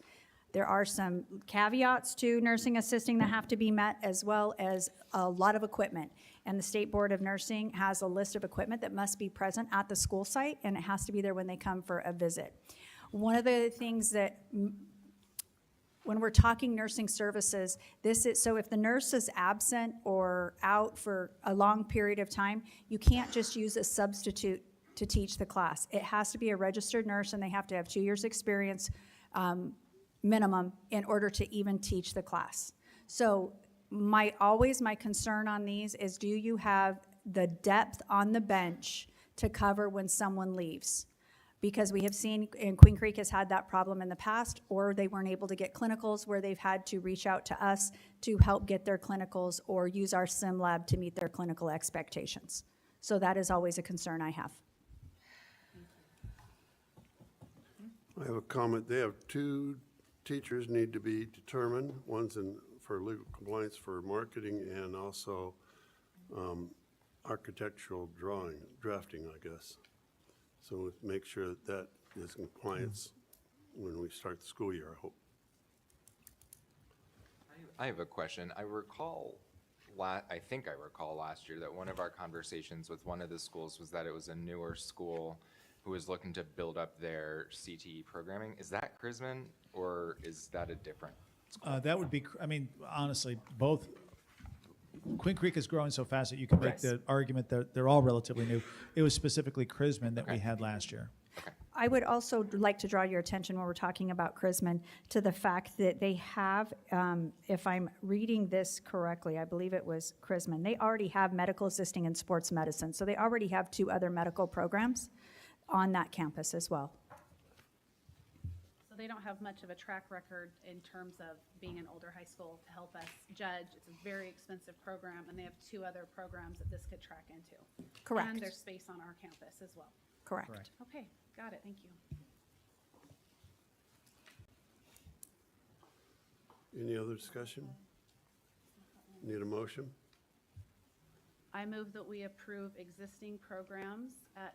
S19: There are some caveats to nursing assisting that have to be met, as well as a lot of equipment. And the State Board of Nursing has a list of equipment that must be present at the school site, and it has to be there when they come for a visit. One of the things that, when we're talking nursing services, this is, so if the nurse is absent or out for a long period of time, you can't just use a substitute to teach the class. It has to be a registered nurse, and they have to have 2 years' experience minimum in order to even teach the class. So my concern on these is, do you have the depth on the bench to cover when someone leaves? Because we have seen, and Queen Creek has had that problem in the past, or they weren't able to get clinicals where they've had to reach out to us to help get their clinicals or use our sim lab to meet their clinical expectations. So that is always a concern I have.
S1: I have a comment. They have 2 teachers need to be determined. One's for legal compliance for marketing, and also architectural drafting, I guess. So make sure that that is in compliance when we start the school year, I hope.
S13: I have a question. I think I recall last year that one of our conversations with one of the schools was that it was a newer school who was looking to build up their CTE programming. Is that Chrisman, or is that a different?
S2: That would be, I mean, honestly, both, Queen Creek is growing so fast that you can make the argument that they're all relatively new. It was specifically Chrisman that we had last year.
S19: I would also like to draw your attention when we're talking about Chrisman to the fact that they have, if I'm reading this correctly, I believe it was Chrisman, they already have medical assisting in sports medicine. So they already have 2 other medical programs on that campus as well.
S8: So they don't have much of a track record in terms of being an older high school to help us judge. It's a very expensive program, and they have 2 other programs that this could track into.
S19: Correct.
S8: And there's space on our campus as well.
S19: Correct.
S8: Okay, got it, thank you.
S1: Any other discussion? Need a motion?
S8: I move that we approve existing programs at,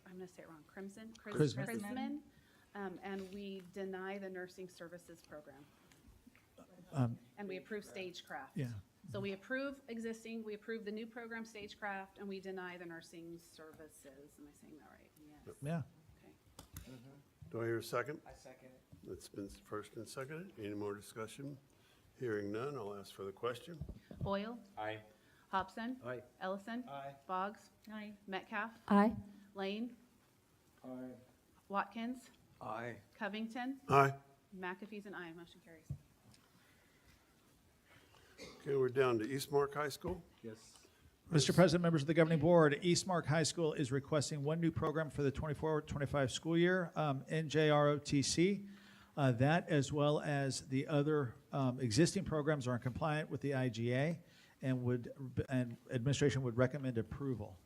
S8: I'm gonna say it wrong,
S2: Chrisman.
S8: Chrisman, and we deny the nursing services program. And we approve Stagecraft.
S2: Yeah.
S8: So we approve existing, we approve the new program Stagecraft, and we deny the nursing services. Am I saying that right? Yes.
S2: Yeah.
S8: Okay.
S1: Do I hear a second?
S14: I second it.
S1: It's been first and seconded. Any more discussion? Hearing none, I'll ask for the question.
S8: Hoyle?
S13: Aye.
S8: Hobson?
S15: Aye.
S8: Ellison?
S14: Aye.
S8: Boggs?
S9: Aye.
S8: Metcalf?
S19: Aye.
S8: Lane?
S20: Aye.
S8: Watkins?
S7: Aye.
S8: Covington?
S1: Aye.
S8: McAfee's an aye. Motion carries.
S1: Okay, we're down to Eastmark High School.
S15: Yes.
S2: Mr. President, members of the governing board, Eastmark High School is requesting 1 new program for the 24-25 school year, NJROTC. That, as well as the other existing programs, are in compliant with the IGA. and administration would recommend approval.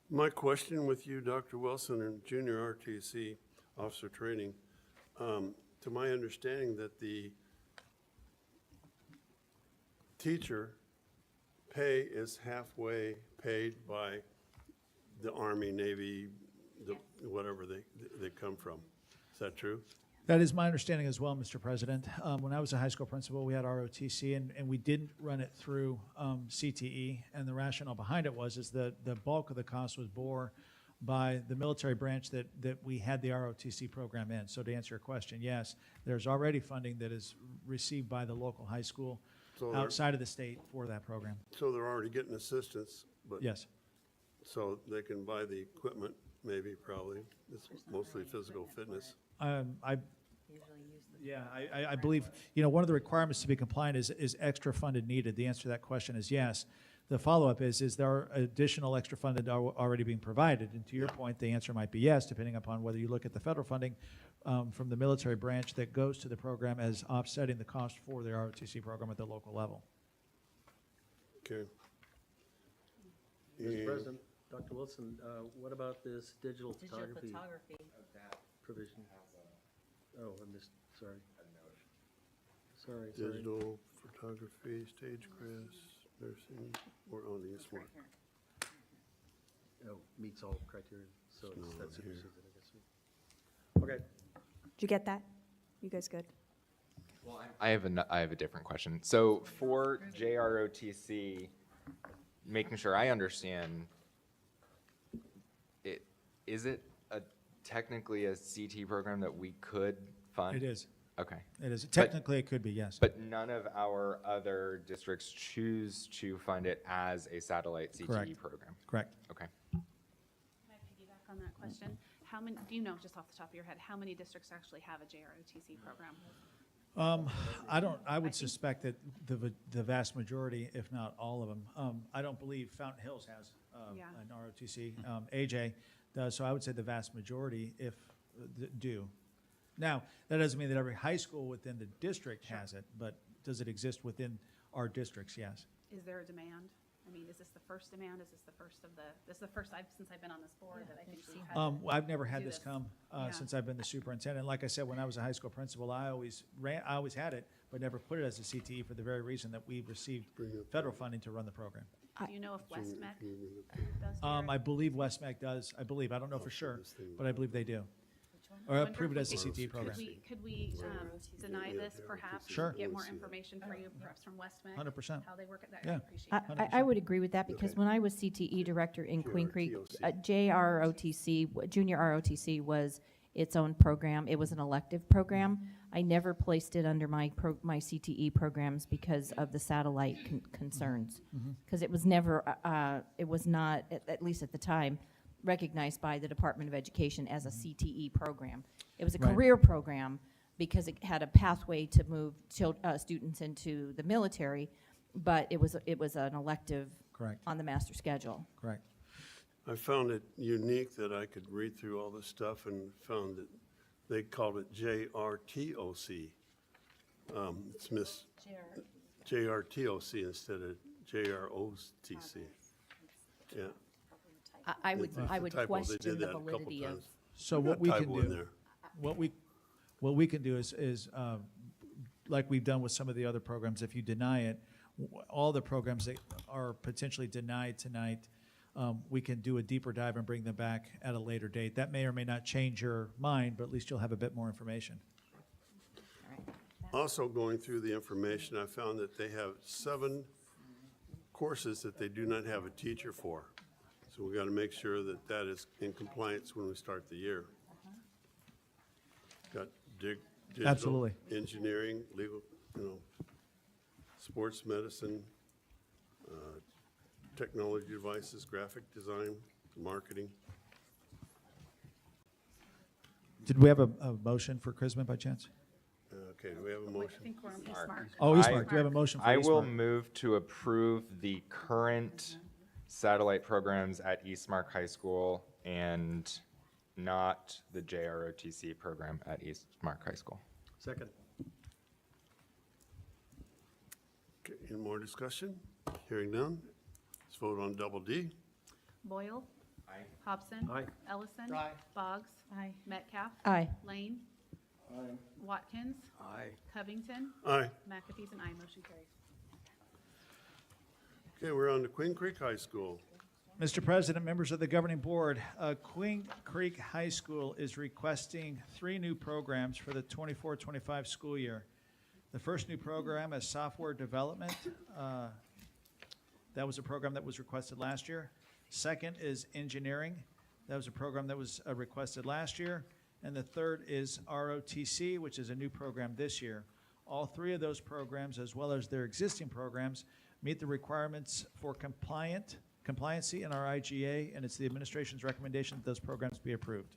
S1: My question with you, Dr. Wilson, and Junior RTC Officer Training, to my understanding that the teacher pay is halfway paid by the Army, Navy, whatever they come from. Is that true?
S2: That is my understanding as well, Mr. President. When I was a high school principal, we had ROTC, and we didn't run it through CTE. And the rationale behind it is that the bulk of the cost was bore by the military branch that we had the ROTC program in. So to answer your question, yes, there's already funding that is received by the local high school outside of the state for that program.
S1: So they're already getting assistance, but.
S2: Yes.
S1: So they can buy the equipment, maybe, probably. It's mostly physical fitness.
S2: I believe, one of the requirements to be compliant is extra funded needed. The answer to that question is yes. The follow-up is there additional extra funded already being provided? And to your point, the answer might be yes, depending upon whether you look at the federal funding from the military branch that goes to the program as offsetting the cost for the ROTC program at the local level.
S1: Okay.
S15: Mr. President, Dr. Wilson, what about this digital photography provision? Oh, I missed, sorry. Sorry.
S1: Digital photography, stagecraft, nursing, or on the smart.
S15: Oh, meets all criteria, so
S1: No,
S15: that's
S1: here.
S15: supersedes it, I guess. Okay.
S19: Did you get that? You guys good?
S13: Well, I have a different question. So for JROTC, making sure I understand, is it technically a CT program that we could fund?
S2: It is.
S13: Okay.
S2: It is. Technically, it could be, yes.
S13: But none of our other districts choose to fund it as a satellite CTE
S2: Correct.
S13: program?
S2: Correct.
S13: Okay.
S8: Can I piggyback on that question? How many, do you know, just off the top of your head, how many districts actually have a JROTC program?
S2: I would suspect that the vast majority, if not all of them. I don't believe Fountain Hills has
S8: Yeah.
S2: an ROTC. AJ does, so I would say the vast majority do. Now, that doesn't mean that every high school within the district has it, but does it exist within our districts? Yes.
S8: Is there a demand? I mean, is this the first demand? Is this the first this is the first since I've been on this board that I think we've had.
S2: I've never had
S8: do
S2: this
S8: this.
S2: come
S8: Yeah.
S2: since I've been the superintendent. Like I said, when I was a high school principal, I always had it, but never put it as a CTE for the very reason that we received federal funding to run the program.
S8: Do you know if West Mech does?
S2: I believe West Mac does. I don't know for sure, but I believe they do. Or
S8: Wonder
S2: approve it
S8: if
S2: as a
S8: we
S2: CTE program.
S8: Could we deny this perhaps?
S2: Sure.
S8: Get more information for you, perhaps from West Mech?
S2: 100%.
S8: How they work at that?
S2: Yeah.
S8: I appreciate that.
S6: I would agree with that, because when I was CTE director in Queen Creek, JROTC, Junior ROTC was its own program. It was an elective program. I never placed it under my CTE programs because of the satellite concerns. Because it was never, it was not, at least at the time, recognized by the Department of Education as a CTE program. It was a
S2: Right.
S6: career program because it had a pathway to move students into the military, but it was an elective
S2: Correct.
S6: on the master schedule.
S2: Correct.
S1: I found it unique that I could read through all this stuff and found that they called it JRTOC. It's JRTOC instead of JROTC. Yeah.
S6: I would
S1: It's a typo. They
S6: question
S1: did
S6: the
S1: that a couple
S6: validity of.
S1: times.
S2: So
S1: Got
S2: what we can
S1: typo in
S2: do,
S1: there.
S2: what we can do is like we've done with some of the other programs, if you deny it, all the programs that are potentially denied tonight, we can do a deeper dive and bring them back at a later date. That may or may not change your mind, but at least you'll have a bit more information.
S1: Also, going through the information, I found that they have 7 courses that they do not have a teacher for. So we got to make sure that that is in compliance when we start the year. Got digital,
S2: Absolutely.
S1: engineering, legal, sports medicine, technology devices, graphic design, marketing.
S2: Did we have a motion for Chrisman by chance?
S1: Okay, do we have a
S8: I
S1: motion?
S8: think we're on eSmart.
S2: Oh, eSmart. Do we have a motion for
S13: I will
S2: eSmart?
S13: move to approve the current satellite programs at Eastmark High School and not the JROTC program at Eastmark High School.
S15: Second.
S1: Okay, Any more discussion? Hearing none. Let's vote on double D.
S8: Boyle?
S13: Aye.
S8: Hobson?
S15: Aye.
S8: Ellison?
S15: Aye.
S8: Boggs?
S6: Aye.
S8: Metcalf?
S6: Aye.
S8: Lane?
S20: Aye.
S8: Watkins?
S15: Aye.
S8: Covington?
S1: Aye.
S8: McAfee's an aye, motion carries.
S1: Okay, we're on to Queen Creek High School.
S2: Mr. President, members of the governing board, Queen Creek High School is requesting 3 new programs for the 24-25 school year. The first new program is software development. That was a program that was requested last year. Second is engineering. That was a program that was requested last year. And the third is ROTC, which is a new program this year. All 3 of those programs, as well as their existing programs, meet the requirements for compliancy in our IGA, and it's the administration's recommendation that those programs be approved.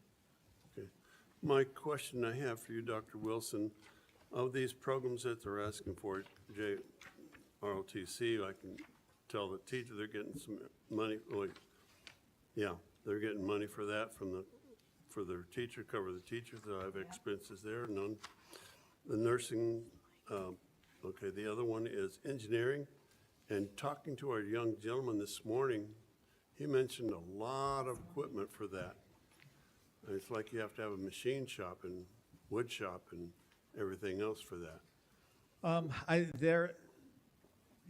S1: Okay. My question I have for you, Dr. Wilson, of these programs that they're asking for, ROTC, I can tell the teacher they're getting some money, they're getting money for that for their teacher, cover the teachers, they'll have expenses there, none. The nursing, okay, the other one is engineering. And talking to our young gentleman this morning, he mentioned a lot of equipment for that. And it's like you have to have a machine shop and wood shop and everything else for that.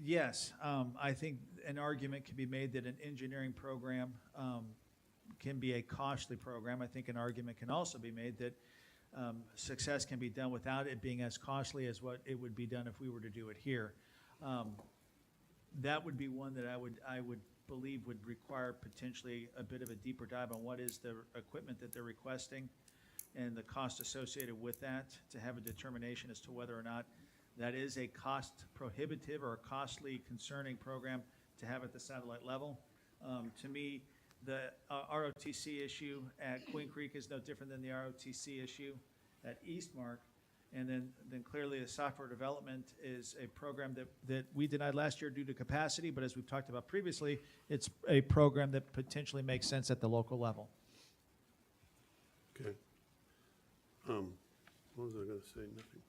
S2: Yes, I think an argument can be made that an engineering program can be a costly program. I think an argument can also be made that success can be done without it being as costly as what it would be done if we were to do it here. That would be one that I would believe would require potentially a bit of a deeper dive on what is the equipment that they're requesting and the cost associated with that, to have a determination as to whether or not that is a cost prohibitive or a costly concerning program to have at the satellite level. To me, the ROTC issue at Queen Creek is no different than the ROTC issue at Eastmark. And then clearly the software development is a program that we denied last year due to capacity, but as we've talked about previously, it's a program that potentially makes sense at the local level.
S1: Okay. What was I going to say? Nothing.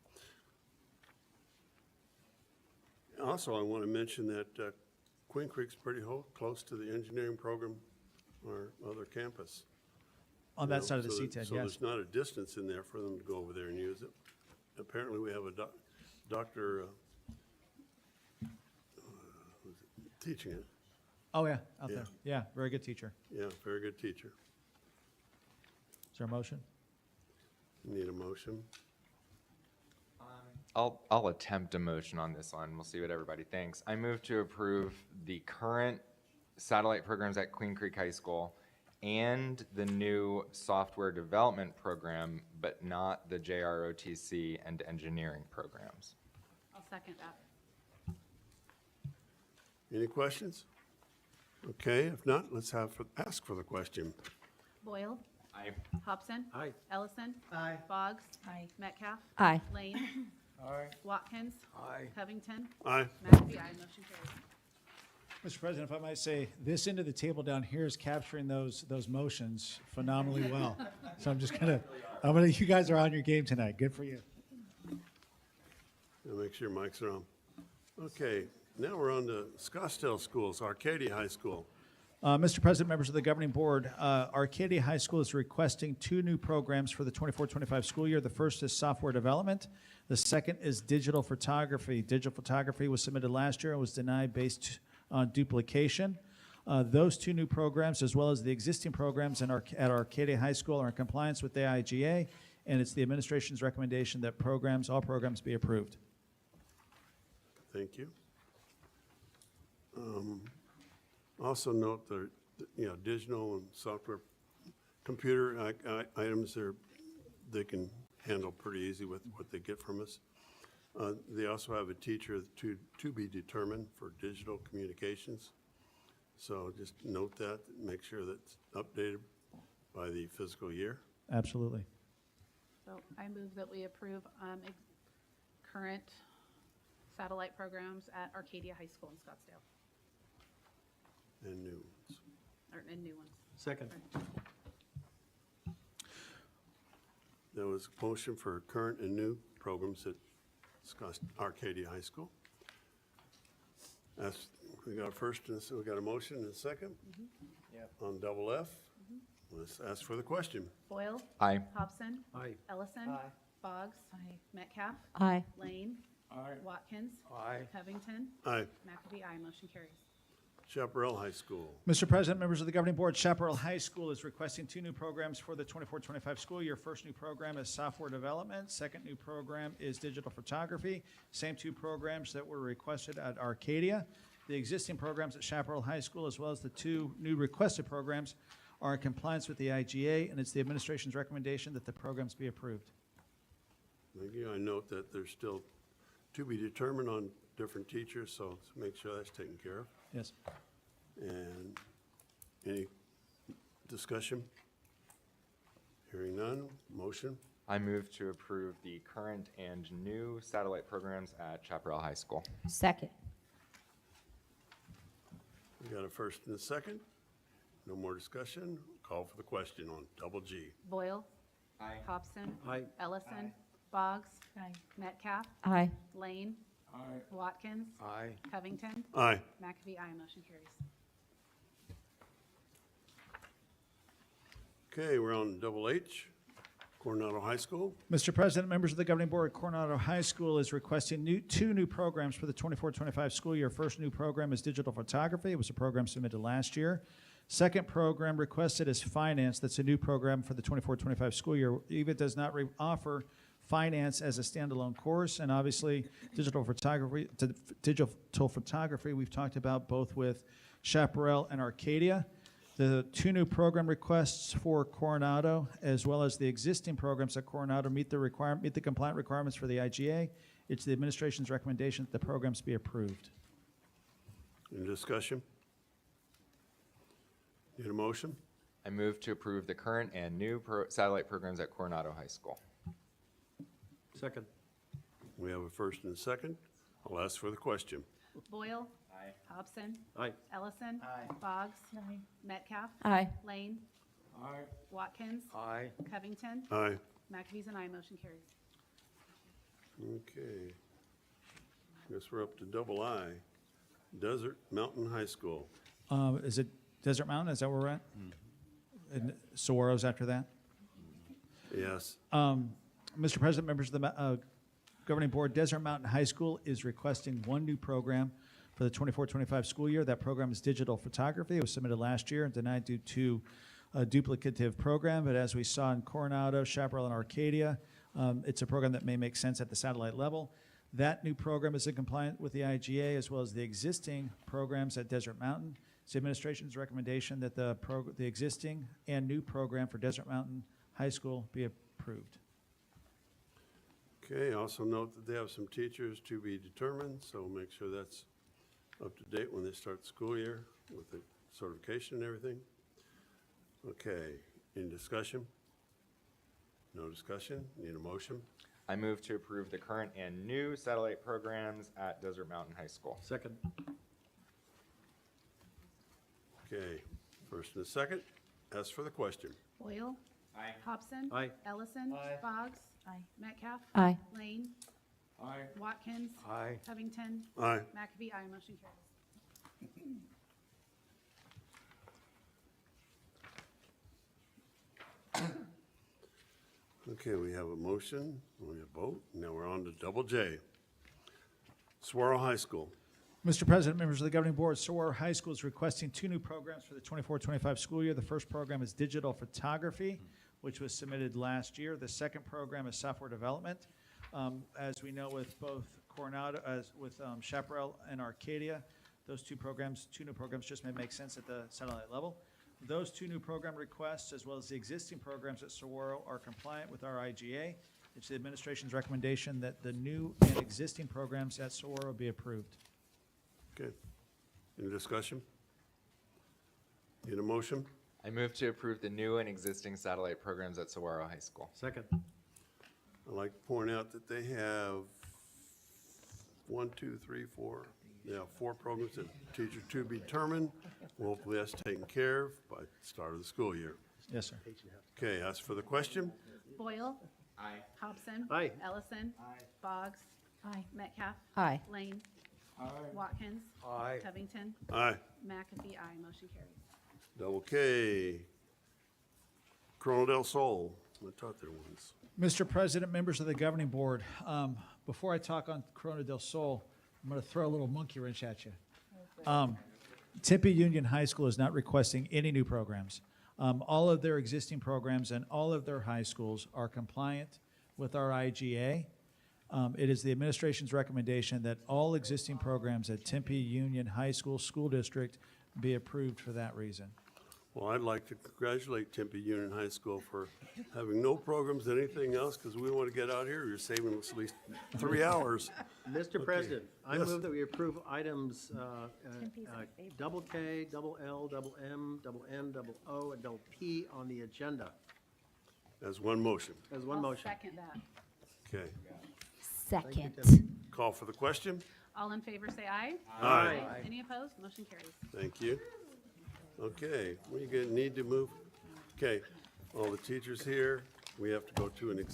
S1: Also, I want to mention that Queen Creek's pretty close to the engineering program or other campus.
S2: On that side of the CTED, yes.
S1: So there's not a distance in there for them to go over there and use it. Apparently, we have a doctor teaching it.
S2: Oh, yeah, out
S1: Yeah.
S2: there. Yeah, very good teacher.
S1: Yeah, very good teacher.
S2: Is there a motion?
S1: Need a motion?
S13: I'll attempt a motion on this one. We'll see what everybody thinks. I move to approve the current satellite programs at Queen Creek High School and the new software development program, but not the JROTC and engineering programs.
S8: I'll second that.
S1: Any questions? Okay, if not, let's ask for the question.
S8: Boyle?
S13: Aye.
S8: Hobson?
S15: Aye.
S8: Ellison?
S15: Aye.
S8: Boggs?
S6: Aye.
S8: Metcalf?
S6: Aye.
S8: Lane?
S15: Aye.
S8: Watkins?
S15: Aye.
S8: Covington?
S1: Aye.
S8: McAfee, aye, motion carries.
S2: Mr. President, if I might say, this end of the table down here is capturing those motions phenomenally well. So you guys are on your game tonight. Good for you.
S1: I'll make sure mics are on. Okay, now we're on to Scottsdale Schools, Arcadia High School.
S2: Mr. President, members of the governing board, Arcadia High School is requesting 2 new programs for the 24-25 school year. The first is software development. The second is digital photography. Digital photography was submitted last year and was denied based on duplication. Those 2 new programs, as well as the existing programs at Arcadia High School, are in compliance with the IGA, and it's the administration's recommendation that all programs be approved.
S1: Thank you. Also note that, digital and software computer items they can handle pretty easy with what they get from us. They also have a teacher to be determined for digital communications. So just note that, make sure that's updated by the fiscal year.
S2: Absolutely.
S8: So I move that we approve current satellite programs at Arcadia High School in Scottsdale,
S1: And new ones.
S8: and new ones.
S15: Second.
S1: There was a motion for current and new programs at Arcadia High School. That's, we got a first, and we got a motion and a second
S14: Yep.
S1: on double F. Let's ask for the question.
S8: Boyle?
S13: Aye.
S8: Hobson?
S15: Aye.
S8: Ellison?
S14: Aye.
S8: Boggs? Metcalf?
S6: Aye.
S8: Lane?
S20: Aye.
S8: Watkins?
S7: Aye.
S8: Covington?
S1: Aye.
S8: McAfee, aye. Motion carries.
S1: Chaparral High School.
S2: Mr. President, members of the governing board, Chaparral High School is requesting 2 new programs for the 24-25 school year. First new program is software development. Second new program is digital photography. Same 2 programs that were requested at Arcadia. The existing programs at Chaparral High School, as well as the 2 new requested programs, are in compliance with the IGA, and it's the administration's recommendation that the programs be approved.
S1: Thank you. I note that there's still to be determined on different teachers, so let's make sure that's taken care of.
S2: Yes.
S1: And any discussion? Hearing none, motion.
S13: I move to approve the current and new satellite programs at Chaparral High School.
S6: Second.
S1: We got a first and a second. No more discussion. Call for the question on double G.
S8: Boyle?
S13: Aye.
S8: Hobson?
S15: Aye.
S8: Ellison? Boggs?
S6: Aye.
S8: Metcalf?
S6: Aye.
S8: Lane?
S20: Aye.
S8: Watkins?
S7: Aye.
S8: Covington?
S1: Aye.
S8: McAfee, aye. Motion carries.
S1: Okay, we're on double H, Coronado High School.
S2: Mr. President, members of the governing board, Coronado High School is requesting 2 new programs for the 24-25 school year. First new program is digital photography. It was a program submitted last year. Second program requested is finance. That's a new program for the 24-25 school year. EVIT does not offer finance as a standalone course, and obviously digital photography we've talked about both with Chaparral and Arcadia. The 2 new program requests for Coronado, as well as the existing programs at Coronado, meet the compliant requirements for the IGA. It's the administration's recommendation that the programs be approved.
S1: Any discussion? Need a motion?
S13: I move to approve the current and new satellite programs at Coronado High School.
S15: Second.
S1: We have a first and a second. I'll ask for the question.
S8: Boyle?
S13: Aye.
S8: Hobson?
S15: Aye.
S8: Ellison?
S14: Aye.
S8: Boggs? Metcalf?
S6: Aye.
S8: Lane?
S20: Aye.
S8: Watkins?
S7: Aye.
S8: Covington?
S1: Aye.
S8: McAfee's an aye. Motion carries.
S1: Okay. Guess we're up to double I, Desert Mountain High School.
S2: Is it Desert Mountain? Is that where we're at? And Saguaro's after that?
S1: Yes.
S2: Mr. President, members of the governing board, Desert Mountain High School is requesting 1 new program for the 24-25 school year. That program is digital photography. It was submitted last year and denied due to a duplicative program, but as we saw in Coronado, Chaparral, and Arcadia, it's a program that may make sense at the satellite level. That new program is in compliance with the IGA, as well as the existing programs at Desert Mountain. It's the administration's recommendation that the existing and new program for Desert Mountain High School be approved.
S1: Okay, also note that they have some teachers to be determined, so make sure that's up to date when they start the school year with the certification and everything. Okay, any discussion? No discussion? Need a motion?
S13: I move to approve the current and new satellite programs at Desert Mountain High School.
S15: Second.
S1: Okay, first and a second. Ask for the question.
S8: Boyle?
S13: Aye.
S8: Hobson?
S15: Aye.
S8: Ellison?
S14: Aye.
S8: Boggs?
S6: Aye.
S8: Metcalf?
S6: Aye.
S8: Lane?
S20: Aye.
S8: Watkins?
S7: Aye.
S8: Covington?
S1: Aye.
S8: McAfee, aye. Motion carries.
S1: Okay, we have a motion, we have a vote. Now we're on to double J. Saguaro High School.
S2: Mr. President, members of the governing board, Saguaro High School is requesting 2 new programs for the 24-25 school year. The first program is digital photography, which was submitted last year. The second program is software development. As we know with both Coronado, with Chaparral and Arcadia, those 2 new programs just may make sense at the satellite level. Those 2 new program requests, as well as the existing programs at Saguaro, are compliant with our IGA. It's the administration's recommendation that the new and existing programs at Saguaro be approved.
S1: Okay, any discussion? Need a motion?
S13: I move to approve the new and existing satellite programs at Saguaro High School.
S15: Second.
S1: I'd like to point out that they have 4 programs that teacher to be determined. Hopefully that's taken care of by the start of the school year.
S2: Yes, sir.
S1: Okay, ask for the question.
S8: Boyle?
S13: Aye.
S8: Hobson?
S15: Aye.
S8: Ellison? Boggs?
S6: Aye.
S8: Metcalf?
S6: Aye.
S8: Lane? Watkins.
S7: Aye.
S8: Covington.
S1: Aye.
S8: McAfee, aye. Motion carries.
S1: Double K. Corona del Sol. I thought there was.
S2: Mr. President, members of the governing board, before I talk on Corona del Sol, I'm going to throw a little monkey wrench at you. Tempe Union High School is not requesting any new programs. All of their existing programs and all of their high schools are compliant with our IGA. It is the administration's recommendation that all existing programs at Tempe Union High School School District be approved for that reason.
S1: Well, I'd like to congratulate Tempe Union High School for having no programs, anything else, because we want to get out here. You're saving us at least 3 hours.
S15: Mr. President, I
S1: Yes.
S15: move that we approve items double K, double L, double M, double N, double O, and double P on the agenda
S1: As one motion.
S15: as one
S8: I'll
S15: motion.
S8: second that.
S1: Okay.
S6: Second.
S1: Call for the question.
S8: All in favor, say aye.
S1: Aye.
S8: Any opposed? Motion carries.
S1: Thank you. Okay, we need to move. Okay, all the teachers here. We have to go to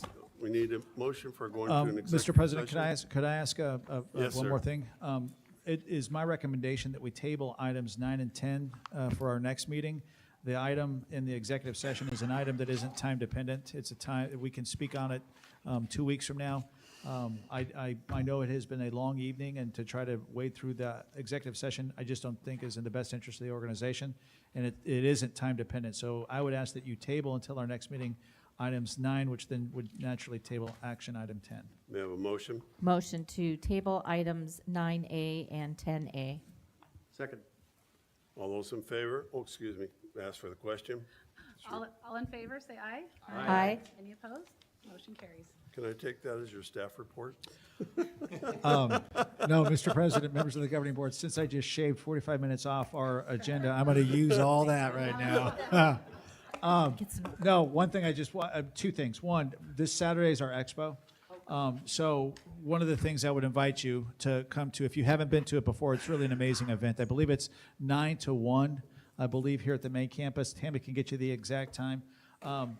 S1: we need a motion for going to an executive
S2: Mr. President,
S1: session.
S2: could I ask
S1: Yes,
S2: one
S1: sir.
S2: more thing? It is my recommendation that we table items 9 and 10 for our next meeting. The item in the executive session is an item that isn't time dependent. It's a time, we can speak on it 2 weeks from now. I know it has been a long evening, and to try to wade through the executive session, I just don't think is in the best interest of the organization, and it isn't time dependent. So I would ask that you table until our next meeting items 9, which then would naturally table action item 10.
S1: May I have a motion?
S6: Motion to table items 9A and 10A.
S15: Second.
S1: All those in favor? Oh, excuse me, ask for the question.
S8: All in favor, say aye.
S6: Aye.
S8: Any opposed? Motion carries.
S1: Can I take that as your staff report?
S2: No, Mr. President, members of the governing board, since I just shaved 45 minutes off our agenda, I'm going to use all that right now. No, one thing I just want, 2 things. One, this Saturday is our expo. So one of the things I would invite you to come to, if you haven't been to it before, it's really an amazing event. I believe it's 9 to 1, I believe, here at the main campus. Tammy can get you the exact time.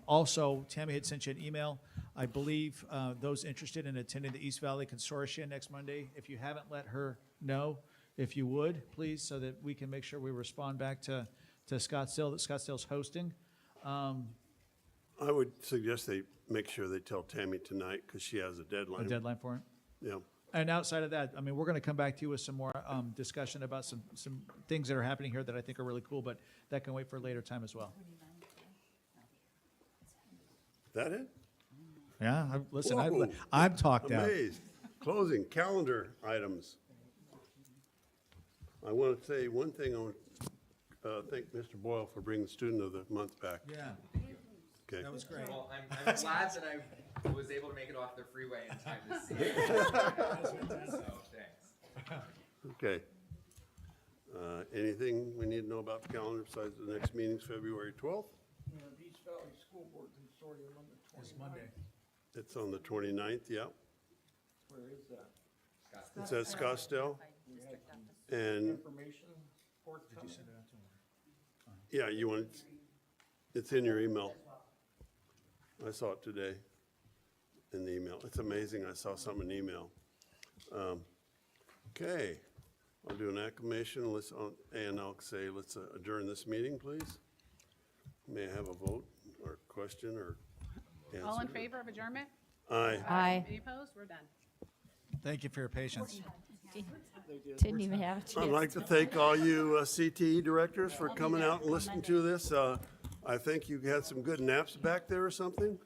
S2: Also, Tammy had sent you an email. I believe those interested in attending the East Valley Consortium next Monday, if you haven't let her know, if you would, please, so that we can make sure we respond back to Scottsdale, that Scottsdale's hosting.
S1: I would suggest they make sure they tell Tammy tonight, because she has a deadline.
S2: A deadline for it?
S1: Yeah.
S2: And outside of that, I mean, we're going to come back to you with some more discussion about some things that are happening here that I think are really cool, but that can wait for a later time as well.
S1: That it?
S2: Yeah, listen,
S1: Whoa.
S2: I'm talked out.
S1: Amazed. Closing calendar items. I want to say one thing. I want to thank Mr. Boyle for bringing Student of the Month back.
S2: Yeah,
S1: Okay.
S2: that was great.
S13: Well, I'm glad that I was able to make it off the freeway in time to see it. So, thanks.
S1: Okay. Anything we need to know about the calendar besides the next meeting's February 12th?
S20: The East Valley School Board Consortium on the 29th.
S2: It's Monday.
S1: It's on the 29th, yeah.
S20: Where is that?
S1: It's at Scottsdale. And,
S20: Information forthcoming?
S1: yeah, you want, it's in your email. I saw it today in the email. It's amazing. I saw something in the email. Okay, I'll do an acclamation, and I'll say, let's adjourn this meeting, please. May I have a vote or question or answer?
S8: All in favor of adjournment?
S1: Aye.
S6: Aye.
S8: Any opposed? We're done.
S2: Thank you for your patience.
S6: Didn't even have a chance.
S1: I'd like to thank all you CTE directors for coming out and listening to this. I think you had some good naps back there or something.